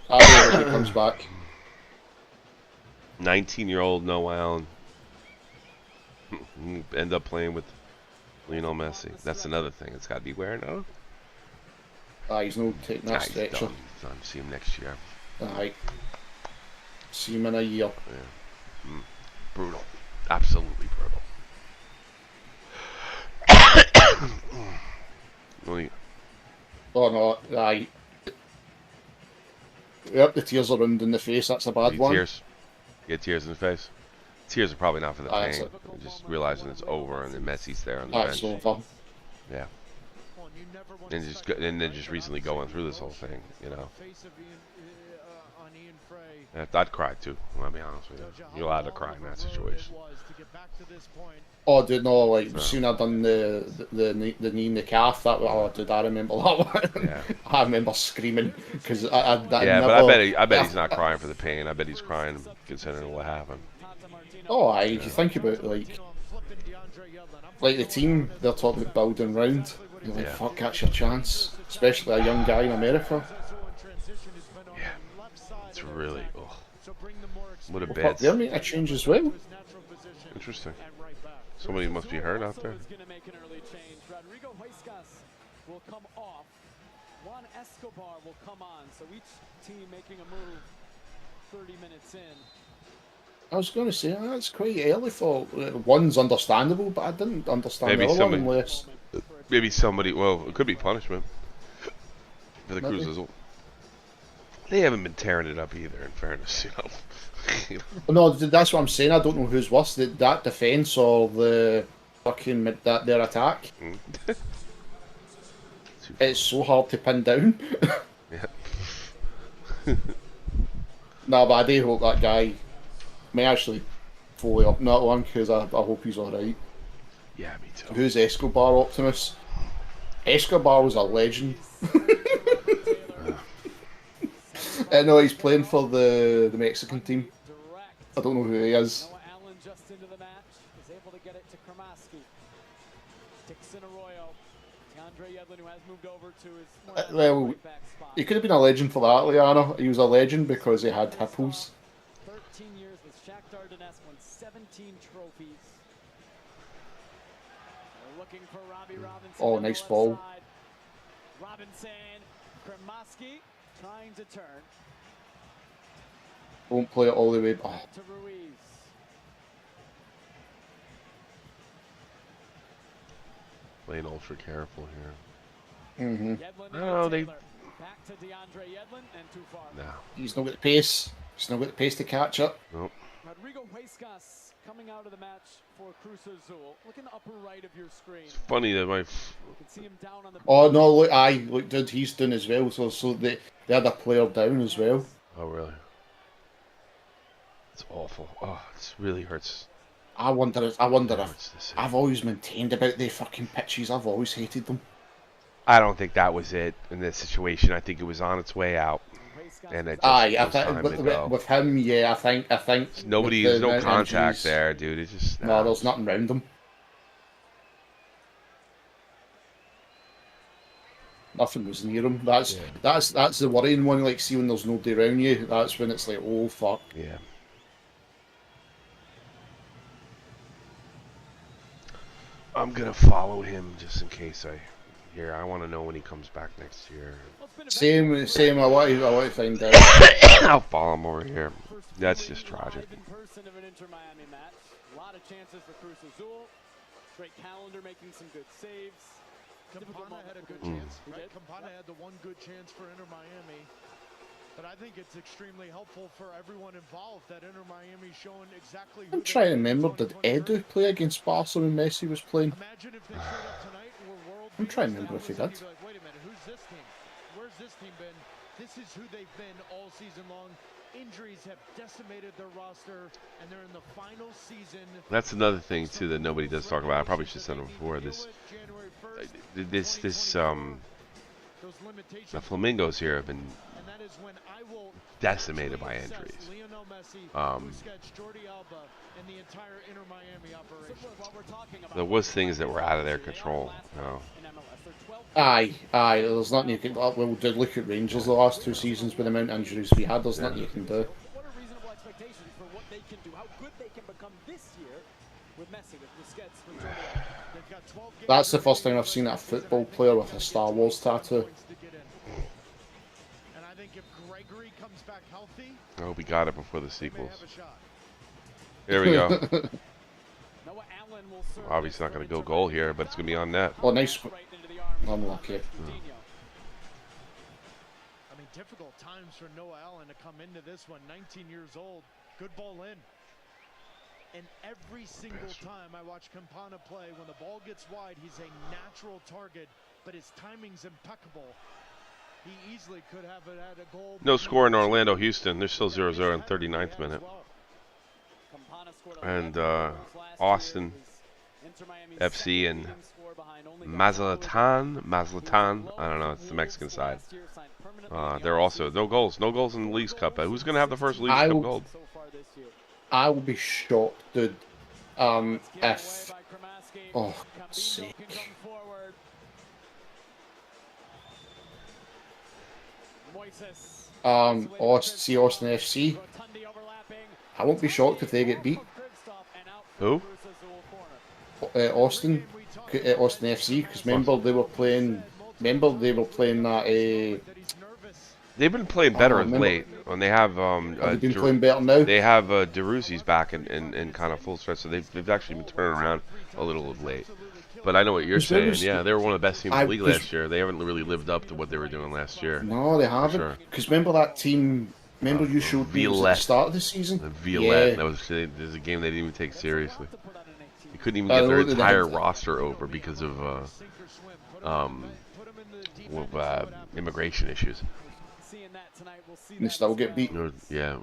I don't hope he comes back. 19-year-old Noah Allen. End up playing with Lionel Messi. That's another thing. It's got to be wearing out. He's not taking that stretcher. He's done. See him next year. Aye. See him in a year. Yeah. Brutal. Absolutely brutal. Oh no, aye. Yep, the tears are round in the face. That's a bad one. Tears. Get tears in the face. Tears are probably not for the Aye, pain. Just realizing it's over and then Messi's there on the That's bench. over. Yeah. And then just recently going through this whole thing, you know. Yeah, I'd cry too. I'll be honest with you. You're allowed to cry in that situation. Oh, dude, no, like, as soon as I done the knee in the calf, oh, dude, I remember that one. Yeah. I remember screaming, because I yeah, never... but I bet he's not crying for the pain. I bet he's crying considering what happened. Oh, aye, if you think about it, like the team they're talking about building round, you're like, fuck, that's your chance. Especially a young guy in America. Yeah. It's really, what a Well, bad... fuck, they're making a change as well. Interesting. Somebody must be hurt out there. Rodrigo Huescas will come off Juan Escobar will come on. So each team making a move 30 minutes in. I was going to say, that's quite early for one's understandable, but I didn't understand the other one unless... Maybe somebody, well, it could be punishment for the Cruz Azul. They haven't been tearing it up either, in fairness, you know. No, that's what I'm saying. I don't know who's worse, that defence or the fucking their attack. It's so hard to pin down. Yeah. No, but I do hope that guy may actually fully up in that one, because I hope he's alright. Yeah, me too. Who's Escobar, Optimus? Escobar was a legend. I know he's playing for the Mexican team. I don't know who he is. Allen just into the match is able to get it to Kramaski. Dixon Arroyo. DeAndre Yedlin, who has moved over to his Well, he could have been a legend for that, Liana. He was a legend because he had hippos. 13 years with Shakhtar Donetsk, won 17 trophies. They're looking for Robbie Robinson. Oh, nice ball. Robinson, Kramaski trying to turn. Won't play it all the way. Oh. Back to Ruiz. Playing ultra careful here. No, they back to DeAndre Yedlin and too far. No. He's not got the pace. He's not got the pace to catch up. Nope. Rodrigo Huescas coming out of the match for Cruz Azul. Look in the upper right of your screen. It's funny that my... You can see him down on the... Oh no! Look, dude, he's doing as well. So the other player down as well. Oh really? It's awful. Oh, it really hurts. I wonder if I've always maintained about the fucking pitches. I've always hated them. I don't think that was it in this situation. I think it was on its way out, and it just was time to go. With him, yeah, I think there's no contact there, dude. It's just no, there's nothing around him. Nothing was near him. That's the worrying one. Like, see when there's nobody around you, that's when it's like, oh fuck. Yeah. I'm gonna follow him just in case I want to know when he comes back next year. Same. I want to find out. I'll follow him over here. That's just tragic. A lot of chances for Cruz Azul. Great calendar, making some good saves. Campana had a good chance, right? Campana had the one good chance for Inter Miami. But I think it's extremely helpful for everyone involved that Inter Miami showing exactly who I'm trying to remember, did Edu play against Barca when Messi was playing? Imagine if they showed up tonight and were world I'm trying to remember if he did. like, wait a minute, who's this team? Where's this team been? This is who they've been all season long. Injuries have decimated their roster, and they're in the final season. That's another thing too that nobody does talk about. I probably should have said it before. The Flamingos here have been decimated by injuries. There was things that were out of their control. No. Aye. There's nothing you can. Well, look at Rangers the last 2 seasons with the amount of injuries we had. There's nothing you can do. What are reasonable expectations for what they can do? How good they can become this year with Messi, with Busquets, with Jordi. That's the first time I've seen a football player with a Star Wars tattoo. And I think if Gregory comes back healthy, I hope we got it before the sequels. Here we go. Obviously not going to go goal here, but it's going to be on net. Oh, nice. Unlucky. I mean, difficult times for Noah Allen to come into this one. 19 years old. Good ball in. And every single time I watch Campana play, when the ball gets wide, he's a natural target, but his timing's impeccable. He easily could have had a goal. No score in Orlando, Houston. They're still 0-0 in 39th minute. And Austin FC and Mazatlan, I don't know, it's the Mexican side. They're also no goals in the Leagues Cup. Who's going to have the first Leagues Cup gold? I will be shocked, dude. If oh, God's sake. Austin FC. I won't be shocked if they get beat. Who? Austin FC, because remember they were playing Remember they were playing that. They've been playing better of remember- late, and they have Have they been playing better now? They have DeRussi's back in kind of full stretch, so they've actually been turning around a little of late. But I know what you're saying. Yeah, they were one of the best teams in the league last year. They haven't really lived up to what they were doing last year. No, they haven't. Because remember that team. Remember you showed me at the start of the season. Violette. That was there's a game they didn't even take seriously. They couldn't even get their entire roster over because of immigration issues. And they still get beat. Yeah.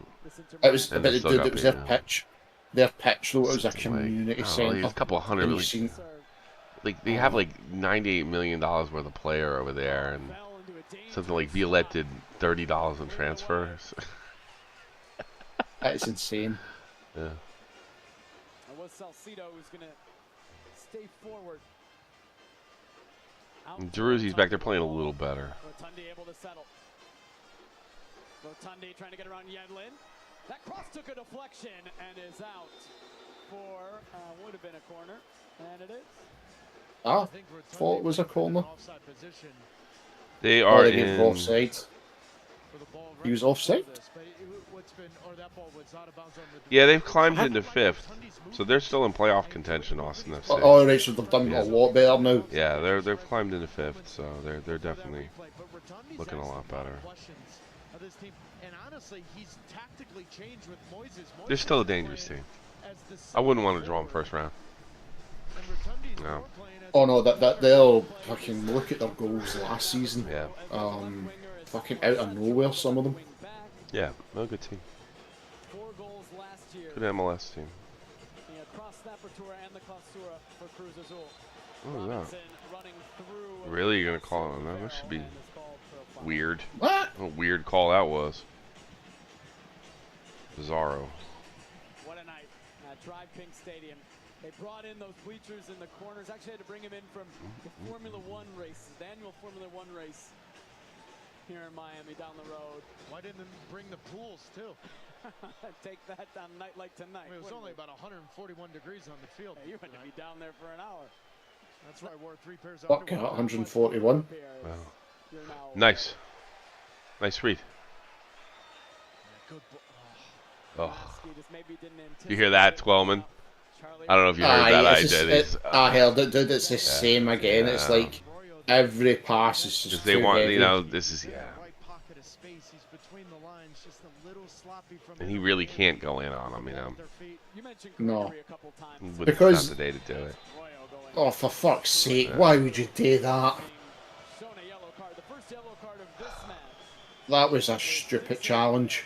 It was a bit. It was their pitch. Their pitch though. It was a community centre. A couple of hundred. Like they have like $98 million worth of player over there, and something like Violette did $30 in transfers. That is insane. Yeah. Jeruzi's back there playing a little better. Rotundi trying to get around Yedlin. That cross took a deflection and is out for would have been a corner, and it is. Ah, thought it was a corner. They are in offside. He was offside. Yeah, they've climbed into 5th, so they're still in playoff contention. Austin FC. Oh, right, so they've done a lot better now. Yeah, they've climbed into 5th, so they're definitely looking a lot better. They're still a dangerous team. I wouldn't want to draw them first round. No. Oh no, that they'll fucking look at their goals last season. Yeah. Fucking out of nowhere, some of them. Yeah, no, good team. Good MLS team. Oh, that. Really, you're gonna call it on that? That should be weird. What? A weird call that was. Bizarro. What a night at Drive Pink Stadium. They brought in those bleachers in the corners. Actually had to bring them in from the Formula One race, the annual Formula One race here in Miami down the road. Why didn't they bring the pools too? Take that on a night like tonight. I mean, it was only about 141 degrees on the field. Hey, you had to be down there for an hour. That's why I wore 3 pairs of Fucking 141. Wow. Nice. Nice read. Oh. You hear that, Twelman? I don't know if you heard that. I heard it, dude. It's the same again. It's like every pass is just they too want, heavy. you know, this is and he really can't go in on them, you know. No, But because it's not the day to do it. Oh, for fuck's sake! Why would you do that? That was a stupid challenge.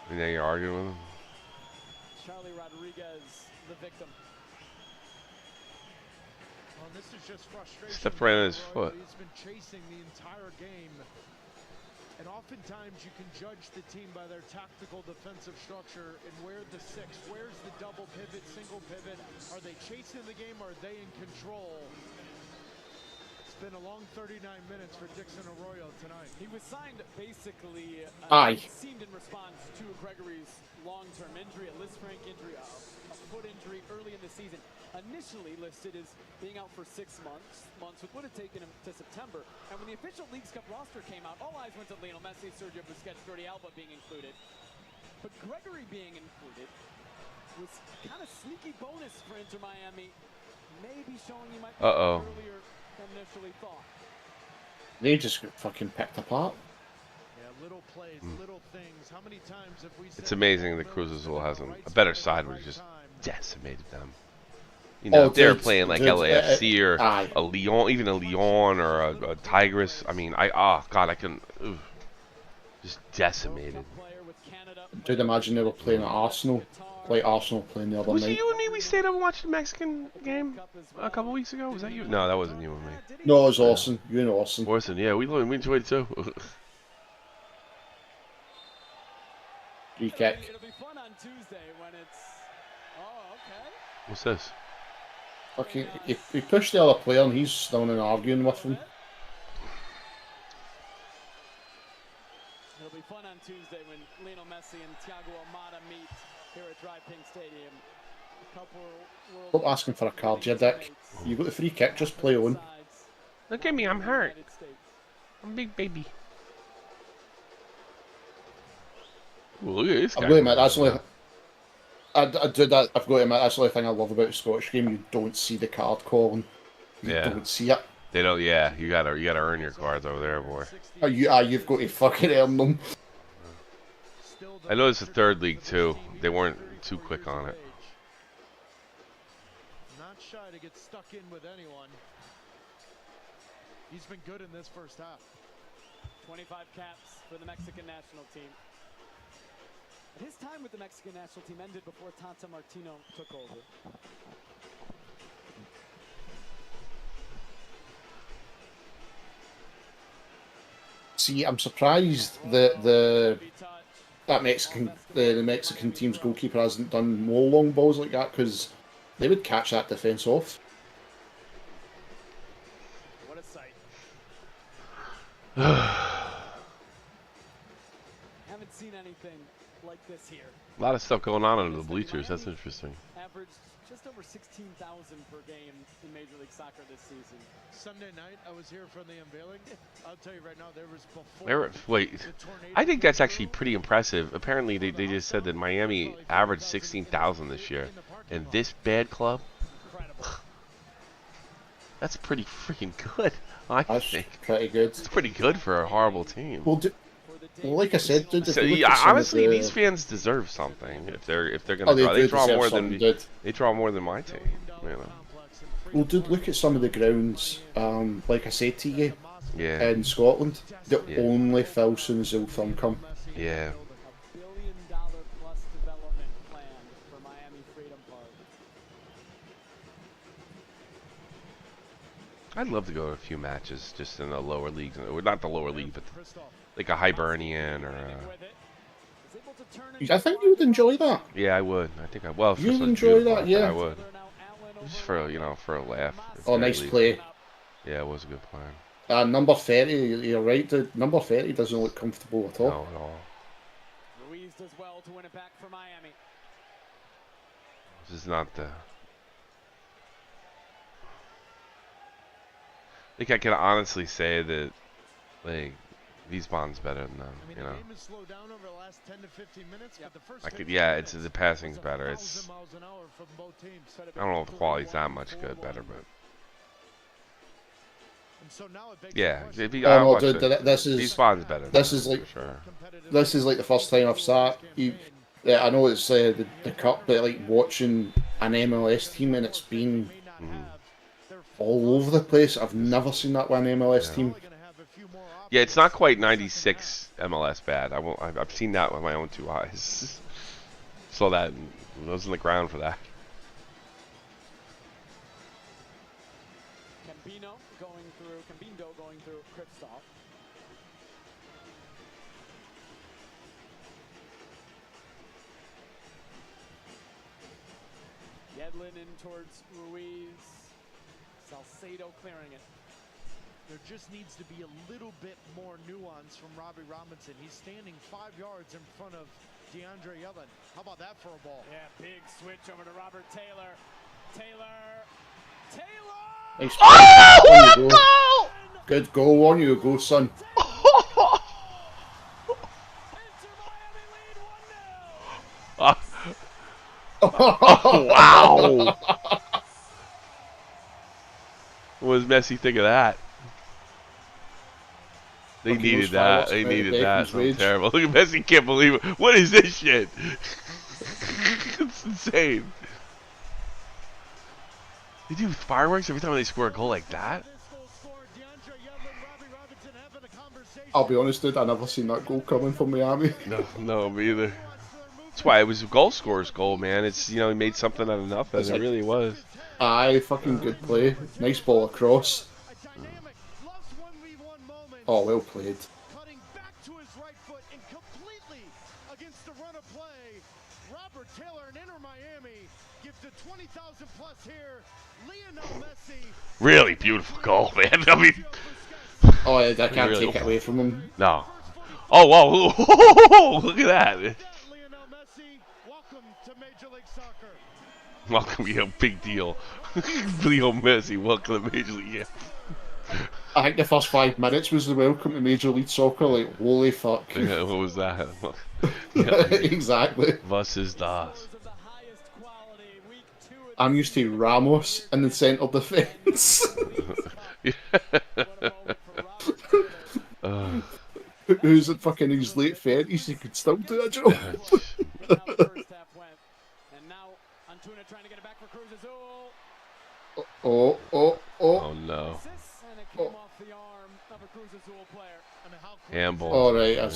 And now you're arguing with him. Charlie Rodriguez, the victim. Well, this is just frustration. Stepped right on his foot. He's been chasing the entire game. And oftentimes you can judge the team by their tactical defensive structure and where's the double pivot, single pivot. Are they chasing the game or are they in control? It's been a long 39 minutes for Dixon Arroyo tonight. He was signed basically, seemed in response to Gregory's long-term injury, a Lisfranc injury, a foot injury early in the season. Initially listed as being out for 6 months, which would have taken him to September. And when the official Leagues Cup roster came out, all eyes went to Lionel Messi, Sergio Busquets, Jordi Alba being included. But Gregory being included was kind of sneaky bonus for Inter Miami, maybe showing he might be earlier than initially thought. They just got fucking picked apart. Yeah, little plays, little things. How many times have we It's amazing that Cruz Azul has a better side, which just decimated them. You know, they're playing like LAFC or a Lyon, even a Lyon or a Tigris. I mean, God, I can just decimated. Dude, imagine they were playing at Arsenal, like Arsenal playing the other Was night. it you and me? We stayed up and watched the Mexican game a couple weeks ago. Was that you? No, that wasn't you and me. No, it was Orson. You and Orson. Orson, yeah, we enjoyed it too. Free kick. It'll be fun on Tuesday when it's. Oh, okay. What's this? Fucking, he pushed the other player and he's still in arguing with him. It'll be fun on Tuesday when Lionel Messi and Thiago Almada meet here at Drive Pink Stadium. Stop asking for a card, you dick. You got the free kick, just play on. Look at me, I'm hurt. I'm a big baby. Ooh, look at this guy. I've got to admit, that's the I've got to admit, that's the only thing I love about the Scottish game. You don't see the card calling. You don't see it. They don't. Yeah, you gotta earn your cards over there, boy. You've got to fucking earn them. I noticed the third league too. They weren't too quick on it. Not shy to get stuck in with anyone. He's been good in this first half. 25 caps for the Mexican national team. His time with the Mexican national team ended before Tata Martino took over. See, I'm surprised that the Mexican team's goalkeeper hasn't done more long balls like that, because they would catch that defense off. What a sight. Haven't seen anything like this here. A lot of stuff going on under the bleachers. That's interesting. Averaged just over 16,000 per game in Major League Soccer this season. Sunday night, I was here for the unveiling. I'll tell you right now, there was before. Wait, I think that's actually pretty impressive. Apparently, they just said that Miami averaged 16,000 this year, and this bad club. That's pretty freaking good. I think. Pretty good. It's pretty good for a horrible team. Well, like I said, dude, honestly, these fans deserve something if they're gonna draw. They draw more than my team. You know. Well, dude, look at some of the grounds. Like I said to you, in Scotland, the only fill soon as Azul film come. Yeah. $1 billion plus development plan for Miami Freedom Park. I'd love to go to a few matches just in the lower leagues, or not the lower league, but like a Hibernian or. I think you would enjoy that. Yeah, I would. I think I will. You'd enjoy that, yeah. I would. Just for for a laugh. Oh, nice play. Yeah, it was a good plan. Number 30, you're right, dude. Number 30 doesn't look comfortable at all. No, at all. Ruiz does well to win it back for Miami. This is not the. I think I can honestly say that, like, Wiesbaden's better than them. You know. It's the passing's better. It's. I don't know if the quality's that much better, but. Yeah, dude, this is Wiesbaden's better. This is like sure. This is like the first time I've sat. I know it's the cup, but like watching an MLS team and it's been all over the place. I've never seen that one MLS team. Yeah, it's not quite 96 MLS bad. I've seen that with my own two eyes. Saw that and I was in the ground for that. Cambindo going through Kristoff. Yedlin in towards Ruiz. Salcedo clearing it. There just needs to be a little bit more nuance from Robbie Robinson. He's standing 5 yards in front of DeAndre Yedlin. How about that for a ball? Yeah, big switch over to Robert Taylor. Taylor! Nice. Oh, go. Good goal on you, go, son. Wow! What does Messi think of that? They needed that. They needed that. So terrible. Look at Messi, can't believe it. What is this shit? It's insane. They do fireworks every time they score a goal like that? I'll be honest, dude, I never seen that goal coming from Miami. No, me either. That's why it was a goal scorer's goal, man. It's, he made something out of nothing. It really was. Aye, fucking good play. Nice ball across. Oh, well played. Cutting back to his right foot and completely against the run of play. Robert Taylor and Inter Miami gifted 20,000 plus here. Lionel Messi. Really beautiful goal, man. I mean, oh, I can't really take it away from him. No. Oh, whoa. Look at that. Lionel Messi, welcome to Major League Soccer. Welcome, big deal. Leo Messi, welcome to Major League. Yeah. I think the first 5 minutes was the welcome to Major League Soccer. Like, holy fuck. Yeah, what was that? Exactly. Was ist das? I'm used to Ramos in the centre defence. Who's at fucking his late 30s, he could still do a job. Oh no. Oh. Handball. All right, A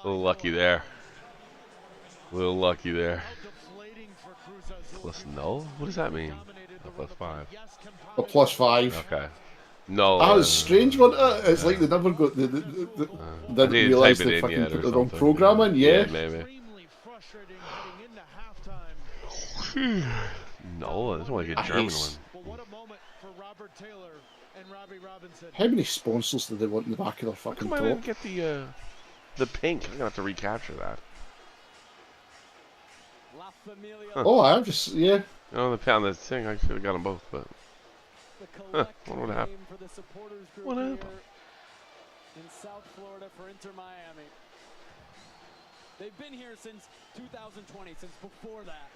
little lucky there. A little lucky there. Plus no? What does that mean? Plus 5. A +5. Okay. No. That was strange, wasn't it? It's like they never got didn't realise they fucking put the wrong program in. Yeah. Maybe. No, that's only a German one. How many sponsors do they want in the back of their fucking How come I didn't top? get the pink? I'm gonna have to recapture that. Huh. Oh, I just yeah. Oh, the pound that thing. I should have got them both, but what would happen? What happened? In South Florida for Inter Miami. They've been here since 2020, since before that.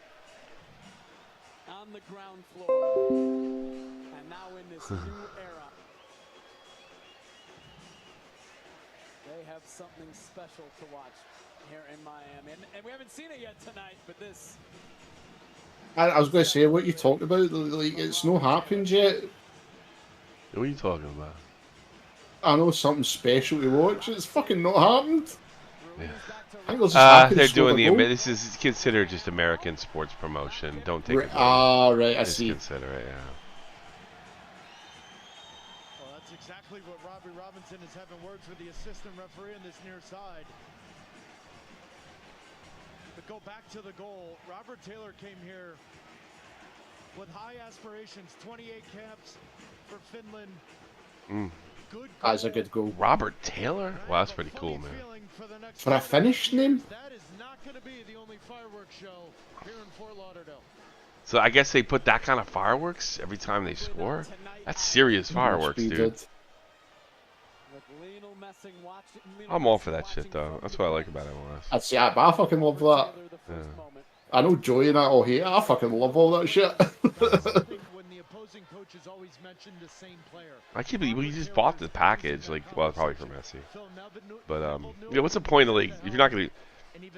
On the ground floor. And now in this new era. They have something special to watch here in Miami. And we haven't seen it yet tonight, but this... I was going to say, what you talking about? Like, it's not happened yet. What are you talking about? I know something special to watch. It's fucking not happened. Yeah. I think just They're doing this is considered just American sports promotion. Don't take it. Right, I just see. Consider it, yeah. Well, that's exactly what Robbie Robinson is having words with the assistant referee on this near side. But go back to the goal. Robert Taylor came here with high aspirations. 28 caps for Finland. That's a good goal. Robert Taylor? Wow, that's pretty cool, man. For a Finnish name? That is not going to be the only fireworks show here in Fort Lauderdale. So I guess they put that kind of fireworks every time they score? That's serious fireworks, dude. I'm all for that shit, though. That's what I like about MLS. That's yeah, but I fucking love that. Yeah. I know Joey and I all hate it. I fucking love all that shit. I can't believe we just bought the package, like, well, probably for Messi. But you know, what's the point of like if you're not gonna?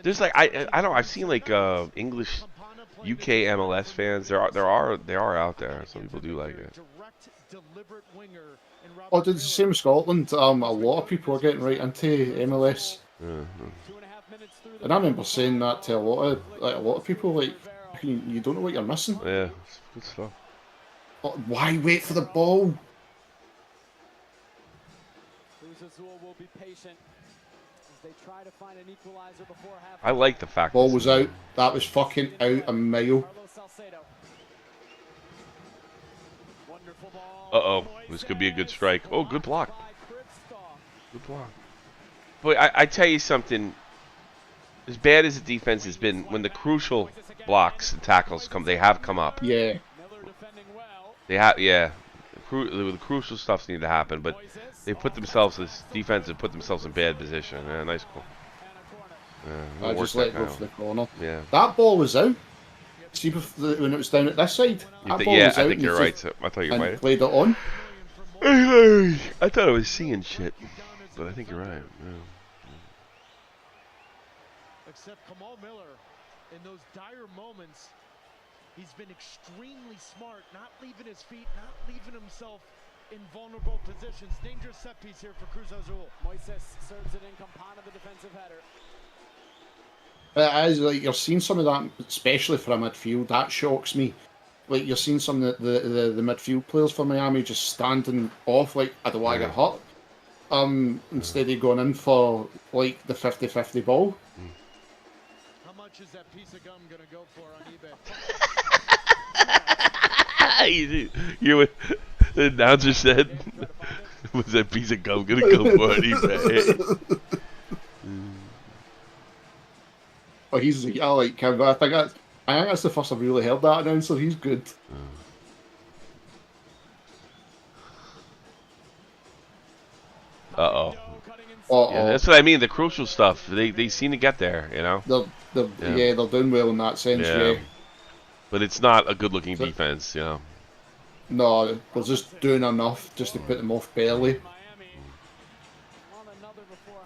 There's like I don't know. I've seen like English, UK MLS fans. They are out there. Some people do like it. Oh, it's the same in Scotland. A lot of people are getting right into MLS. And I remember saying that to a lot of people. Like, you don't know what you're missing. Yeah, it's good stuff. Oh, why wait for the ball? Azul will be patient as they try to find an equalizer before half. I like the fact ball was out. That was fucking out a mile. Uh-oh. This could be a good strike. Oh, good block. Good block. But I tell you something. As bad as the defense has been, when the crucial blocks and tackles come, they have come up. Yeah. They have, yeah. The crucial stuff needs to happen, but they put themselves, this defense, have put themselves in bad position. Yeah, nice goal. Yeah, I just let it go for the corner. Yeah. That ball was out. See, when it was down at this side, that ball yeah, was out. I think you're right. So I thought you might. Played it on. I thought I was seeing shit, but I think you're right. Yeah. Except Kamal Miller, in those dire moments, he's been extremely smart, not leaving his feet, not leaving himself in vulnerable positions. Dangerous set piece here for Cruz Azul. Moises serves it in, Campana, the defensive header. It is, like, you're seeing some of that, especially for a midfield, that shocks me. Like, you're seeing some of the midfield players for Miami just standing off, like, I don't want to get hurt. Instead of going in for, like, the 50-50 ball. How much is that piece of gum going to go for on eBay? You what the announcer said? Was that piece of gum going to go for on eBay? Oh, I like him. I think that's the first I've really heard that announcer. He's good. Yeah, that's what I mean. The crucial stuff, they seem to get there, you know. They're doing well in that sense. Yeah. But it's not a good-looking defense, you know. No, they're just doing enough just to put them off barely.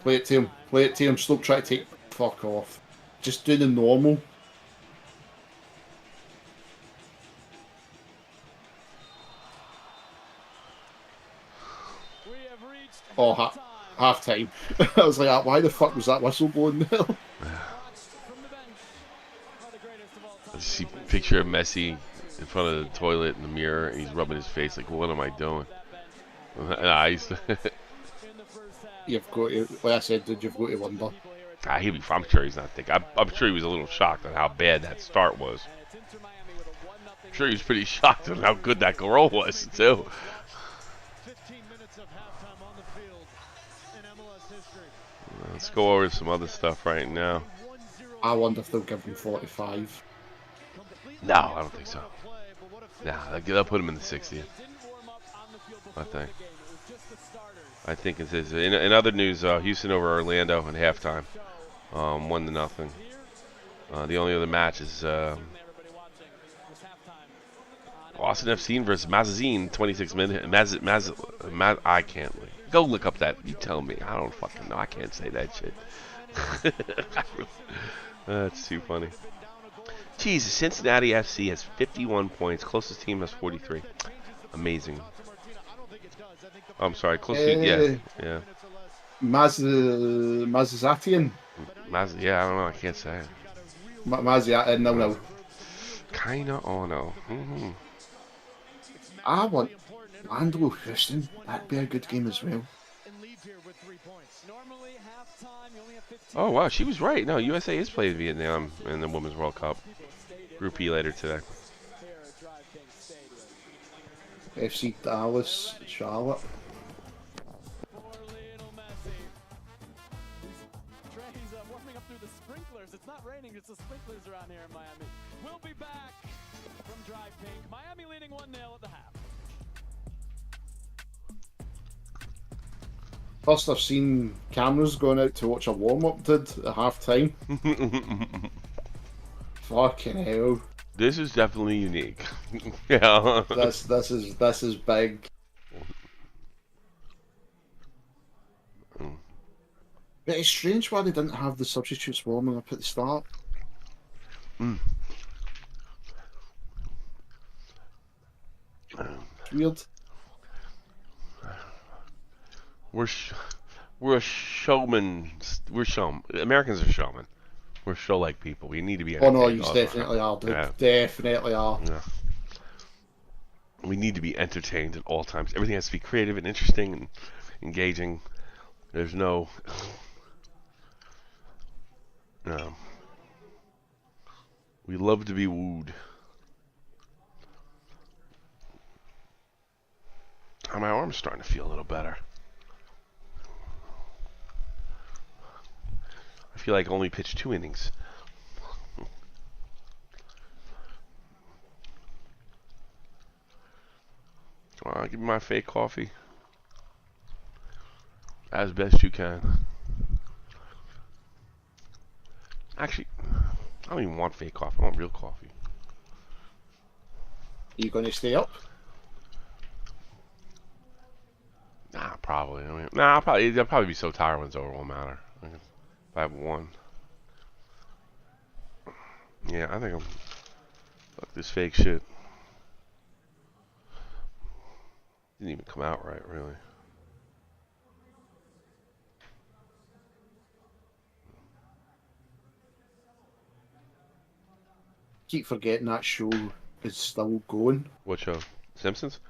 Play it to him. Play it to him. Stop trying to take fuck off. Just do the normal. Oh, half time. I was like, why the fuck was that whistle blowing there? I see a picture of Messi in front of the toilet in the mirror, and he's rubbing his face like, what am I doing? You've got to, like I said, dude, you've got to wonder. I'm sure he's not thinking. I'm sure he was a little shocked at how bad that start was. I'm sure he was pretty shocked at how good that goal was, too. 15 minutes of halftime on the field in MLS history. Let's go over some other stuff right now. I wonder if they'll give him 45. No, I don't think so. Nah, they'll put him in the 60th. I think it is. In other news, Houston over Orlando in halftime, 1-0. The only other match is Austin FC versus Mazazine, 26 minutes. I can't. Go look up that. You tell me. I don't fucking know. I can't say that shit. That's too funny. Jesus, Cincinnati FC has 51 points. Closest team has 43. Amazing. I'm sorry. Yeah. Mazatian. Yeah, I don't know. I can't say it. Mazatian. No. Kinda. Oh no. I want Lando Houston. That'd be a good game as well. Oh wow, she was right. No, USA is playing Vietnam in the Women's World Cup. Group E later today. FC Dallas, Charlotte. Trey's warming up through the sprinklers. It's not raining, it's the sprinklers around here in Miami. We'll be back from Dry Pink. Miami leading 1-0 at the half. First I've seen cameras going out to watch a warm-up did at half-time. Fucking hell. This is definitely unique. Yeah. This is big. But it's strange why they didn't have the substitutes warming up at the start. It's weird. We're a showman. Americans are showmen. We're show-like people. We need to be. Oh no, you definitely are, dude. Yeah. Definitely are. Yeah. We need to be entertained at all times. Everything has to be creative and interesting and engaging. There's no. No. We love to be wooed. Oh, my arm's starting to feel a little better. I feel like I only pitched 2 innings. Give me my fake coffee. As best you can. Actually, I don't even want fake coffee. I want real coffee. Are you going to stay up? Nah, probably. I'll probably be so tired when it's over. It won't matter. If I have one. Yeah, I think I'm. Fuck this fake shit. Didn't even come out right, really. Keep forgetting that show is still going. What show? Simpsons?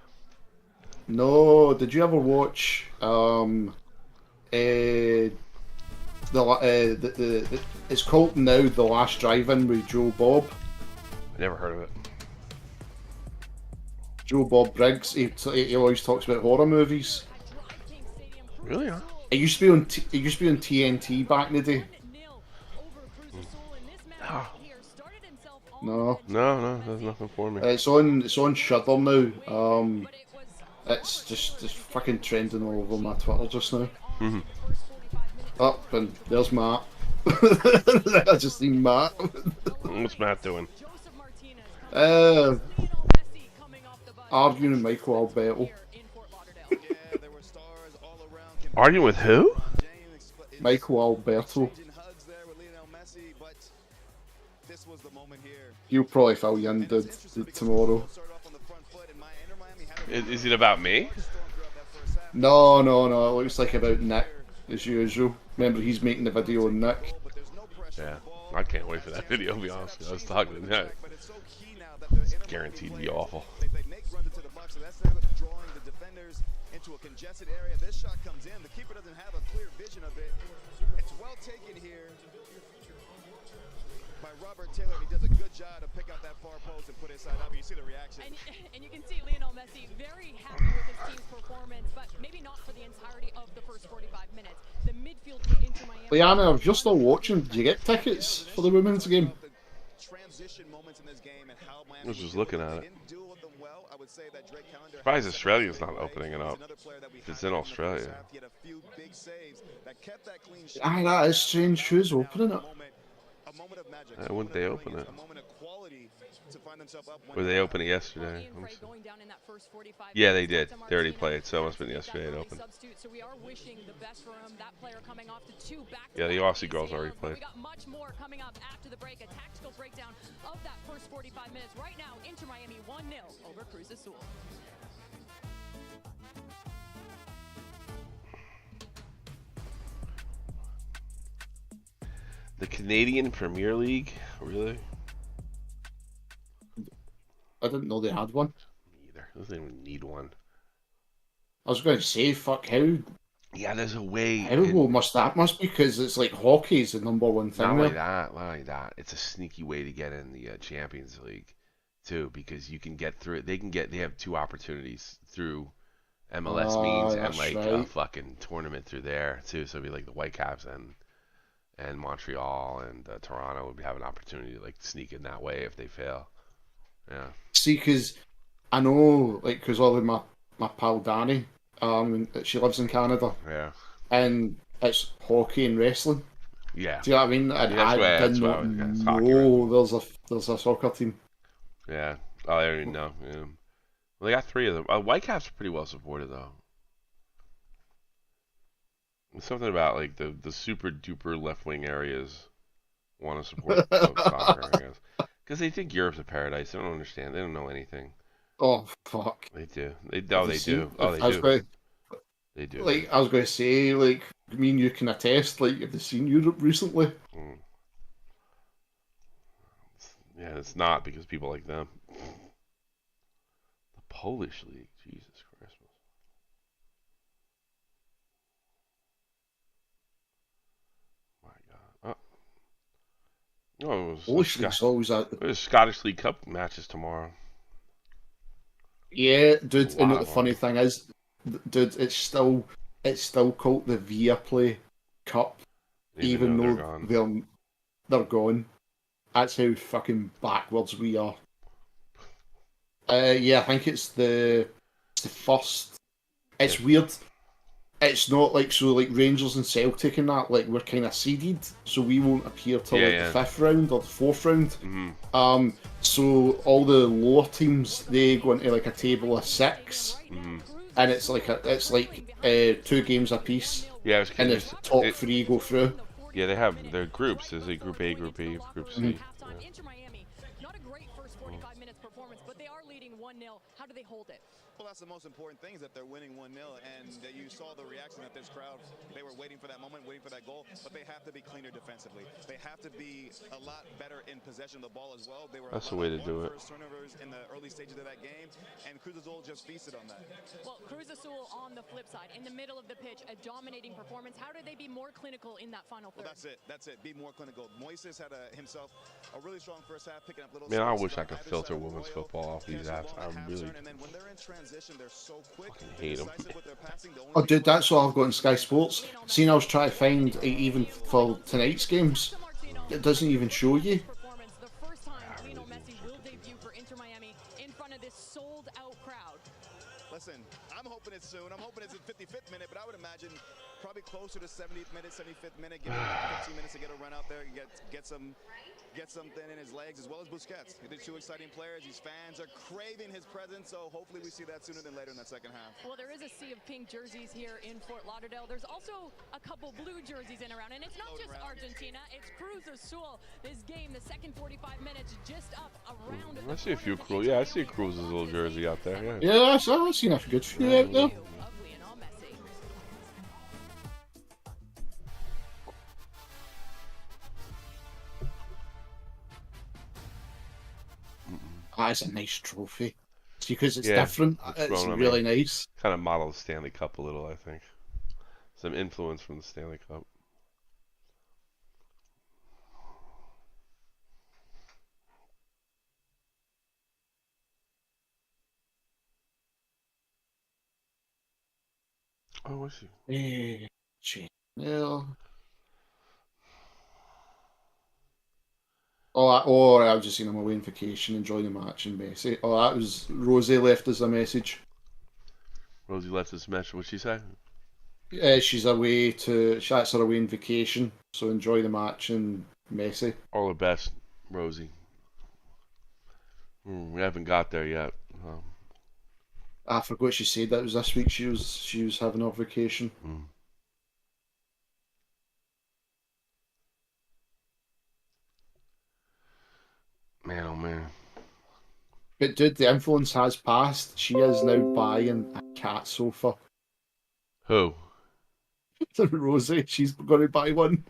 No, did you ever watch it's called now The Last Drive-In with Joe Bob? I never heard of it. Joe Bob Briggs, he always talks about horror movies. Really? Huh? It used to be on TNT back in the day. No, there's nothing for me. It's on Shudder now. It's just fucking trending all over my Twitter just now. Up and there's Matt. I just seen Matt. What's Matt doing? Arguing with Michael Alberto. Arguing with who? Michael Alberto. You'll probably fill you in, dude, tomorrow. Is it about me? No. It looks like about Nick, as usual. Remember, he's making the video on Nick. Yeah, I can't wait for that video, to be honest. I was talking to Nick. It's guaranteed to be awful. Into a congested area. This shot comes in. The keeper doesn't have a clear vision of it. It's well taken here by Robert Taylor. He does a good job to pick out that far post and put it side up. You see the reaction. And you can see Lionel Messi very happy with his team's performance, but maybe not for the entirety of the first 45 minutes. The midfield for Inter Miami. Liana, if you're still watching, did you get tickets for the women's game? Transition moments in this game and how I was just looking at it. Surprised Australia's not opening it up. It's in Australia. Aye, that is strange. Who's opening it? Why wouldn't they open it? Or they opened it yesterday? Yeah, they did. They already played, so it must have been yesterday it opened. Yeah, the Aussie girls already played. We got much more coming up after the break. A tactical breakdown of that first 45 minutes. Right now, Inter Miami 1-0 over Cruz Azul. The Canadian Premier League? Really? I didn't know they had one. Me either. Doesn't even need one. I was going to say, fuck, how... Yeah, there's a way... How low must that must be? Because it's like hockey's the #1 thing. Not like that. It's a sneaky way to get in the Champions League, too, because you can get through it. They have 2 opportunities through MLS means and like a fucking tournament through there, too. So it'd be like the Whitecaps and Montreal and Toronto would have an opportunity to like sneak in that way if they fail. Yeah. See, because I know, like, because all of my pal Danny, she lives in Canada. Yeah. And it's hockey and wrestling. Yeah. Do you know what I mean? And I didn't know there's a soccer team. Yeah. Oh, I don't even know. Yeah. Well, they got 3 of them. Whitecaps are pretty well supported though. Something about like the super duper left wing areas want to support soccer, I guess, because they think Europe's a paradise. They don't understand. They don't know anything. Oh fuck! They do. They do. They do. Like I was going to say, like me and you can attest. Like, have they seen Europe recently? Yeah, it's not because people like them. The Polish league, Jesus Christ. Oh, it was Scottish League Cup matches tomorrow. Yeah, dude. And the funny thing is, dude, it's still called the Viaplay Cup, even though they're gone. That's how fucking backwards we are. Yeah, I think it's the first. It's weird. It's not like Rangers and Celtic and that, like, we're kind of seeded, so we won't appear till the 5th round or the 4th round. Mm-hmm. So all the lower teams, they go into like a table of 6, and it's like 2 games apiece. Yeah, and the top 3 go through. Yeah, they have their groups. There's a Group A, Group B, Group C. Inter Miami, not a great first 45 minutes performance, but they are leading 1-0. How do they hold it? Well, that's the most important thing, is that they're winning 1-0, and that you saw the reaction that this crowd, they were waiting for that moment, waiting for that goal, but they have to be cleaner defensively. They have to be a lot better in possession of the ball as well. They were that's the way to do it. First turnovers in the early stages of that game, and Cruz Azul just feasted on that. Well, Cruz Azul on the flip side, in the middle of the pitch, a dominating performance. How do they be more clinical in that final third? Well, that's it. Be more clinical. Moises had himself a really strong first half, picking up little. Man, I wish I could filter women's football off these apps. I really. And then when they're in transition, they're so quick. Hate them. Oh, dude, that's what I've got on Sky Sports. Seeing I was trying to find even for tonight's games, it doesn't even show you. The first time Lionel Messi will debut for Inter Miami in front of this sold-out crowd. Listen, I'm hoping it's soon. I'm hoping it's in 55th minute, but I would imagine probably closer to 70th minute, 75th minute. Give him 15 minutes to get a run out there and get something in his legs, as well as Busquets. They're two exciting players. These fans are craving his presence, so hopefully we see that sooner than later in that second half. Well, there is a sea of pink jerseys here in Fort Lauderdale. There's also a couple blue jerseys in around, and it's not just Argentina, it's Cruz Azul. This game, the second 45 minutes, just up around. I see a few Cruz. Yeah, I see Cruz's little jersey out there. Yeah. Yeah, I've seen a good few out there. It's a nice trophy. It's because it's different. It's really nice. Kind of model the Stanley Cup a little, I think. Some influence from the Stanley Cup. Oh, what's she? Yeah. I've just seen him away on vacation, enjoying the match and Messi. Oh, that was Rosie left us a message. Rosie left us a message. What'd she say? She's away that's her away on vacation, so enjoy the match and Messi. All the best, Rosie. We haven't got there yet. I forgot she said that was this week. She was having her vacation. Man, oh man. But dude, the influence has passed. She is now buying a cat sofa. Who? Rosie. She's going to buy one.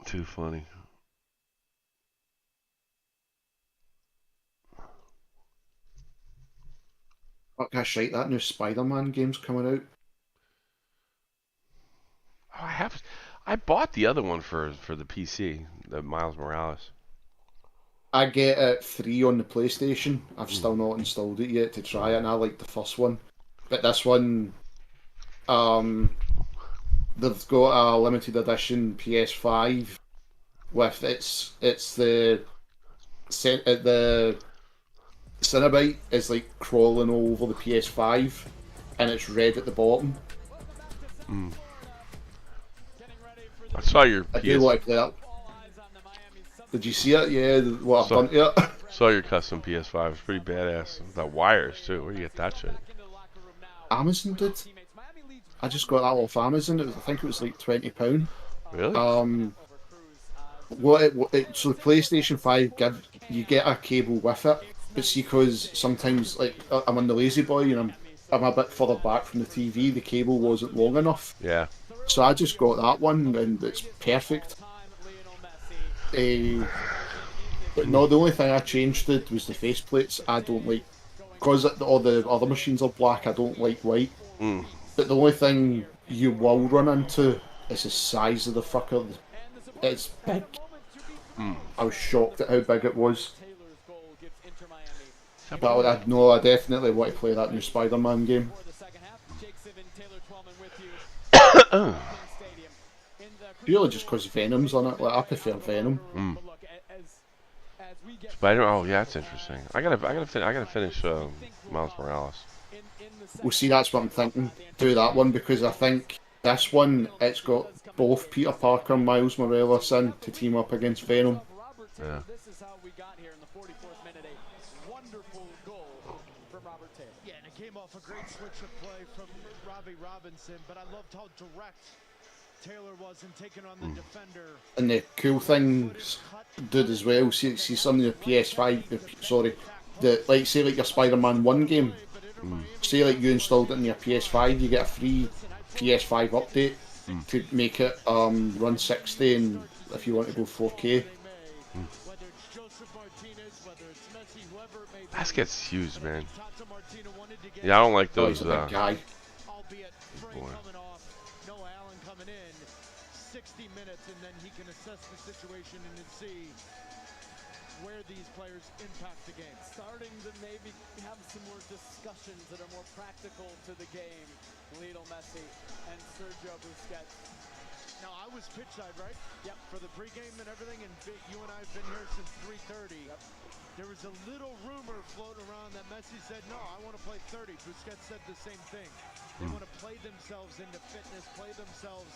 Too funny. Oh, gosh, right, that new Spider-Man game's coming out. Oh, I bought the other one for the PC, the Miles Morales. I get it free on the PlayStation. I've still not installed it yet to try it, and I like the first one. But this one, they've got a limited edition PS5 with it's the Cinnabite is like crawling all over the PS5, and it's red at the bottom. I saw your I do like that. Did you see it? Yeah, what I've done to it. Saw your custom PS5. It's pretty badass. The wires too. Where do you get that shit? Amazon did. I just got that off Amazon. I think it was like £20. Really? So the PlayStation 5 you get a cable with it, but see, because sometimes like I'm on the Lazy Boy and I'm a bit further back from the TV, the cable wasn't long enough. Yeah. So I just got that one and it's perfect. But no, the only thing I changed was the faceplates. I don't like, because all the other machines are black, I don't like white. But the only thing you will run into is the size of the fucker. It's big. I was shocked at how big it was. But I definitely want to play that new Spider-Man game. Purely just because Venom's on it. Like, I prefer Venom. Spider. Oh yeah, that's interesting. I gotta finish Miles Morales. Well, see, that's what I'm thinking. Do that one, because I think this one, it's got both Peter Parker and Miles Morales in to team up against Venom. Yeah. Yeah, and it came off a great switch of play from Robbie Robinson, but I loved how direct Taylor was in taking on the defender. And the cool things did as well. See some of the PS5. Say like your Spider-Man 1 game. Say like you installed it in your PS5, you get a free PS5 update to make it run 60, and if you want to go 4K. That gets huge, man. Yeah, I don't like those. He's a big guy. Boy. 60 minutes, and then he can assess the situation and see where these players impact the game. Starting to maybe have some more discussions that are more practical to the game. Lionel Messi and Sergio Busquets. Now, I was pitch side, right? Yep. For the pregame and everything, and you and I have been here since 3:30. Yep. There was a little rumor floating around that Messi said, no, I want to play 30. Busquets said the same thing. They want to play themselves into fitness, play themselves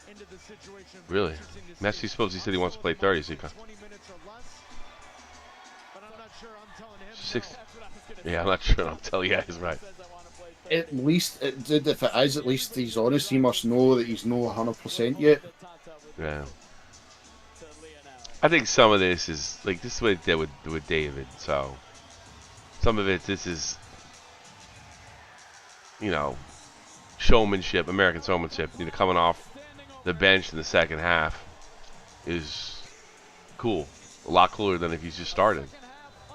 into the situation. Really? Messi supposed he said he wants to play 30, so he 20 minutes or less. But I'm not sure I'm telling him no. Yeah, I'm not sure. I'm telling you guys right. At least, if it is, at least he's honest. He must know that he's not 100% yet. Yeah. I think some of this is like this is what they did with David. So some of it, this is, you know, showmanship, American showmanship. You know, coming off the bench in the second half is cool. A lot cooler than if he's just started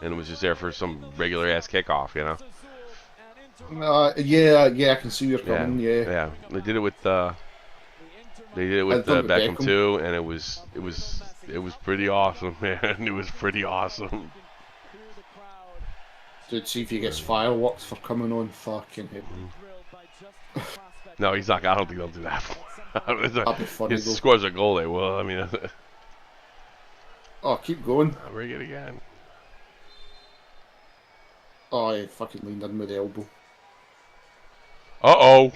and was just there for some regular ass kickoff. You know. Yeah, I can see you're coming. Yeah. They did it with Beckham too, and it was pretty awesome, man. It was pretty awesome. Dude, see if he gets fireworks for coming on. Fucking hell. No, he's not. I don't think they'll do that. That'd be funny. He scores a goal, they will. I mean. Oh, keep going. I'll rig it again. Oh, he fucking leaned in with the elbow. Uh-oh.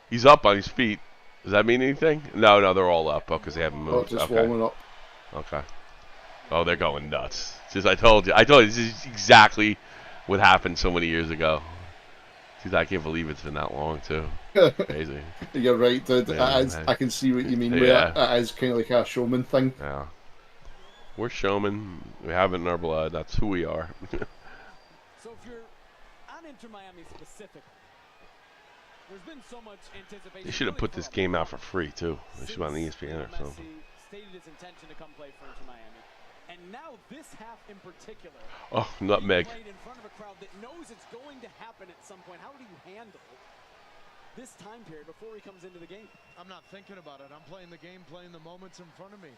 He's up on his feet. Does that mean anything? No, they're all up because they haven't moved. Just warming up. Okay. Oh, they're going nuts. Just I told you, this is exactly what happened so many years ago. Jeez, I can't believe it's been that long, too. Crazy. You're right, dude. Yeah, I can see what you mean with it. It is kind of like a showman thing. Yeah. We're showmen. We have it in our blood. That's who we are. So if you're on Inter Miami specifically, there's been so much anticipation. They should have put this game out for free, too. They should have on ESPN or something. Stated his intention to come play for Inter Miami. And now this half in particular. Oh, nutmeg. Played in front of a crowd that knows it's going to happen at some point. How do you handle this time period before he comes into the game? I'm not thinking about it. I'm playing the game, playing the moments in front of me.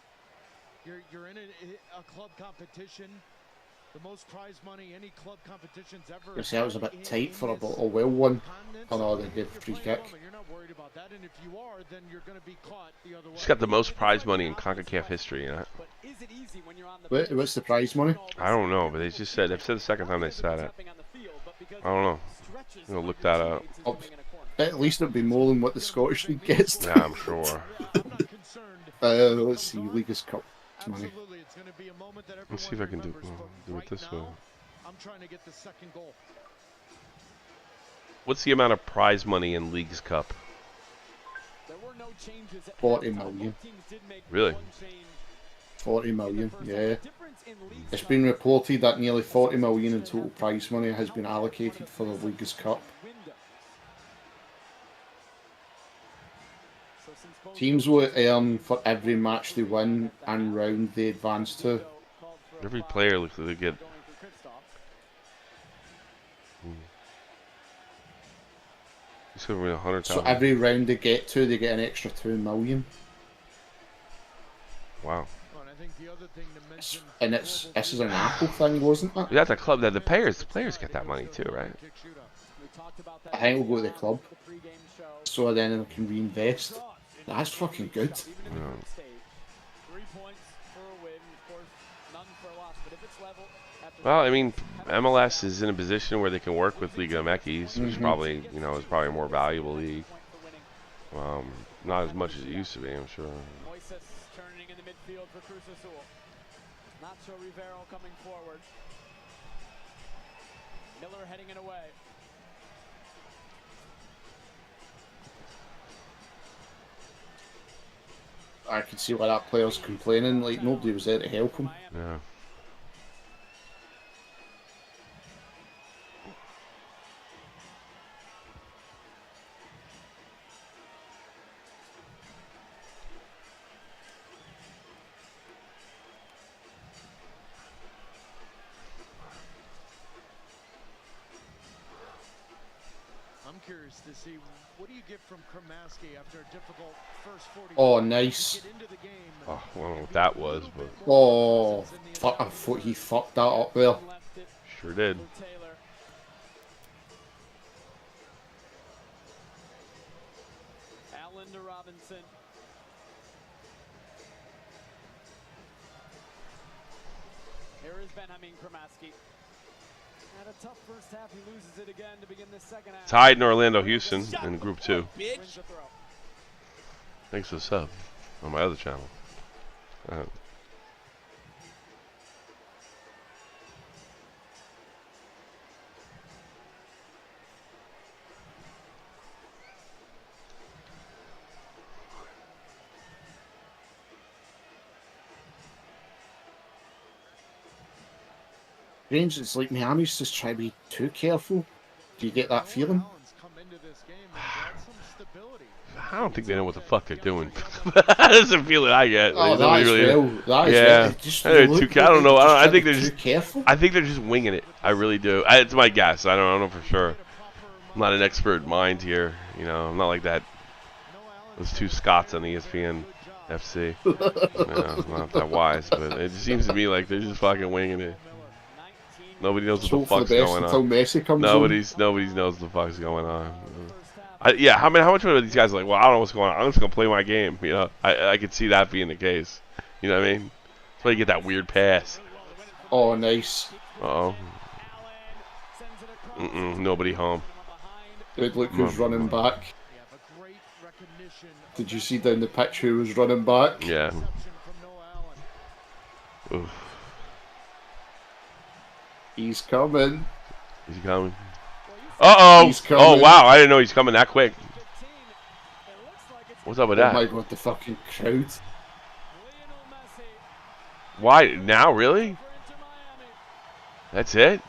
You're in a club competition. The most prize money any club competition's ever. You see, that was a bit tight for a well one. Oh no, they gave a free kick. You're not worried about that, and if you are, then you're going to be caught the other way. He's got the most prize money in CONCACAF history, you know? What's the prize money? I don't know, but they've said the second time they said it. I don't know. I'm gonna look that up. Oh, at least it'll be more than what the Scottish League gets. Yeah, I'm sure. Let's see, League's Cup money. Let's see if I can do it this way. I'm trying to get the second goal. What's the amount of prize money in League's Cup? 40 million. Really? 40 million, yeah. It's been reported that nearly 40 million in total prize money has been allocated for the League's Cup. Teams will earn for every match they win and round they advance to. Every player looks like they get. So every round they get to, they get an extra 2 million. Wow. And this is an Apple thing, wasn't it? That's a club that the players get that money too, right? I think we'll go to the club, so then they can reinvest. That's fucking good. Well, I mean, MLS is in a position where they can work with Liga MESSI'S, which probably, is probably a more valuable league. Not as much as it used to be, I'm sure. Turning in the midfield for Cruz Azul. Nacho Rivero coming forward. Miller heading it away. I can see why that player's complaining, like nobody was there to help him. Yeah. I'm curious to see, what do you get from Kremaski after a difficult first 40 Oh, nice. Oh, I don't know what that was, but Oh, fuck! I thought he fucked that up there. sure did. Allen to Robinson. Here is Benjamin Kremaski. Had a tough first half. He loses it again to begin the second half. Tied in Orlando, Houston in Group 2. Thanks for the sub on my other channel. Strange, it's like Miami's just trying to be too careful. Do you get that feeling? I don't think they know what the fuck they're doing. That's the feeling I get. Oh, that is well. That is yeah. well. Just I don't know. I think they're too just careful. I think they're just winging it. I really do. It's my guess. I don't know for sure. I'm not an expert mind here. You know, I'm not like that. Those two Scots on ESPN FC. I'm not that wise, but it just seems to me like they're just fucking winging it. Nobody knows what the fuck's going on. Messi comes Nobody knows what the fuck's going on. Yeah, how much of these guys are like, well, I don't know what's going on. I'm just gonna play my game. You know, I could see that being the case. You know what I mean? That's why you get that weird pass. Oh, nice. Uh oh. Nobody home. Dude, look who's running back. Did you see down the pitch who was running back? Yeah. Oof. He's coming. Is he coming? Uh-oh! He's coming. Oh, wow. I didn't know he's coming that quick. What's up with that? Oh my god, the fucking crowd. Why? Now? Really? That's it?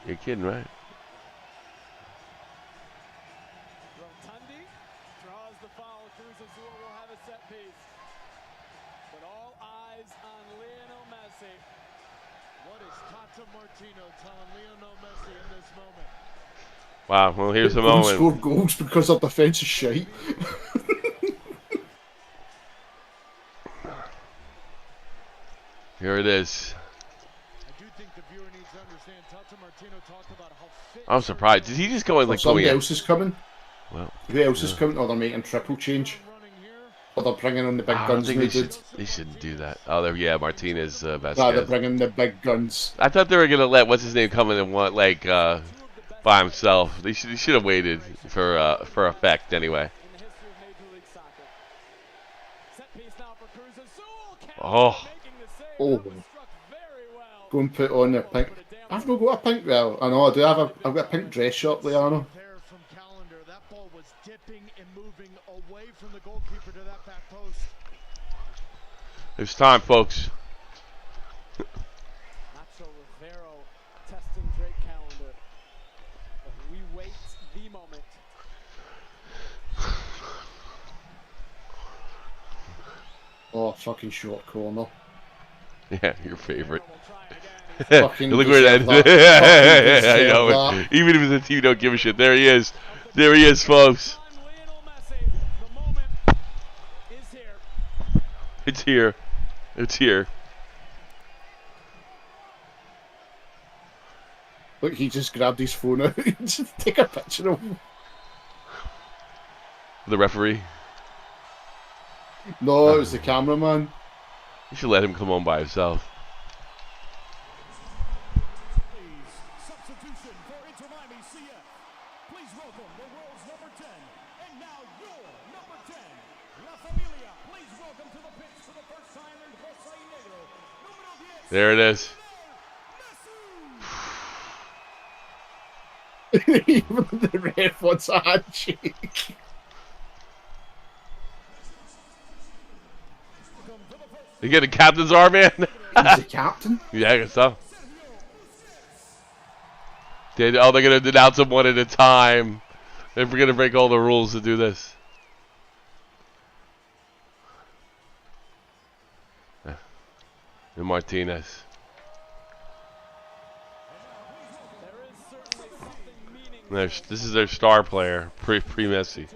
You're kidding, right? Draws the foul. Cruz Azul will have a set piece. But all eyes on Lionel Messi. What is Tata Martino telling Lionel Messi in this moment? Wow, well, here's the They don't moment. score goals because our defence is shite. Here it is. I do think the viewer needs to understand Tata Martino talked about how fit. I'm surprised. Did he just go in like somebody going else is coming. Well, who else is coming? Or they're making triple change. Or they're bringing on the big guns. They shouldn't do that. Oh, yeah, Martinez, Vasquez. Nah, they're bringing the big guns. I thought they were gonna let what's his name come in and want like by himself. They should have waited for effect anyway. Oh. Go and put on the pink. I've not got a pink. Well, I know I do have I've got a pink dress shirt, Liana. That ball was dipping and moving away from the goalkeeper to that back post. It's time, folks. Nacho Rivero testing Drake Calendar. But we wait the moment. Oh, fucking short corner. Yeah, your favorite. Fucking Look where that. I know. Even if it's a team, don't give a shit. There he is. There he is, folks. It's here. It's here. Look, he just grabbed his phone out and just take a picture of him. The referee. No, it was the cameraman. You should let him come on by himself. Substitution for Inter Miami CF. Please welcome the world's number 10, and now your number 10, La Familia. Please welcome to the pitch for the first time in Rosa y Negro, número 10. There it is. Even the ref wants a handshake. You get a captain's arm, man? He's the captain? Yeah, I guess so. They're going to denounce them one at a time. They're going to break all the rules to do this. And Martinez. This is their star player, pre-Messi.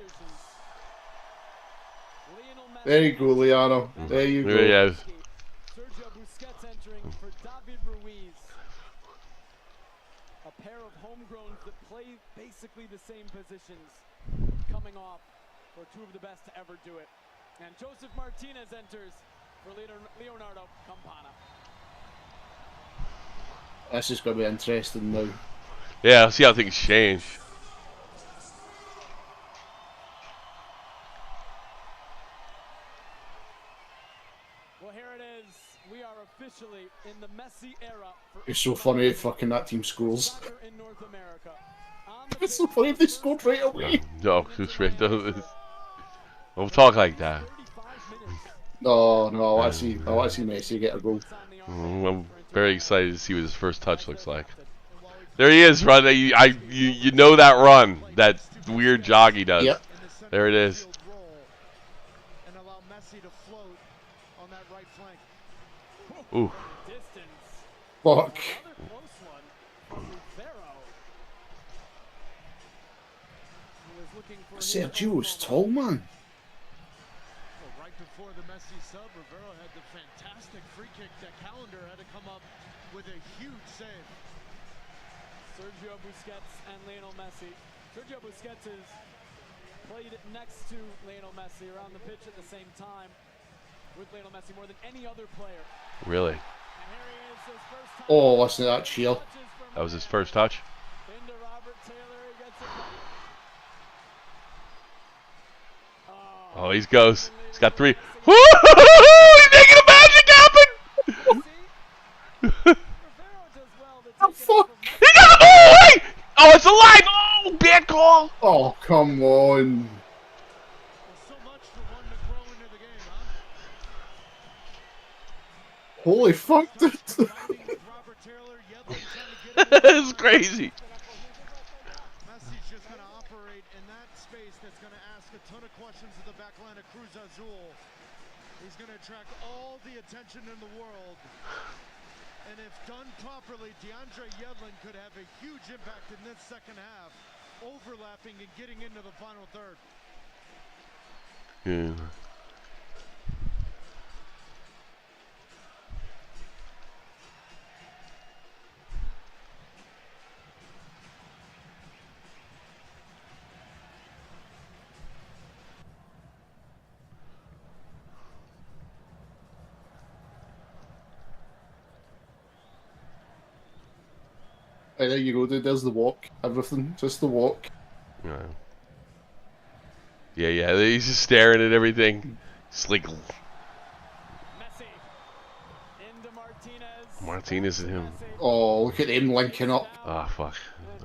There you go, Liano. There you go. There he is. Sergio Busquets entering for David Ruiz. A pair of homegrowns that play basically the same positions, coming off for two of the best to ever do it. And Joseph Martinez enters for Leonardo Campana. This is going to be interesting now. Yeah, see how things change. Well, here it is. We are officially in the Messi era. It's so funny if fucking that team scores. In North America. It's so funny if they scored right away. No, straight down. Don't talk like that. No, I want to see Messi get a goal. I'm very excited to see what his first touch looks like. There he is, run. You know that run, that weird jog he does. Yep. There it is. And allow Messi to float on that right flank. Ooh. Fuck. Sergio's tall, man. Right before the Messi sub, Rivero had the fantastic free kick that Calendar had to come up with a huge save. Sergio Busquets and Lionel Messi. Sergio Busquets has played next to Lionel Messi around the pitch at the same time with Lionel Messi more than any other player. Really? And here he is, his first time. Oh, listen to that chill. That was his first touch? Into Robert Taylor, he gets it back. Oh, he goes. He's got three. Woo! He's making a magic happen! Oh, fuck! He got the ball away! Oh, it's alive! Oh, bad call! Oh, come on. Holy fuck, dude. It's crazy. Messi's just going to operate in that space that's going to ask a ton of questions of the back line of Cruz Azul. He's going to attract all the attention in the world. And if done properly, DeAndre Yedlin could have a huge impact in this second half, overlapping and getting into the final third. Yeah. Right, there you go, dude. There's the walk. Everything. Just the walk. Yeah. He's just staring at everything. It's like Messi into Martinez. Martinez and him. Oh, look at him linking up. Oh, fuck.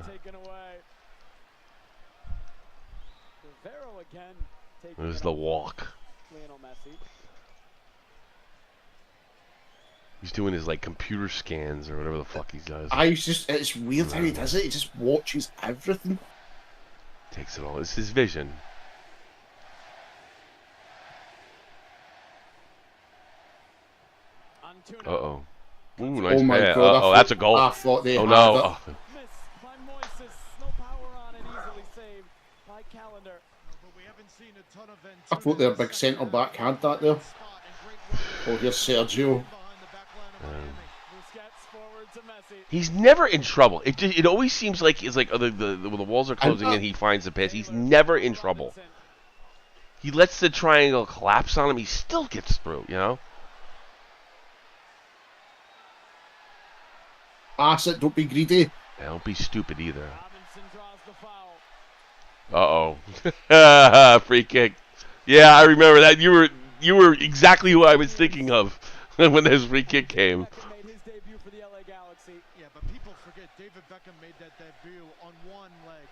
Taken away. Rivero again. There's the walk. Lionel Messi. He's doing his like computer scans or whatever the fuck he does. It's weird how he does it. He just watches everything. Takes it all. It's his vision. Uh-oh. Ooh, nice Oh my pass. god. Uh-oh, that's a goal. I thought they oh, had no. it. Oh. Missed by Moises. No power on it. Easily saved by Calendar. But we haven't seen a ton of I thought their big centre back had that there. Oh, here's Sergio. Busquets forward to Messi. He's never in trouble. It always seems like it's like the walls are closing and he finds the pass. He's never in trouble. He lets the triangle collapse on him. He still gets through, you know? Pass it, don't be greedy. Yeah, don't be stupid either. Robinson draws the foul. Uh-oh. Free kick. Yeah, I remember that. You were exactly who I was thinking of when this free kick came. Made his debut for the LA Galaxy. Yeah, but people forget David Beckham made that debut on one leg.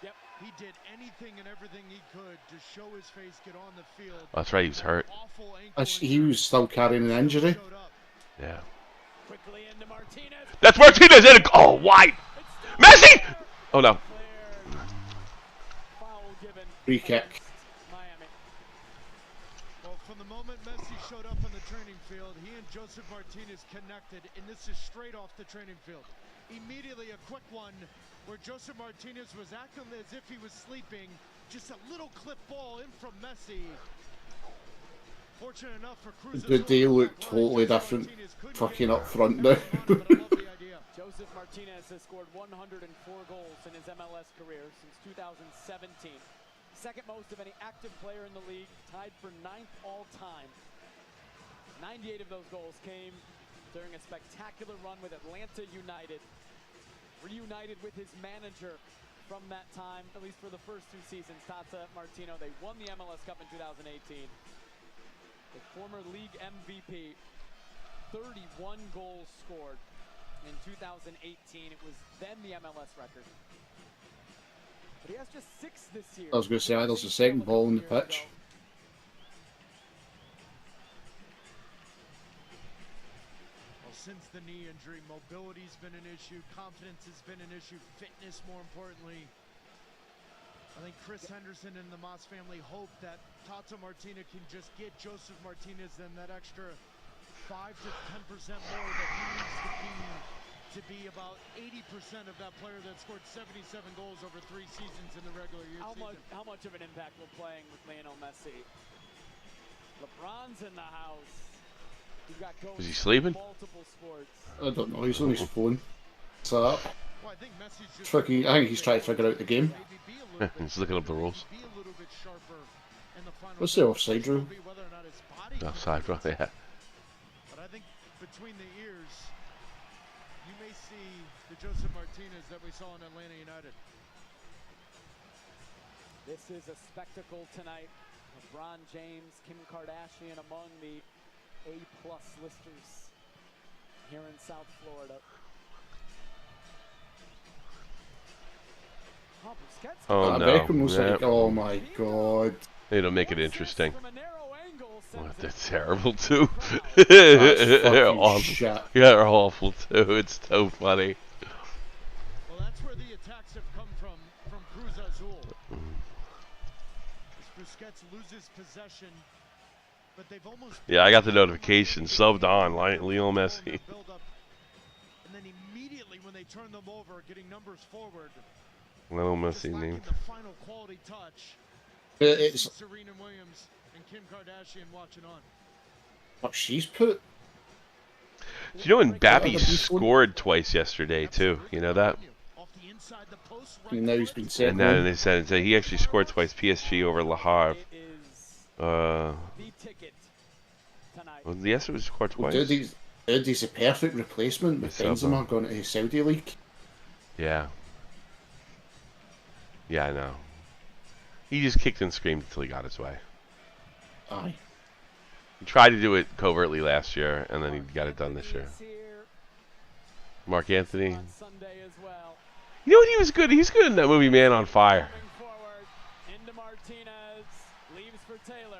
Yep. He did anything and everything he could to show his face, get on the field. That's right, he was hurt. He was still carrying an injury. Yeah. Quickly into Martinez. That's Martinez. Oh, wide. Messi! Oh, no. Foul given. Free kick. Miami. Well, from the moment Messi showed up on the training field, he and Joseph Martinez connected, and this is straight off the training field. immediately a quick one where Joseph Martinez was acting as if he was sleeping. Just a little clip ball in from Messi. Fortunate enough for Cruz. They look totally different fucking up front now. Joseph Martinez has scored 104 goals in his MLS career since 2017. Second most of any active player in the league, tied for 9th all time. 98 of those goals came during a spectacular run with Atlanta United. Reunited with his manager from that time, at least for the first 2 seasons, Tata Martino. They won the MLS Cup in 2018. The former league MVP, 31 goals scored in 2018. It was then the MLS record. But he has just 6 this year. I was going to say, there's a second ball on the pitch. Well, since the knee injury, mobility's been an issue, confidence has been an issue, fitness more importantly. I think Chris Henderson and the Moss family hope that Tata Martino can just get Joseph Martinez and that extra 5 to 10% more that he needs to be about 80% of that player that scored 77 goals over 3 seasons in the regular year season. How much of an impact will playing with Lionel Messi? LeBron's in the house. You've got Is he sleeping? Multiple sports. I don't know, he's on his phone. So, I think he's trying to figure out the game. He's looking up the rules. What's the offside rule? Offside rule, yeah. But I think between the ears, you may see the Joseph Martinez that we saw in Atlanta United. This is a spectacle tonight. LeBron James, Kim Kardashian among the A+ listers here in South Florida. Oh no! Beckham was like, oh my god. They don't make it interesting. What, they're terrible too. They're awful. shit. Yeah, they're awful too. It's so funny. Well, that's where the attacks have come from Cruz Azul. As Busquets loses possession, but they've almost. Yeah, I got the notification. Subbed on Lionel Messi. And then immediately when they turn them over, getting numbers forward. Lionel Messi named. The final quality touch. It's Serena Williams and Kim Kardashian watching on. what she's put. Do you know when Bappy scored twice yesterday too? You know that? And now he's been sent And then home. they said he actually scored twice. PSG over Le Havre. Well, yes, it was scored twice. Dude, he's a perfect replacement with Benzema going to Saudi League. Yeah. Yeah, I know. He just kicked and screamed until he got his way. Aye. He tried to do it covertly last year, and then he got it done this year. Mark Anthony. You know what? He was good. He's good in that movie, Man on Fire. Into Martinez, leaves for Taylor.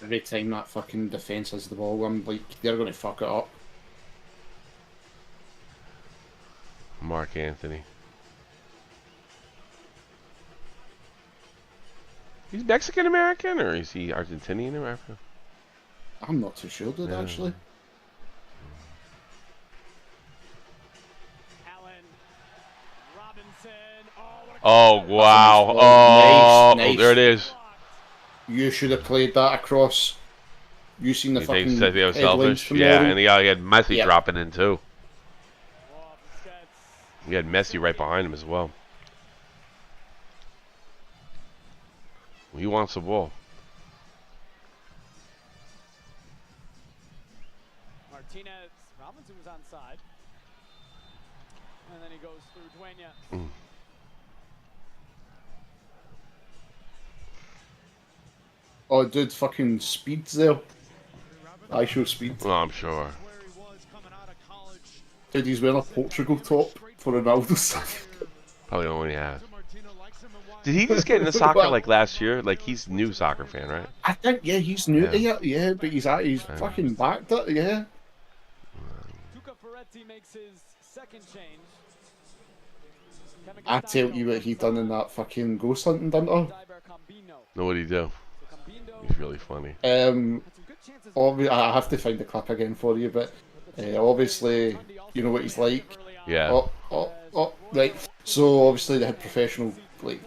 Every time that fucking defence has the ball, I'm like, they're going to fuck it up. Mark Anthony. He's Mexican American, or is he Argentinian American? I'm not too sure, dude, actually. Oh, wow. Oh, nice. There it is. You should have played that across. You seen the fucking They said they were headlines selfish. from Yeah, there? and he had Messi dropping in too. He had Messi right behind him as well. He wants the ball. Martinez, Robinson was on side. And then he goes through Dueña. Oh, dude, fucking speed's there. I show speed. Oh, I'm sure. Dude, he's wearing a Portugal top for Ronaldo stuff. Probably the one he has. Did he just get into soccer like last year? Like he's new soccer fan, right? I think he's new. Yeah, but he's fucking backed it. Yeah. Tuca Ferretti makes his second change. I tell you what he done in that fucking ghost hunting, didn't I? No, what'd he do? He's really funny. I have to find the clip again for you, but obviously, you know what he's like. Yeah. Right. So obviously they had professional like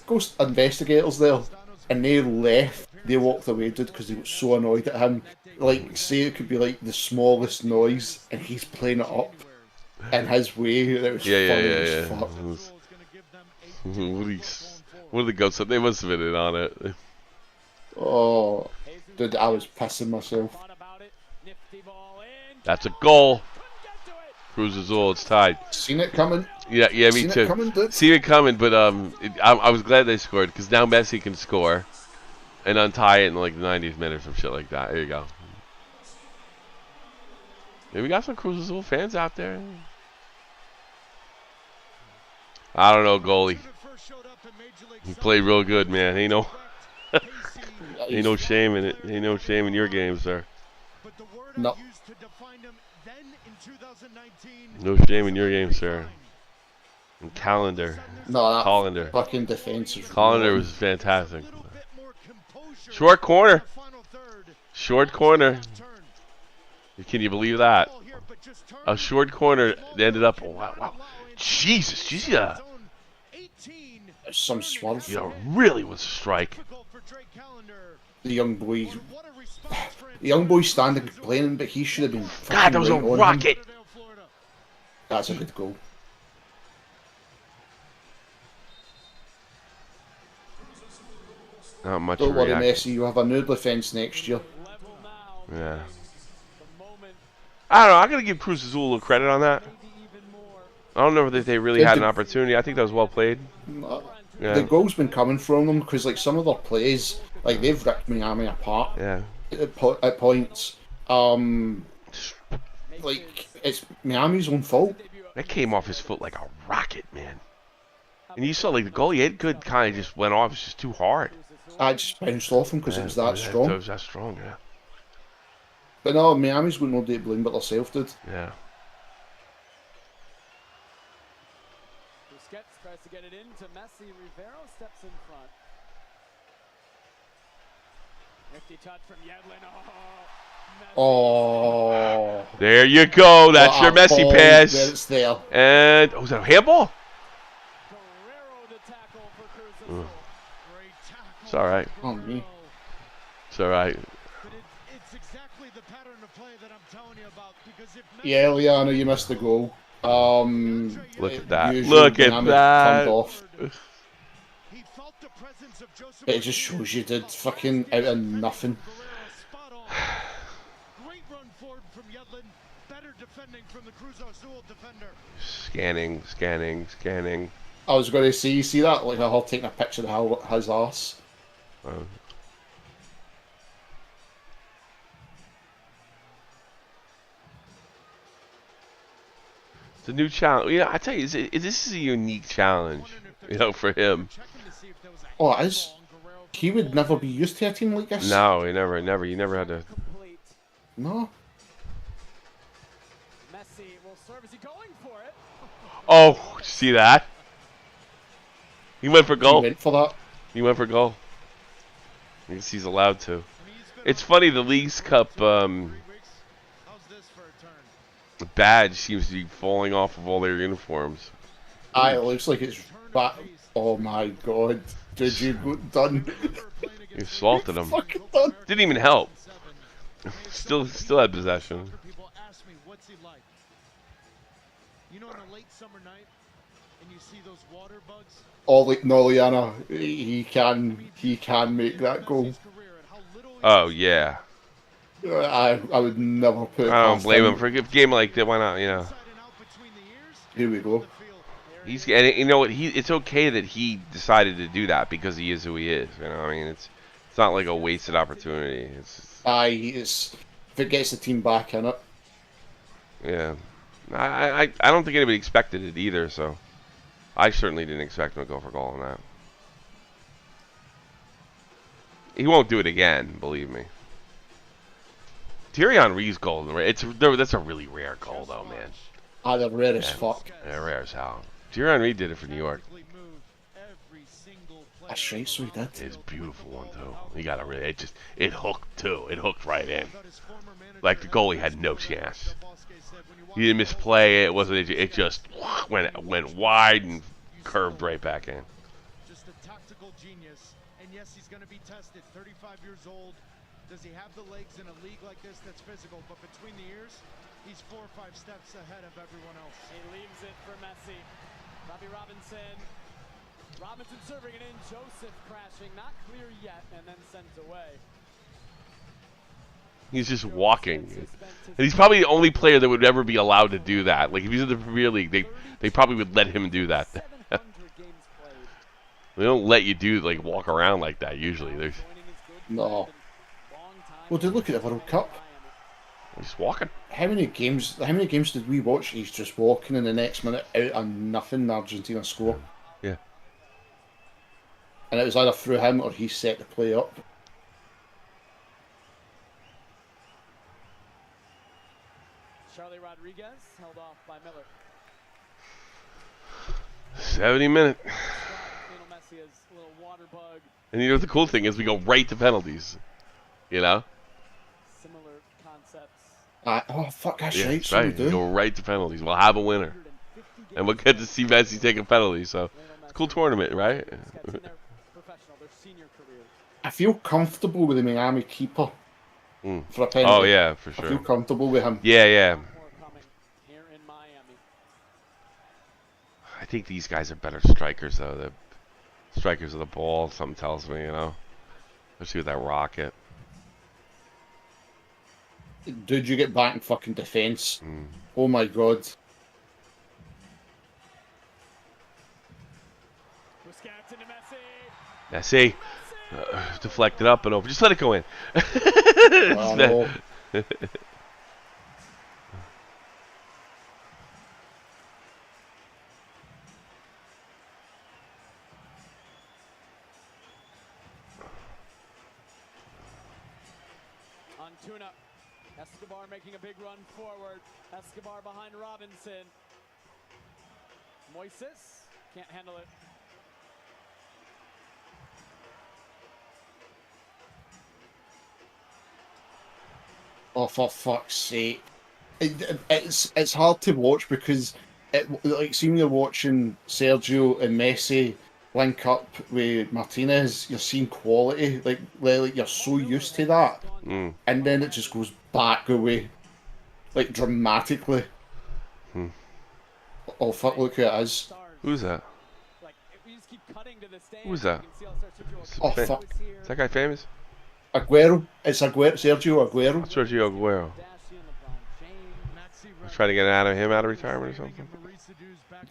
ghost investigators there, and they left. They walked away, dude, because they were so annoyed at him. Like, say it could be like the smallest noise, and he's playing it up in his way. It was funny as fuck. What are the ghosts? They must have been in on it. Oh, dude, I was pissing myself. That's a goal. Cruz Azul, it's tied. Seen it coming. Yeah, me too. Seen it coming, but I was glad they scored because now Messi can score and untie it in like the 90th minute or some shit like that. There you go. Yeah, we got some Cruz Azul fans out there. I don't know, goalie. He played real good, man. Ain't no shame in it. Ain't no shame in your game, sir. No. No shame in your game, sir. And Calendar. No, that Colander. Fucking defense. Colander was fantastic. Short corner. Short corner. Can you believe that? A short corner ended up. Oh, wow. Jesus, did you see that? Some swerve. Yeah, really was a strike. The young boy standing complaining, but he should have been. God, that was a rocket. That's a good goal. Not much. Don't worry, Messi. You have a new defense next year. Yeah. I don't know. I'm gonna give Cruz Azul a little credit on that. I don't know if they really had an opportunity. I think that was well played. Yeah. The goal's been coming from them because, like, some of their plays, like they've ripped Miami apart. Yeah. At points, like it's Miami's own fault. That came off his foot like a rocket, man. And you saw like the goal he had good kind of just went off. It's just too hard. I just bounced off him because it was that strong. It was that strong, yeah. But no, Miami's got nobody to blame but themselves, dude. Yeah. Busquets tries to get it into Messi. Rivero steps in front. Nifty touch from Yedlin. Oh. There you go. That's your Messi pass. It's there. And was that a handball? It's all right. Oh me. It's all right. Yeah, Liana, you missed the goal. Look at that. Look at that. It just shows you did fucking out of nothing. Scanning. I was going to say, you see that? Like, I'll take a picture of his arse. It's a new challenge. You know, I tell you, this is a unique challenge, you know, for him. Oh, it is? He would never be used to a team like this? No, he never. You never had to. No. Messi will serve. Is he going for it? Oh, did you see that? He went for goal. He went for that. He went for goal. I guess he's allowed to. It's funny, the League's Cup badge seems to be falling off of all their uniforms. It looks like it's back. Oh my god. Did you done? You assaulted him. Done. Didn't even help. Still had possession. You know, on a late summer night, and you see those water bugs. Oh, like Noliana, he can make that goal. Oh yeah. I would never put. I don't blame him for a game like that. Why not? You know. Here we go. And you know what? It's okay that he decided to do that because he is who he is. You know, I mean, it's not like a wasted opportunity. If it gets the team back in it. Yeah, I don't think anybody expected it either. So, I certainly didn't expect him to go for goal on that. He won't do it again, believe me. Thierry Henry's goal, that's a really rare goal, though, man. Ah, they're rare as fuck. Yeah, rare as hell. Thierry Henry did it for New York. That's right, so he did. It's a beautiful one, too. You gotta really, it hooked, too. It hooked right in. Like, the goalie had no chance. He didn't misplay it. It wasn't, it just went wide and curved right back in. Just a tactical genius. And yes, he's going to be tested. 35 years old. Does he have the legs in a league like this that's physical? But between the ears, he's 4 or 5 steps ahead of everyone else. He leaves it for Messi. Robbie Robinson. Robinson serving it in. Joseph crashing. Not clear yet, and then sent away. He's just walking. And he's probably the only player that would ever be allowed to do that. Like, if he's in the Premier League, they probably would let him do that. They don't let you walk around like that usually. There's No. Well, dude, look at the World Cup. He's walking. How many games did we watch? He's just walking, in the next minute out of nothing, Argentina score. Yeah. And it was either through him or he set the play up. Charlie Rodriguez held off by Miller. 70 minutes. Lionel Messi has a little water bug. And you know what the cool thing is? We go right to penalties. You know? Similar concepts. Oh, fuck, that's Yeah, right. So we do. We go right to penalties. We'll have a winner. And we'll get to see Messi take a penalty. So, it's a cool tournament, right? I feel comfortable with the Miami keeper. For a penalty. Oh, yeah, for sure. I feel comfortable with him. Yeah, yeah. I think these guys are better strikers, though. The strikers of the ball, something tells me, you know? Especially with that rocket. Dude, you get back in fucking defence. Oh my god. Messi. Deflect it up and over. Just let it go in. No. Antuna. Escobar making a big run forward. Escobar behind Robinson. Moises can't handle it. Oh, for fuck's sake. It's hard to watch because, seeing you're watching Sergio and Messi link up with Martinez, you're seeing quality. Like you're so used to that. And then it just goes back away. Like, dramatically. Oh, fuck, look who it is. Who's that? Who's that? Oh, fuck. Is that guy famous? Aguero. It's Sergio Aguero. Sergio Aguero. Trying to get out of retirement or something?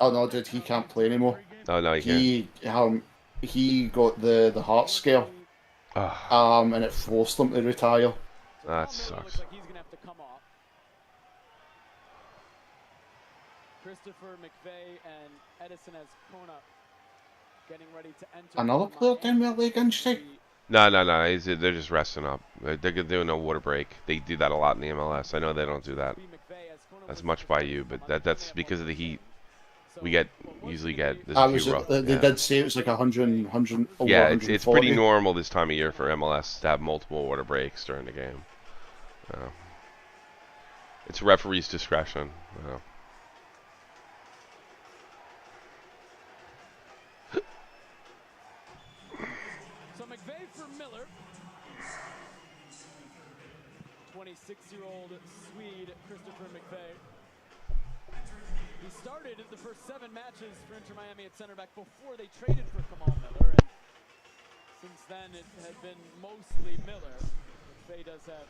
Oh, no, dude, he can't play anymore. Oh, no, he can't. He got the heart scare. And it forced him to retire. That sucks. Christopher McVeigh and Edison Azcona getting ready to enter. Another player down with a leg injury? No. They're just resting up. They're doing a water break. They do that a lot in the MLS. I know they don't do that as much by you, but that's because of the heat. We usually get this few They did say it was like 100 yeah, it's pretty normal this time of year for MLS to have multiple water breaks during the game. It's referee's discretion. So McVeigh for Miller. 26-year-old Swede Christopher McVeigh. He started the first 7 matches for Inter Miami at center back before they traded for Kamal Miller, and since then it had been mostly Miller. McVeigh does have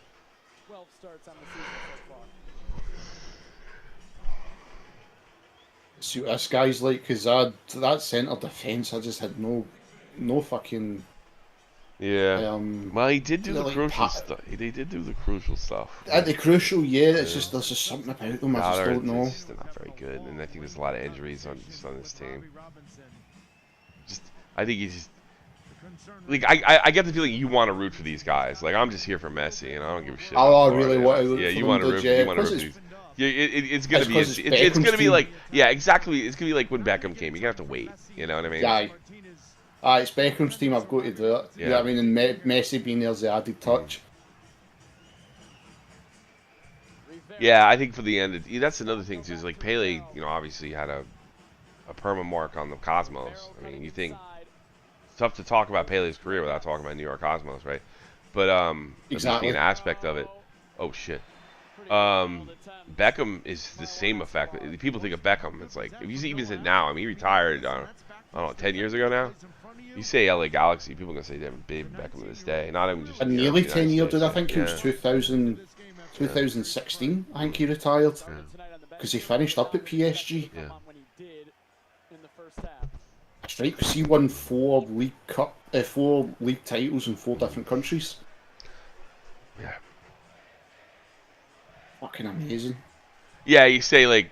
12 starts on the season so far. See what this guy's like, because that centre defence, I just had no fucking. Yeah. Well, he did do the crucial stuff. He did do the crucial stuff. At the crucial, yeah. It's just there's just something about them. I just don't know. They're not very good, and I think there's a lot of injuries on this team. I think he's just like I get the feeling you want to root for these guys. Like I'm just here for Messi, and I don't give a shit. Oh, I really want to root yeah, for you them, want to root. You want to root for these. Yeah, it's gonna be. It's gonna be like, yeah, exactly. It's gonna be like when Beckham came. You're gonna have to wait. You know what I mean? Yeah. It's Beckham's team. I've got to do it. Yeah. You know what I mean? And Messi being there's the added touch. Yeah, I think for the end, that's another thing too. Is like Pele, you know, obviously had a perma mark on the Cosmos. I mean, you think it's tough to talk about Pele's career without talking about New York Cosmos, right? But exactly an aspect of it. Oh shit. Beckham is the same effect. People think of Beckham. It's like if you even said now, I mean, he retired. I don't know, 10 years ago now. You say LA Galaxy, people are gonna say David Beckham to this day. Not even just. And nearly 10 years, dude. I think it was 2016. I think he retired because he finished up at PSG. Yeah. That's right, because he won 4 league titles in 4 different countries. Yeah. Fucking amazing. Yeah, you say like,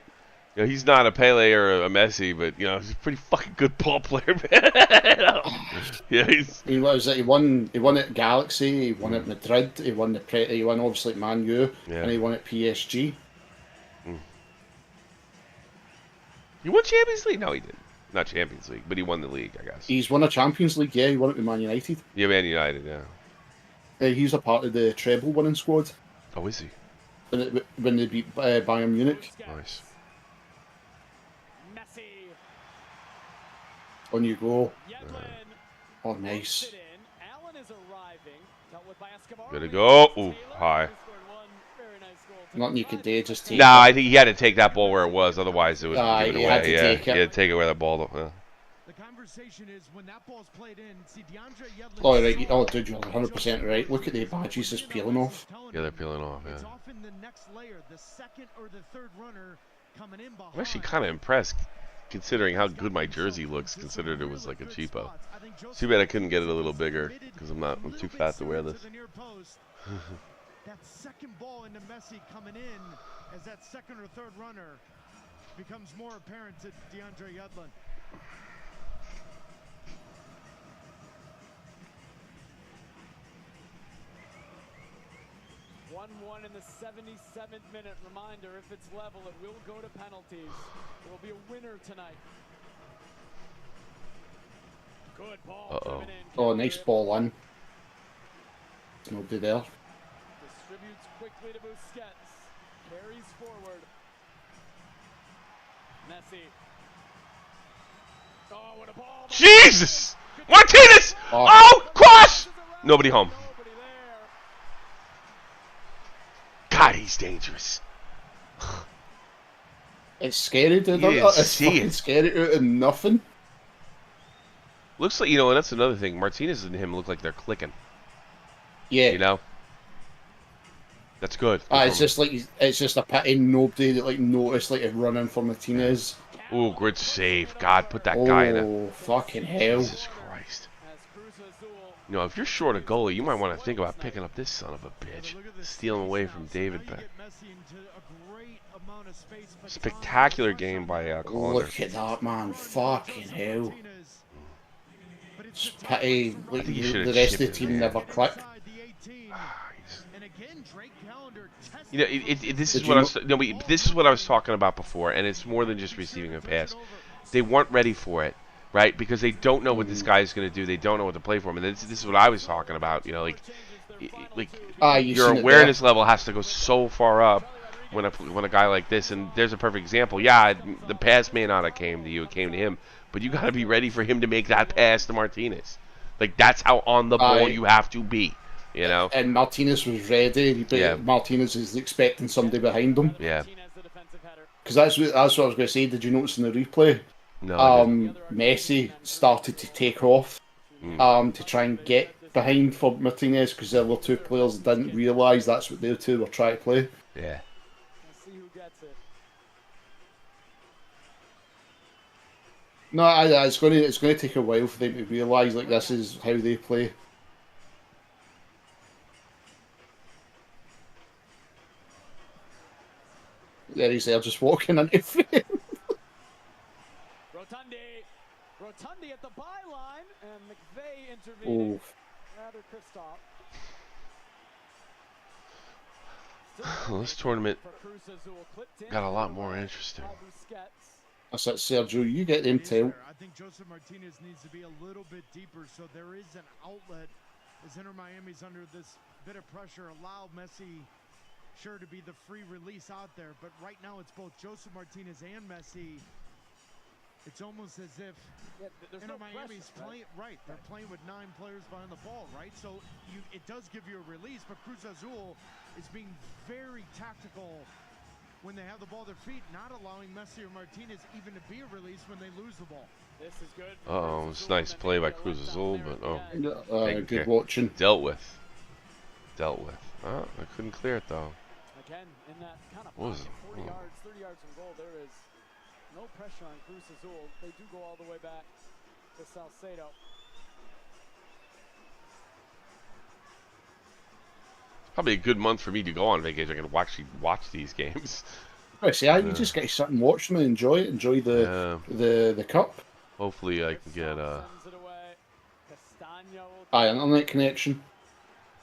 you know, he's not a Pele or a Messi, but you know, he's a pretty fucking good ball player, man. Yeah, he was it. He won at Galaxy. He won at Madrid. He won He won obviously at Man U, and he won at PSG. He won Champions League? No, he didn't. Not Champions League, but he won the league, I guess. He's won a Champions League. Yeah, he won it with Man United. Yeah, Man United. Yeah. He's a part of the treble winning squad. Oh, is he? When they beat Bayern Munich. Nice. On you go. Oh, nice. Gotta go. Ooh, high. Nothing you could do, just take it. Nah, I think he had to take that ball where it was, otherwise it would give it away. Had to take it. He had to take it where that ball. Yeah. The conversation is when that ball's played in. See, DeAndre Yedlin. Oh, right. Oh, dude, you're 100% right. Look at the badges just peeling off. Yeah, they're peeling off. Yeah. It's often the next layer, the second or the third runner coming in behind. I'm actually kind of impressed, considering how good my jersey looks. Considered it was like a cheapo. Too bad I couldn't get it a little bigger because I'm too fat to wear this. That second ball into Messi coming in as that second or third runner becomes more apparent to DeAndre Yedlin. (1-1) in the 77th minute. Reminder, if it's level, it will go to penalties. There will be a winner tonight. Good ball. Oh, nice ball in. Nobody there. Distributes quickly to Busquets. Carries forward. Messi. Oh, what a ball. Jesus! Martinez! Oh, cross! Nobody home. God, he's dangerous. It's scary, dude. It's fucking scary out of nothing. Looks like, you know, and that's another thing. Martinez and him look like they're clicking. Yeah. You know? That's good. It's just a pity nobody that noticed a run in for Martinez. Ooh, good save. God, put that guy in Oh, fucking hell. Jesus Christ. You know, if you're short a goalie, you might want to think about picking up this son of a bitch. Steal him away from David Beck. Spectacular game by Connor. Look at that, man. Fucking hell. It's pity the rest of the team never clicked. You know, this is what I was talking about before, and it's more than just receiving a pass. They weren't ready for it, right? Because they don't know what this guy is going to do. They don't know what to play for him. And this is what I was talking about. You know, your awareness level has to go so far up when a guy like this. And there's a perfect example. Yeah, the pass may not have came to you; it came to him. But you got to be ready for him to make that pass to Martinez. Like that's how on the ball you have to be. You know, and Martinez was ready. But Martinez is expecting somebody behind him. Yeah, because that's what I was going to say. Did you notice in the replay? No. Messi started to take off, to try and get behind for Martinez because the other two players didn't realise that's what their two were trying to play. Yeah. No, it's going to take a while for them to realise this is how they play. There he's there, just walking into frame. Rotundi at the byline, and McVeigh intervening. Rather Kristoff. Well, this tournament got a lot more interesting. That's it, Sergio. You get them tail. I think Joseph Martinez needs to be a little bit deeper so there is an outlet as Inter Miami's under this bit of pressure. Allow Messi sure to be the free release out there, but right now it's both Joseph Martinez and Messi. It's almost as if Inter Miami's playing right. They're playing with 9 players behind the ball, right? So it does give you a release, but Cruz Azul is being very tactical when they have the ball at their feet, not allowing Messi or Martinez even to be a release when they lose the ball. This is good. Oh, it's nice play by Cruz Azul, but good watching. Dealt with. Oh, I couldn't clear it though. Again, in that kind of what was it? 40 yards, 30 yards from goal, there is no pressure on Cruz Azul. They do go all the way back to Salcedo. Probably a good month for me to go on vacation. I can actually watch these games. I see. You just get to sit and watch them and enjoy it. Enjoy the cup. Hopefully, I can get internet connection.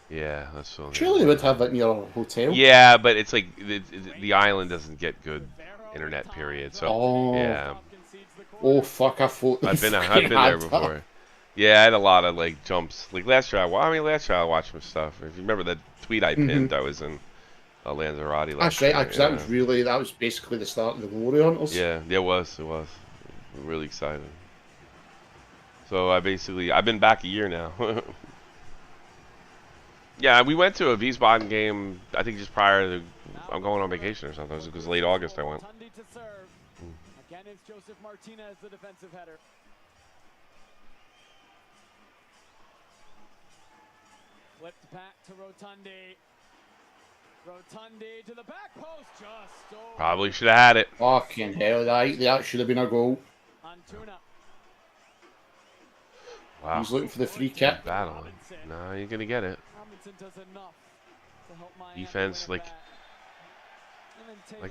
Yeah, that's what. Surely they would have that in your hotel. Yeah, but it's like the island doesn't get good internet. Period. So yeah. Oh fuck! I've been there before. Yeah, I had a lot of like jumps. Like last year, I watched some stuff. If you remember that tweet I pinned, I was in Lanzarote last year. That's right. That was basically the start of the Glory Hunters. Yeah, it was. I'm really excited. So I've been back a year now. Yeah, we went to a Wiesbaden game. I think just prior to I'm going on vacation or something. It was late August. I went. Again, it's Joseph Martinez, the defensive header. Flipped back to Rotundi. Rotundi to the back post, just over. Probably should have had it. Fucking hell, that should have been a goal. Antuna. Wow. He's looking for the free kick. Battling. No, you're gonna get it. Does enough to help Miami defense, like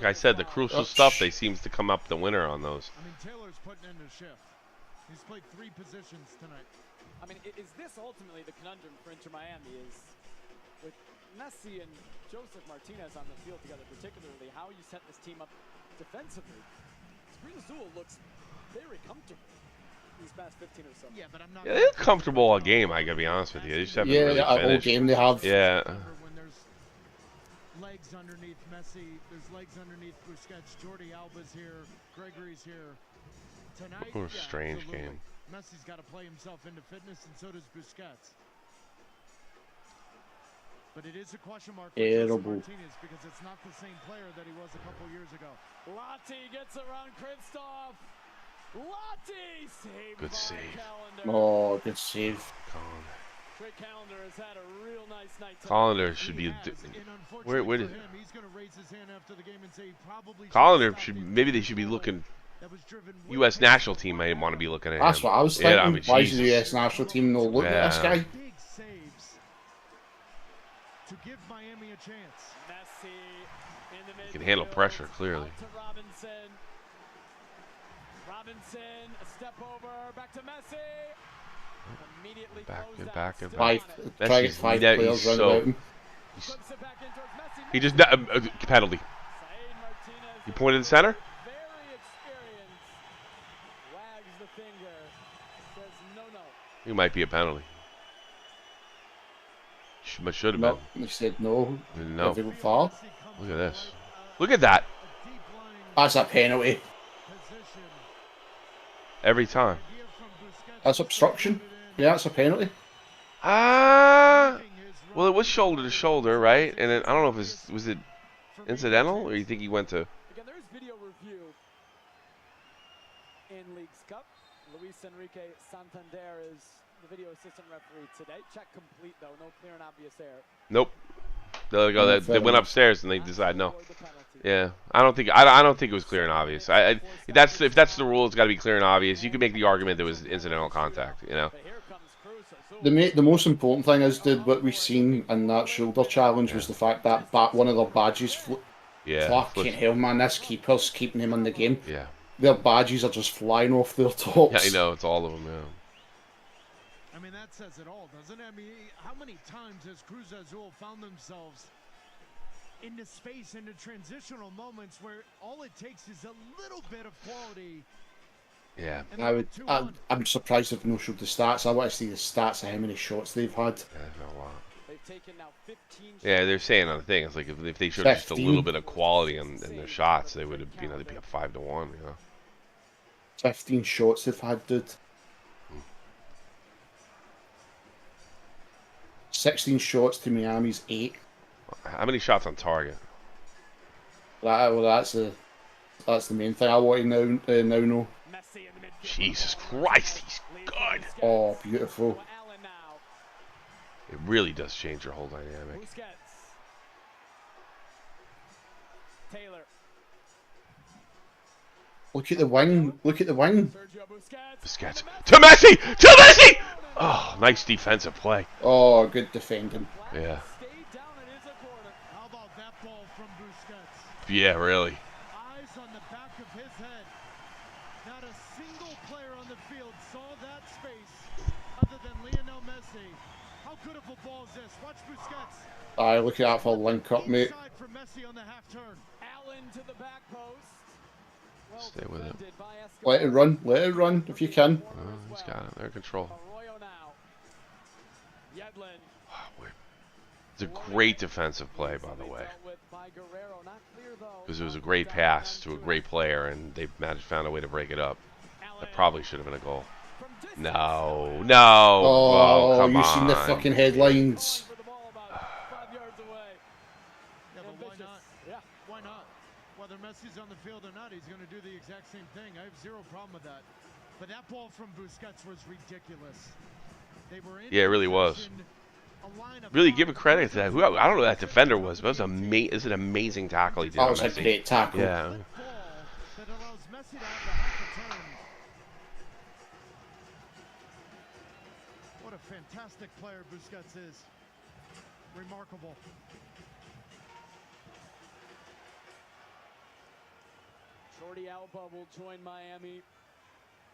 I said, the crucial stuff. They seems to come up the winner on those. I mean, Taylor's putting in the shift. He's played 3 positions tonight. I mean, is this ultimately the conundrum for Inter Miami? Is with Messi and Joseph Martinez on the field together, particularly how you set this team up defensively? Cruz Azul looks very comfortable these past 15 or so. Yeah, but I'm not. Yeah, they're comfortable all game. I gotta be honest with you. They just haven't really finished. All game they have. Yeah. When there's legs underneath Messi, there's legs underneath Busquets. Jordi Alba's here. Gregory's here. Tonight, What a strange game. Messi's got to play himself into fitness, and so does Busquets. But it is a question mark for Joseph Martinez because it's not the same player that he was a couple years ago. Lotti gets around Kristoff. Lotti saved. Good save. Oh, good save. Trey Callender has had a real nice night. Callender should be. Where did? Callender should. Maybe they should be looking. U.S. national team might want to be looking at him. That's what I was thinking. Yeah, I mean, why is the U.S. national team not looking at this guy? Big saves to give Miami a chance. Messi in the He can handle pressure clearly. Robinson, a step over, back to Messi. Immediately back. Try to get 5 players around about him. He just penalty. He pointed to the center. Very experienced. Wags the finger. Says no. It might be a penalty. Should have been. He said no. No. Far. Look at this. Look at that. That's a penalty. Every time. That's obstruction. Yeah, that's a penalty. Well, it was shoulder to shoulder, right? And then, I don't know if was it incidental, or you think he went to? Again, there is video review in League's Cup. Luis Enrique Santander is the video assistant referee today. Check complete though, no clear and obvious error. Nope. They went upstairs and they decided no. Yeah, I don't think it was clear and obvious. If that's the rule, it's got to be clear and obvious. You can make the argument there was incidental contact. You know. The most important thing is, what we've seen in that shoulder challenge was the fact that one of their badges fucking hell, man, this keeper's keeping him in the game. Yeah. their badges are just flying off their tops. Yeah, I know, it's all of them, yeah. I mean, that says it all, doesn't it? I mean, how many times has Cruz Azul found themselves in the space, in the transitional moments where all it takes is a little bit of quality? Yeah. I'm surprised they've no showed the stats. I want to see the stats of how many shots they've had. Yeah, a lot. They've taken now 15 Yeah, they're saying on the thing, it's like if they showed just a little bit of quality in their shots, they would have, you know, they'd be up 5-1, you know. 15 shots they've had, dude. 16 shots to Miami's 8. How many shots on target? That's the main thing I want to now know. Jesus Christ, he's good. Oh, beautiful. It really does change your whole dynamic. Taylor. Look at the wing. Look at the wing. Busquets. To Messi! To Messi! Oh, nice defensive play. Oh, good defending. Yeah. How about that ball from Busquets? Yeah, really. Eyes on the back of his head. Not a single player on the field saw that space other than Lionel Messi. How good of a ball is this? Watch Busquets. Aye, look at that for a link up, mate. Inside for Messi on the half turn. Allen to the back post. Stay with it. Let it run if you can. Oh, he's got it. They're in control. It's a great defensive play, by the way. Because it was a great pass to a great player, and they found a way to break it up. That probably should have been a goal. No, no. Oh, come you've on. seen the fucking headlines. Yeah, but why not? Yeah, why not? Whether Messi's on the field or not, he's going to do the exact same thing. I have zero problem with that. But that ball from Busquets was ridiculous. They were in Yeah, it really was. Really give a credit to that. I don't know who that defender was, but it was an amazing tackle he did. That was a great tackle. Yeah. That allows Messi to have the half a turn. What a fantastic player Busquets is. Remarkable. Jordi Alba will join Miami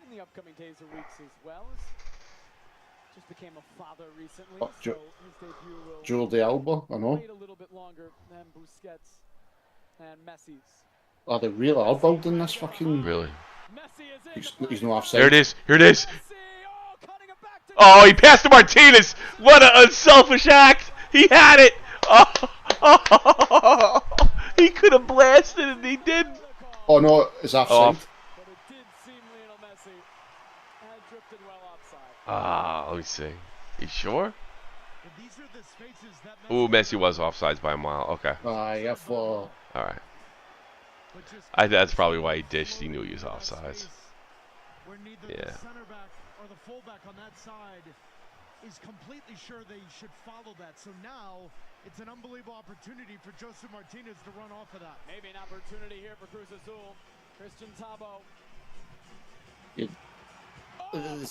in the upcoming days or weeks as well. Just became a father recently, Oh, so his debut will Jordi Alba, I know. wait a little bit longer than Busquets and Messi's. Are they really are building this fucking... Really? He's no offside. There it is. Here it is. Oh, he passed to Martinez. What an unselfish act. He had it. Oh, he could have blasted it and he didn't. Oh no, it's offside. Off. But it did seem Lionel Messi had drifted well offside. Let me see. You sure? These are the spaces that Ooh, Messi was offsides by a mile. Okay. Aye, I thought... All right. That's probably why he dished. He knew he was offsides. Where neither Yeah. the center back or the fullback on that side is completely sure they should follow that. So now it's an unbelievable opportunity for Joseph Martinez to run off of that. Maybe an opportunity here for Cruz Azul. Christian Tabo.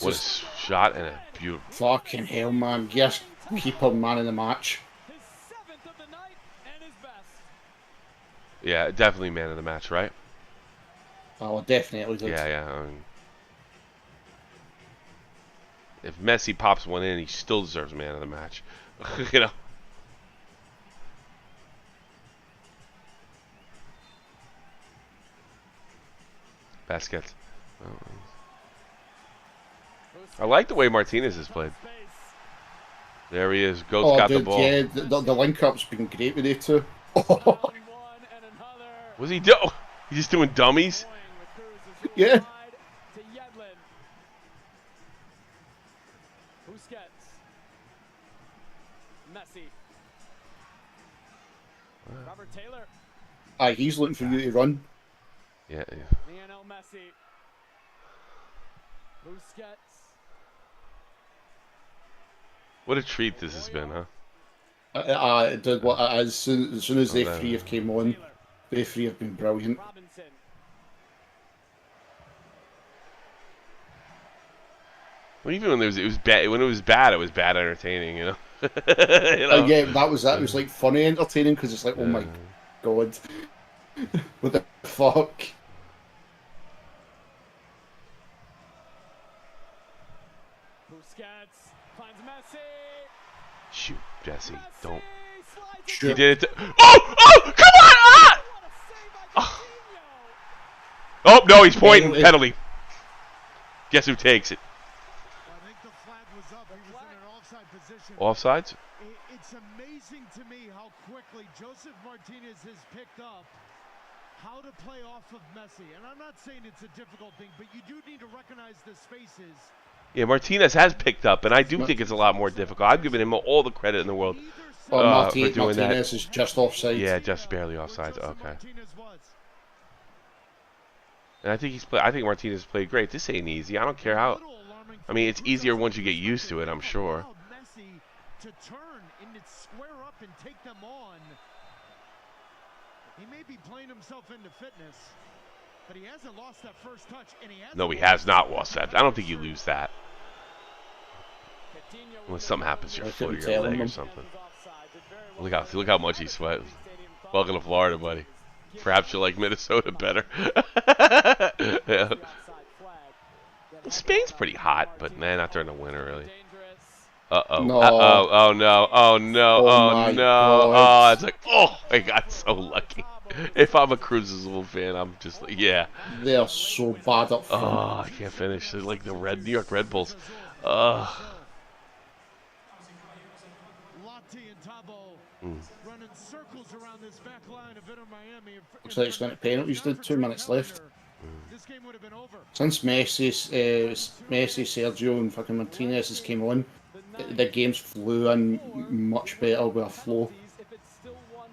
What a shot and a beautiful. Fucking hell, man. Yes, keeper man of the match. His 7th of the night and his best. Yeah, definitely man of the match, right? Oh, definitely did. Yeah. If Messi pops one in, he still deserves man of the match. You know. Baskets. I like the way Martinez has played. There he is. Goat's got dude, the ball. Yeah, the link-up's been great with it too. What's he doing? He's just doing dummies? Yeah. Busquets. Messi. Robert Taylor. Aye, he's looking for you to run. Yeah. Lionel Messi. Busquets. What a treat this has been, huh? As soon as they three have came on, they three have been brilliant. Robinson. Well, even when it was bad, it was bad entertaining, you know. You know? Yeah, that was like funny entertaining because it's like, oh my god, what the fuck? Jesse, don't. Sure. He did it. Oh, come on! Ah! Oh no, he's pointing. Penalty. Guess who takes it? I think the flag was up. He was in an offside position. Offsides? It's amazing to me how quickly Joseph Martinez has picked up how to play off of Messi. And I'm not saying it's a difficult thing, but you do need to recognize the spaces. Yeah, Martinez has picked up, and I do think it's a lot more difficult. I've given him all the credit in the world for doing Martinez that. is just offside. Yeah, just barely offsides. Okay. And I think I think Martinez played great. This ain't easy. I don't care how. I mean, it's easier once you get used to it, I'm sure. Messi to turn and square up and take them on. He may be playing himself into fitness, but he hasn't lost that first touch, and No, he has not lost that. I don't think you lose that. Unless something happens to your foot or your leg or something. Look how much he sweat. Welcome to Florida, buddy. Perhaps you like Minnesota better. Yeah. Spain's pretty hot, but man, not during the winter, really. Uh-oh. No. Uh-oh. Oh, no. Oh, no. Oh, Oh, no. God. Oh, it's like, oh, I got so lucky. If I'm a Cruz Azul fan, I'm just like, yeah. They are so bad up front. Oh, I can't finish. They're like the New York Red Bulls. Ugh. running circles around this back line of Inter Miami. Looks like it's going to penalties. Did 2 minutes left. Since Messi, Sergio, and fucking Martinez has came on, the game's flew in much better with a flow. If it's still 1-1.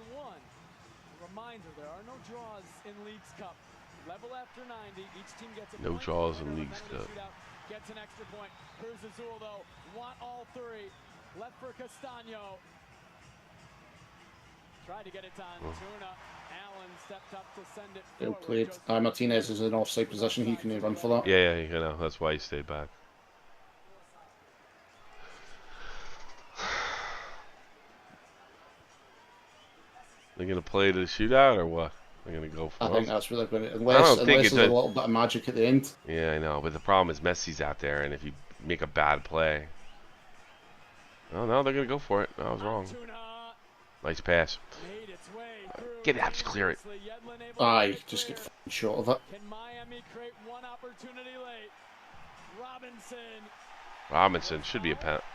Reminder, there are no draws in Leagues Cup. Level after 90, each team gets a No point. draws in Leagues Cup. Gets an extra point. Cruz Azul, though, want all three. Left for Castaño. Tried to get it on Tuna. Allen stepped up to send it Well forward. played. Martinez is in offside position. He can run for that. Yeah, you know, that's why he stayed back. They're going to play to the shootout or what? They're going to go for I it? think that's where they're going to. Unless there's a little bit of magic at the end. Yeah, I know. But the problem is Messi's out there, and if you make a bad play. Oh, no, they're going to go for it. No, I was wrong. Nice pass. Get it out, just clear it. Aye, just get fucking short of it. Can Miami create one opportunity late? Robinson should be a penalty.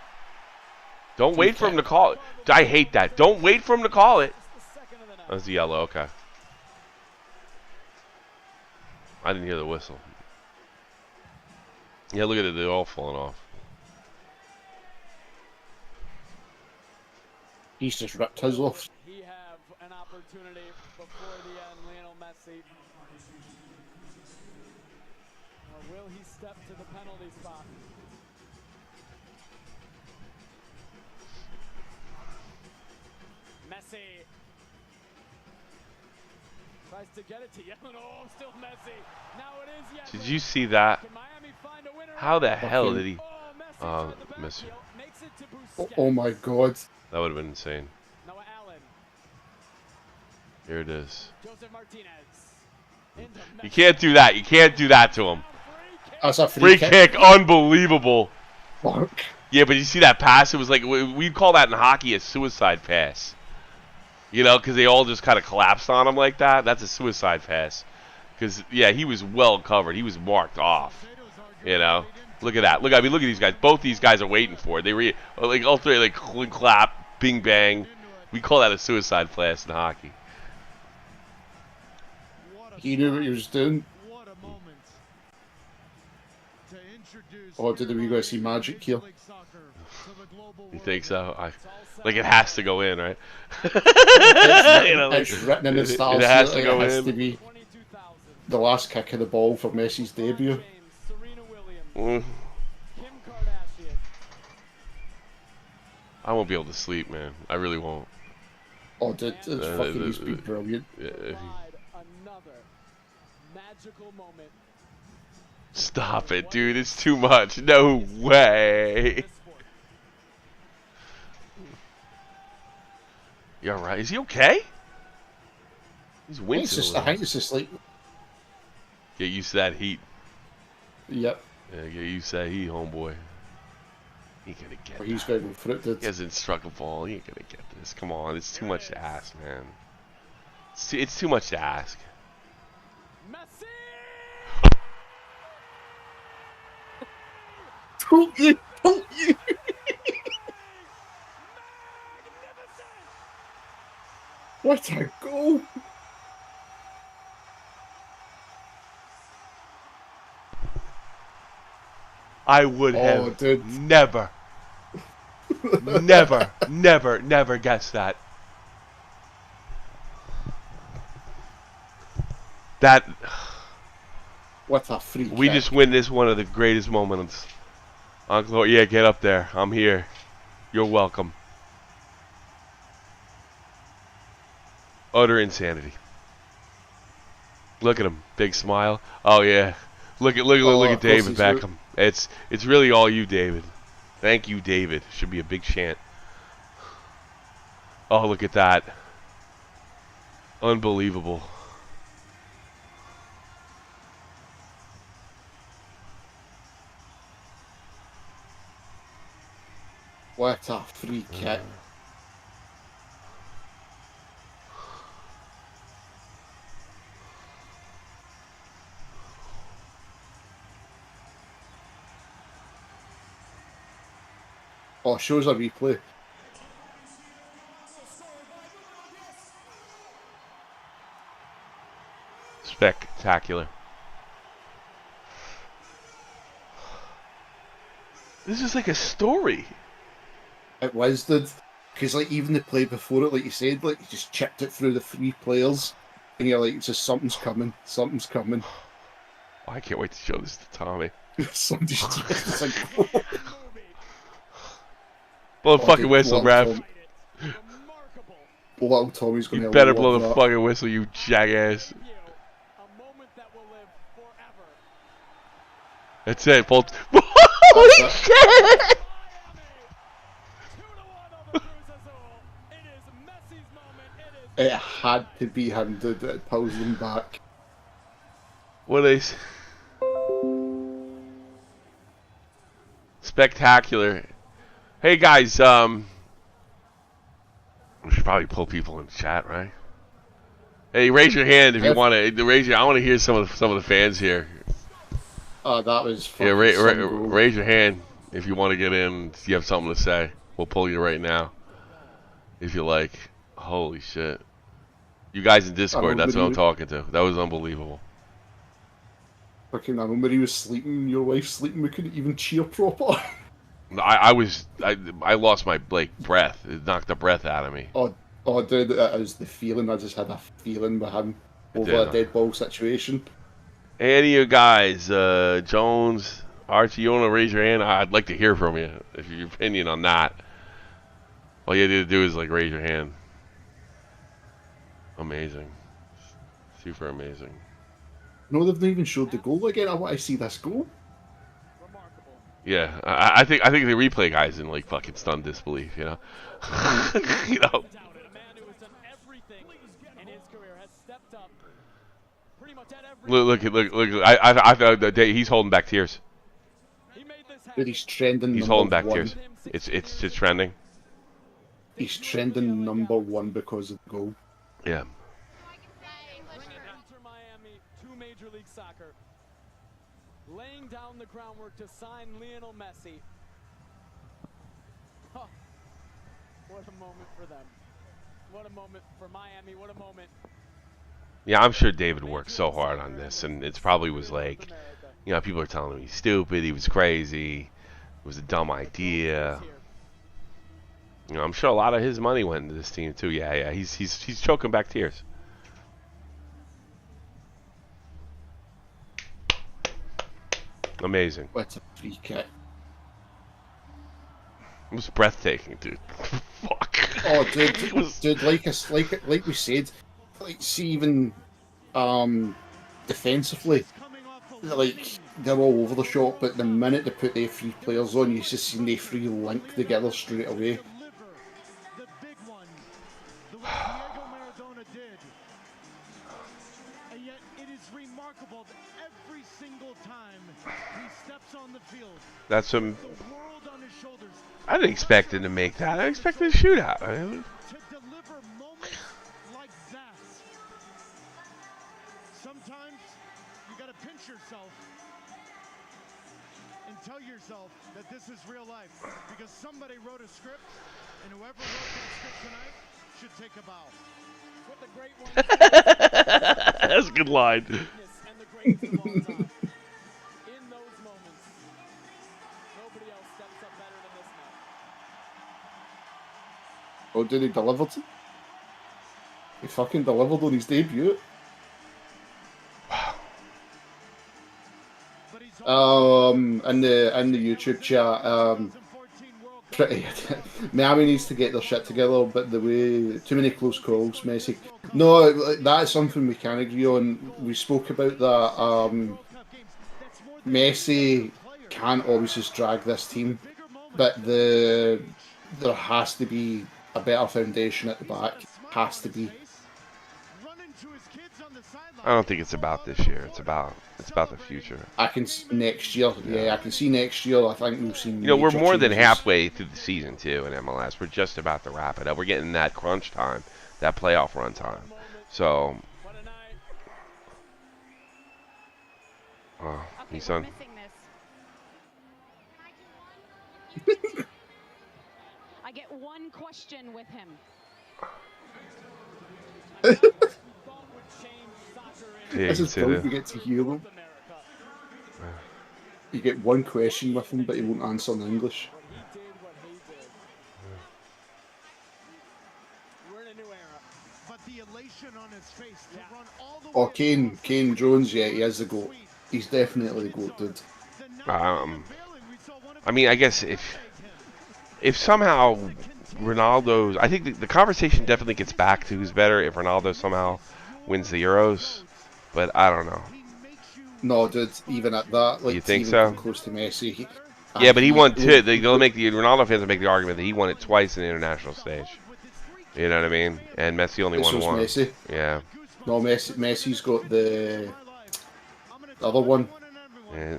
Don't wait for him to call it. I hate that. Don't wait for him to call it. That's the yellow, okay. I didn't hear the whistle. Yeah, look at it. They're all falling off. He's just ripped his off. He have an opportunity before the end, Lionel Messi. Or will he step to the penalty spot? Messi tries to get it to Yellen. Oh, still Messi. Now it is Yellen. Did you see that? Can Miami find a winner? How the hell did he? Miss Miss. makes it to Oh my god. That would have been insane. Noah Allen. Here it is. Joseph Martinez. You can't do that. You can't do that to him. That's a Free kick. Unbelievable. Fuck. Yeah, but you see that pass? It was like, we'd call that in hockey a suicide pass. You know, because they all just kind of collapsed on him like that. That's a suicide pass. Because, yeah, he was well covered. He was marked off. You know? Look at that. Look, I mean, look at these guys. Both these guys are waiting for it. They like all three, like clap, bing bang. We call that a suicide pass in hockey. He knew what he was doing. Or did we go see magic here? You think so? Like it has to go in, right? You know, it's written in the stars. It has to go it has in. to be the last kick of the ball for Messi's debut. I won't be able to sleep, man. I really won't. Oh, dude, it's fucking he's been brilliant. Another magical moment. Stop it, dude. It's too much. No way. You alright? Is he okay? He's wincing. I think it's just like... Get used to that heat. Yep. Yeah, get used to that heat, homeboy. You gonna get But he's going to go for it, dude. He hasn't struck a ball. You ain't gonna get this. Come on, it's too much to ask, man. It's too much to ask. Don't you? Don't you? What a goal! I would have never guessed that. What a free We kick. just witnessed one of the greatest moments. Uncle, yeah, get up there. I'm here. You're welcome. Utter insanity. Look at him, big smile. Oh yeah, look at David Beckham. It's really all you, David. Thank you, David. Should be a big chant. Oh, look at that. Unbelievable. What a free kick. Oh, shows a replay. Spectacular. This is like a story. It was, dude. Because, like, even the play before it, like you said, like, you just chipped it through the 3 players. And you're like, it's just something's coming. Something's coming. Oh, I can't wait to show this to Tommy. Somebody's just like, blow the fucking whistle, ref. Little Tommy's going to You better blow the fucking whistle, you jackass. That's it, folks. Holy shit! It had to be him, dude. It pulls them back. What is spectacular? Hey guys, we should probably pull people in the chat, right? Hey, raise your hand if you want to. Raise your. I want to hear some of the fans here. Oh, that was. Yeah, raise your hand if you want to get in. If you have something to say, we'll pull you right now. If you like. Holy shit! You guys in Discord, that's what I'm talking to. That was unbelievable. Fucking, I remember he was sleeping. Your wife's sleeping. We couldn't even cheer proper. I lost my breath. It knocked the breath out of me. Oh, dude, that was the feeling. I just had a feeling with him over a dead ball situation. Any of you guys, Jones, Archie, you want to raise your hand? I'd like to hear from you, if your opinion on that. All you had to do is raise your hand. Amazing, super amazing. No, they've not even showed the goal again. I want to see this goal. Yeah, I think the replay guy's in fucking stunned disbelief, you know. You know. Look! I found the day he's holding back tears. But he's trending. He's holding back tears. It's trending. He's trending number 1 because of the goal. Yeah. Miami to Major League Soccer, laying down the groundwork to sign Lionel Messi. Huh. What a moment for them. What a moment for Miami. What a moment. Yeah, I'm sure David worked so hard on this, and it probably was people are telling him he's stupid, he was crazy, it was a dumb idea. You know, I'm sure a lot of his money went into this team too. Yeah, he's choking back tears. Amazing. What a free kick. It was breathtaking, dude. Fuck. Oh, dude, like we said, see, even defensively, they're all over the shop, but the minute they put their 3 players on, you just see their 3 link together straight away. And yet it is remarkable that every single time he steps on the field. That's some. The world on his shoulders. I didn't expect him to make that. I expected a shootout. I mean, To deliver moments like that. Sometimes you got to pinch yourself and tell yourself that this is real life, because somebody wrote a script, and whoever wrote that script tonight should take a bow. What the great ones that's a good line. and the greatest of all time. In those moments, nobody else steps up better than this man. Oh, did he deliver it? He fucking delivered on his debut. In the YouTube chat, pretty Miami needs to get their shit together, but the way too many close calls, Messi. No, that's something we can agree on. We spoke about that. Messi can't always just drag this team, but there has to be a better foundation at the back. Has to be. I don't think it's about this year. It's about the future. I can next year. Yeah, I can see next year. I think we'll see. You know, we're more than halfway through the season too in MLS. We're just about to wrap it up. We're getting that crunch time, that playoff run time. So, he's on. I get one question with him. Yeah, this is cool. You get to hear them. You get one question with him, but he won't answer in English. Oh, Kane Jones, yeah, he is the GOAT. He's definitely the GOAT, dude. I mean, I guess if somehow Ronaldo's, I think the conversation definitely gets back to who's better if Ronaldo somehow wins the Euros, but I don't know. No, dude, even at that, like, you think so? Close to Messi. Yeah, but he won two. They'll make the Ronaldo fans will make the argument that he won it twice in the international stage. You know what I mean? And Messi only won one. Messi. Yeah. No, Messi's got the other one. Yeah.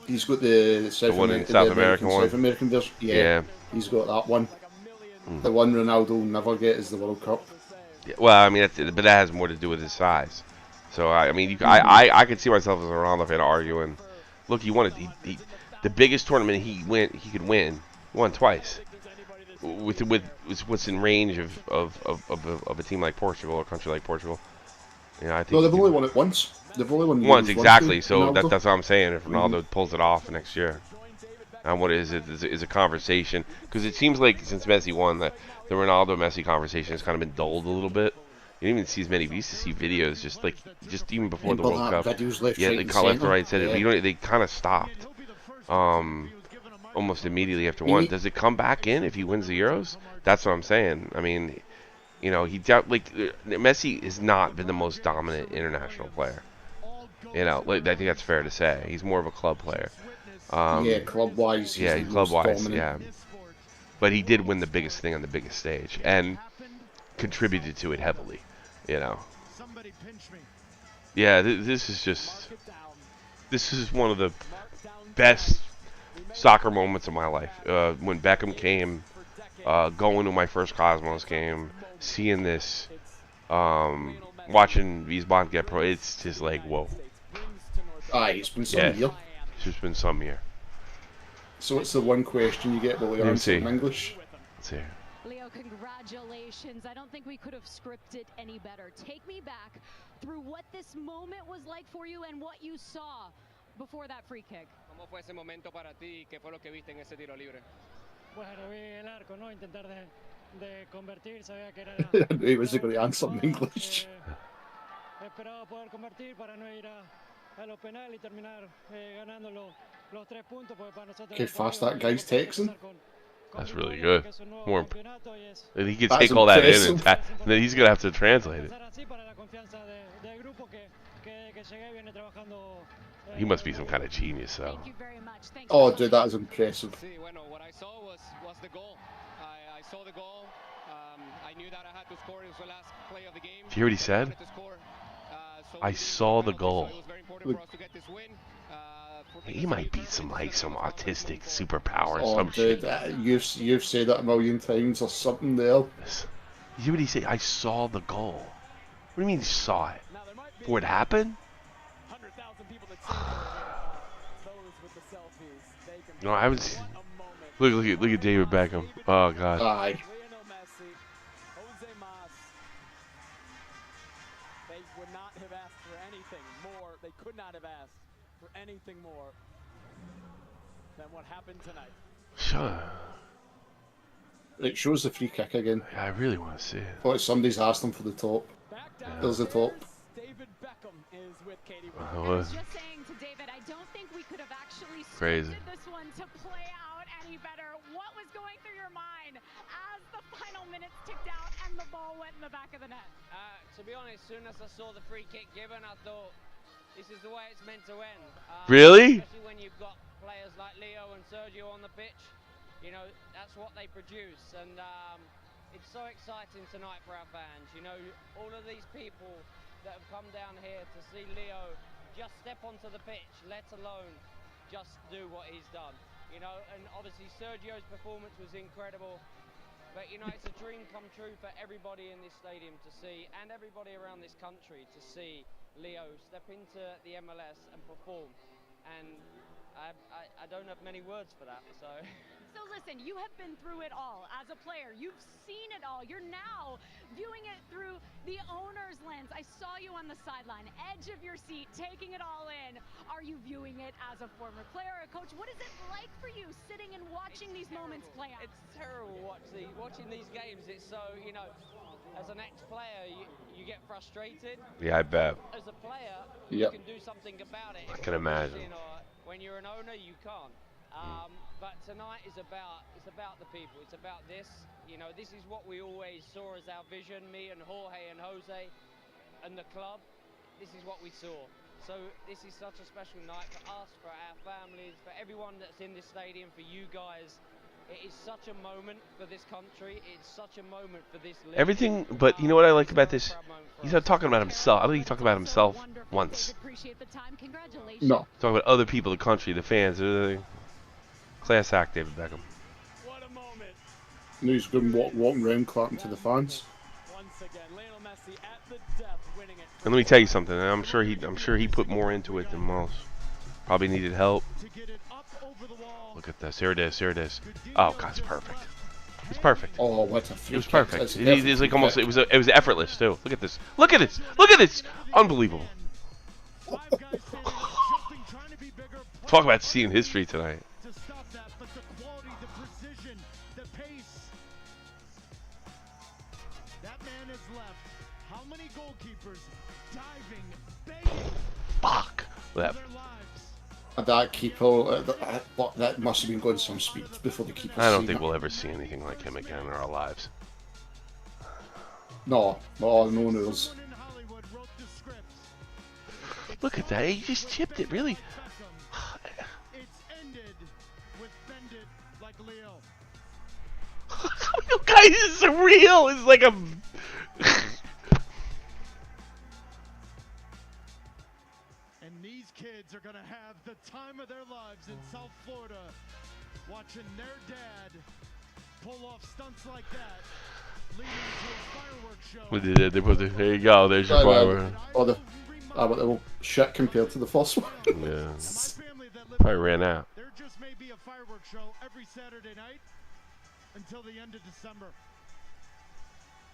He's got the South American one. South American version. Yeah. He's got that one. The one Ronaldo will never get is the World Cup. Yeah, well, I mean, but that has more to do with his size. So I mean, I could see myself as a Ronaldo fan arguing. Look, he won it. The biggest tournament he could win. He won twice. With what's in range of a team like Portugal or a country like Portugal. Yeah, I think. No, they've only won it once. They've only won it once, exactly. Once, so that's what I'm saying. If Ronaldo pulls it off next year, and what is it? Is a conversation, because it seems like since Messi won, the Ronaldo Messi conversation has kind of been dulled a little bit. You don't even see as many. We used to see videos just even before the World Cup. Yeah, they call left, right, center. Yeah. They kind of stopped. Almost immediately after one. Does it come back in if he wins the Euros? That's what I'm saying. I mean, you know, Messi has not been the most dominant international player. You know, I think that's fair to say. He's more of a club player. Yeah, club-wise. Yeah, club-wise. Yeah, but he did win the biggest thing on the biggest stage and contributed to it heavily. You know. Yeah, this is one of the best soccer moments of my life. When Beckham came, going to my first Cosmos game, seeing this, watching Wiesbaden get pro, it's just like, whoa. It's been some year. It's just been some year. So what's the one question you get? Will you answer in English? Let's see. Leo, congratulations. I don't think we could have scripted any better. Take me back through what this moment was like for you and what you saw before that free kick. ¿Cómo fue ese momento para ti? ¿Qué fue lo que viste en ese tiro libre? Bueno, vi el arco, ¿no? Intentar de convertir, sabía que era... I knew he was going to answer in English. Esperaba poder convertir para no ir a los penales y terminar ganando los 3 puntos, porque para nosotros... Okay, fast that guy's texting. That's really good. And he can take all that in and then he's going to have to translate it. He must be some kind of genius, though. Oh, dude, that is impressive. What I saw was the goal. I saw the goal. I knew that I had to score. It was the last play of the game. Did you hear what he said? I saw the goal. He might be some autistic superpower or some dude, shit. You've said that a million times or something there. You hear what he say? I saw the goal. What do you mean you saw it? Before it happened? No, I haven't. Look at David Beckham. Oh God. Aye. They would not have asked for anything more. They could not have asked for anything more than what happened tonight. Sure. It shows the free kick again. Yeah, I really want to see it. Thought somebody's asked him for the top. Yeah. There's the top. David Beckham is with Katie. I was just saying to David, I don't think we could have actually Crazy. scripted this one to play out any better. What was going through your mind as the final minutes ticked out and the ball went in the back of the net? To be honest, as soon as I saw the free kick given, I thought this is the way it's meant to end. Really? Especially when you've got players like Leo and Sergio on the pitch. You know, that's what they produce, and it's so exciting tonight for our fans. You know, all of these people that have come down here to see Leo just step onto the pitch, let alone just do what he's done. You know, and obviously Sergio's performance was incredible, but you know, it's a dream come true for everybody in this stadium to see, and everybody around this country to see Leo step into the MLS and perform. And I don't have many words for that, so. So listen, you have been through it all as a player. You've seen it all. You're now viewing it through the owner's lens. I saw you on the sideline, edge of your seat, taking it all in. Are you viewing it as a former player or a coach? What is it like for you sitting and watching these moments play out? It's terrible watching these games. It's so, you know, as an ex-player, you get frustrated. Yeah, I bet. As a player, yep. You can do something about it. I can imagine. You know, when you're an owner, you can't. But tonight is about the people. It's about this. You know, this is what we always saw as our vision. Me and Jorge and Jose, and the club. This is what we saw. So this is such a special night for us, for our families, for everyone that's in this stadium, for you guys. It is such a moment for this country. It's such a moment for this league. Everything, but you know what I like about this? He's not talking about himself. I don't think he talked about himself once. No. Talking about other people, the country, the fans, everything. Class act, David Beckham. What a moment. And he's been walking around clapping to the fans. Once again, Lionel Messi at the death, winning it. And let me tell you something. I'm sure he put more into it than most. Probably needed help. Look at this. Here it is. Here it is. Oh God, it's perfect. It's perfect. Oh, what a free It was kick. perfect. It was like almost. It was effortless too. Look at this. Look at this. Look at this. Unbelievable. Talk about seeing history tonight. To stop that, but the quality, the precision, the pace. That man has left. How many goalkeepers diving, begging Fuck. That. That keeper, that must have been going some speed before the keeper. I don't think we'll ever see anything like him again in our lives. No, no news. Look at that. He just chipped it, really. It's ended with Bend It like Leo. You guys is surreal. It's like a. And these kids are gonna have the time of their lives in South Florida, watching their dad pull off stunts like that, leading to a fireworks show. They put the, there you go. There's your firework. But they will shit compared to the first one. Yeah. Probably ran out. There just may be a fireworks show every Saturday night until the end of December.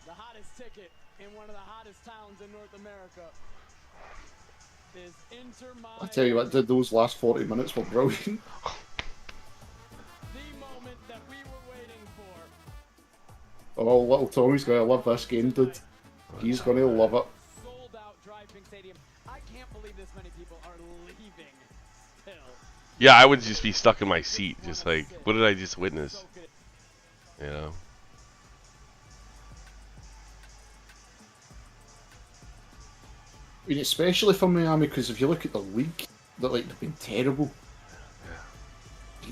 The hottest ticket in one of the hottest towns in North America is Inter Miami. I tell you what, those last 40 minutes were brilliant. The moment that we were waiting for. Oh, little Tommy's gonna love this game, dude. He's gonna love it. Sold out Drive Pink Stadium. I can't believe this many people are leaving still. Yeah, I would just be stuck in my seat, just like, what did I just witness? You know. I mean, especially for Miami, because if you look at the league, they've been terrible.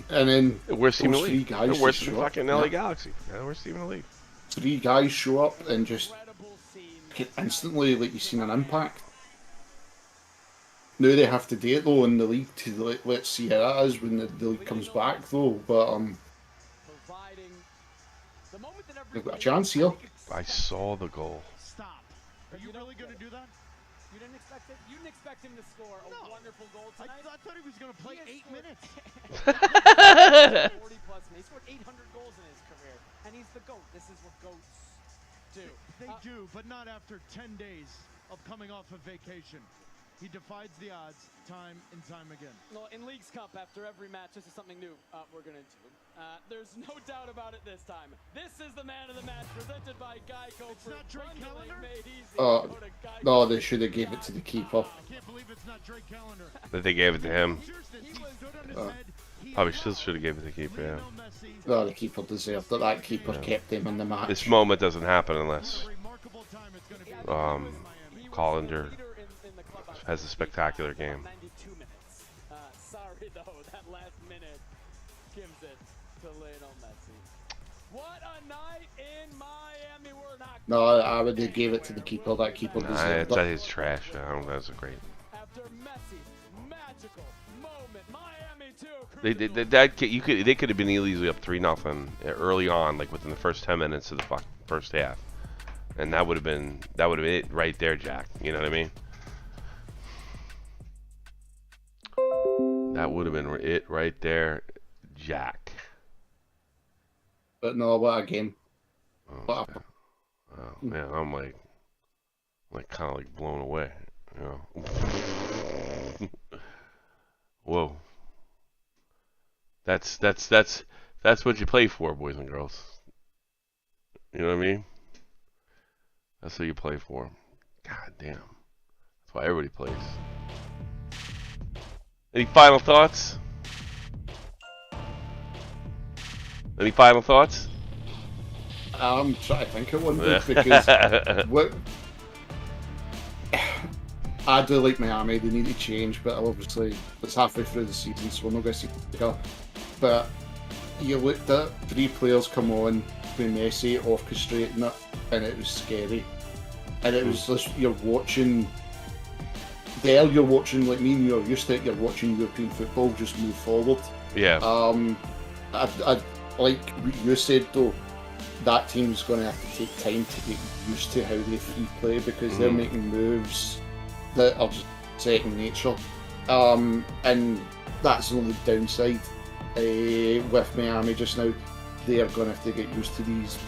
And then worst team in the three league. guys Worse just than show up. fucking LA Galaxy. Yeah, worst team in the league. 3 guys show up and just instantly, like, you've seen an impact. now they have to do it though in the league to let's see how that is when the league comes back though. But they've got a chance here. I saw the goal. Stop. Are you really going to do that? You didn't expect it? You didn't expect him to score a wonderful goal tonight? I thought he was going to play 8 minutes. 40-plus, he scored 800 goals in his career, and he's the GOAT. This is what GOATs do. They do, but not after 10 days of coming off of vacation. He defies the odds time and time again. Well, in Leagues Cup, after every match, this is something new we're going to do. There's no doubt about it this time. This is the man of the match, presented by Geico. It's not Drake Callender? No, they should have gave it to the keeper. I can't believe it's not Drake Callender. That they gave it to him. Probably still should have gave it to the keeper, yeah. No, the keeper deserved it. That keeper kept them in the match. This moment doesn't happen unless Callender has a spectacular game. 92 minutes. Sorry, though, that last minute gives it to Lionel Messi. What a night in Miami. We're not. No, I would have gave it to the keeper. That keeper deserved it. That is trash. I don't know. That's a great. After Messi's magical moment, Miami 2. They could have been easily up 3-0 early on, like within the first 10 minutes of the first half, and that would have been it right there, Jack. You know what I mean? That would have been it right there, Jack. But no, what a game. Oh, man, I'm like kind of like blown away, you know. Whoa. That's what you play for, boys and girls. You know what I mean? That's what you play for. God damn. That's why everybody plays. Any final thoughts? Any final thoughts? I'm trying to think of one because I do like Miami. They need to change, but obviously it's halfway through the season, so we're not going to see it go. But you looked at 3 players come on with Messi orchestrating it, and it was scary. And it was just you're watching like me and you're used to it. You're watching European football just move forward. Yeah. I like what you said though. That team's going to have to take time to get used to how they free play because they're making moves that are just second nature. And that's the only downside with Miami just now. They are going to have to get used to these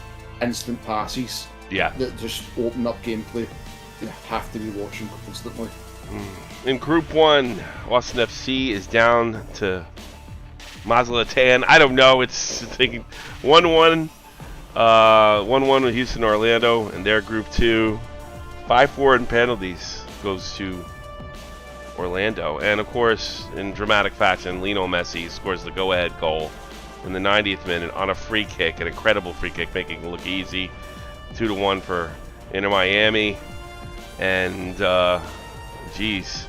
instant passes that just open up gameplay. They have to be watching constantly. In Group 1, Austin FC is down to Mazatlan. I don't know. It's thinking 1-1. 1-1 with Houston Orlando, and their Group 2. 5-4 in penalties goes to Orlando. And of course, in dramatic fashion, Lionel Messi scores the go-ahead goal in the 90th minute on a free kick, an incredible free kick, making it look easy. 2-1 for Inter Miami. And, geez.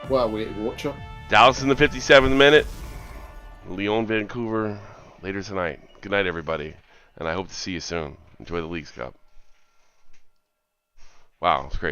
What a way to watch it. Dallas in the 57th minute. Lyon, Vancouver later tonight. Good night, everybody. And I hope to see you soon. Enjoy the Leagues Cup. Wow, it's crazy.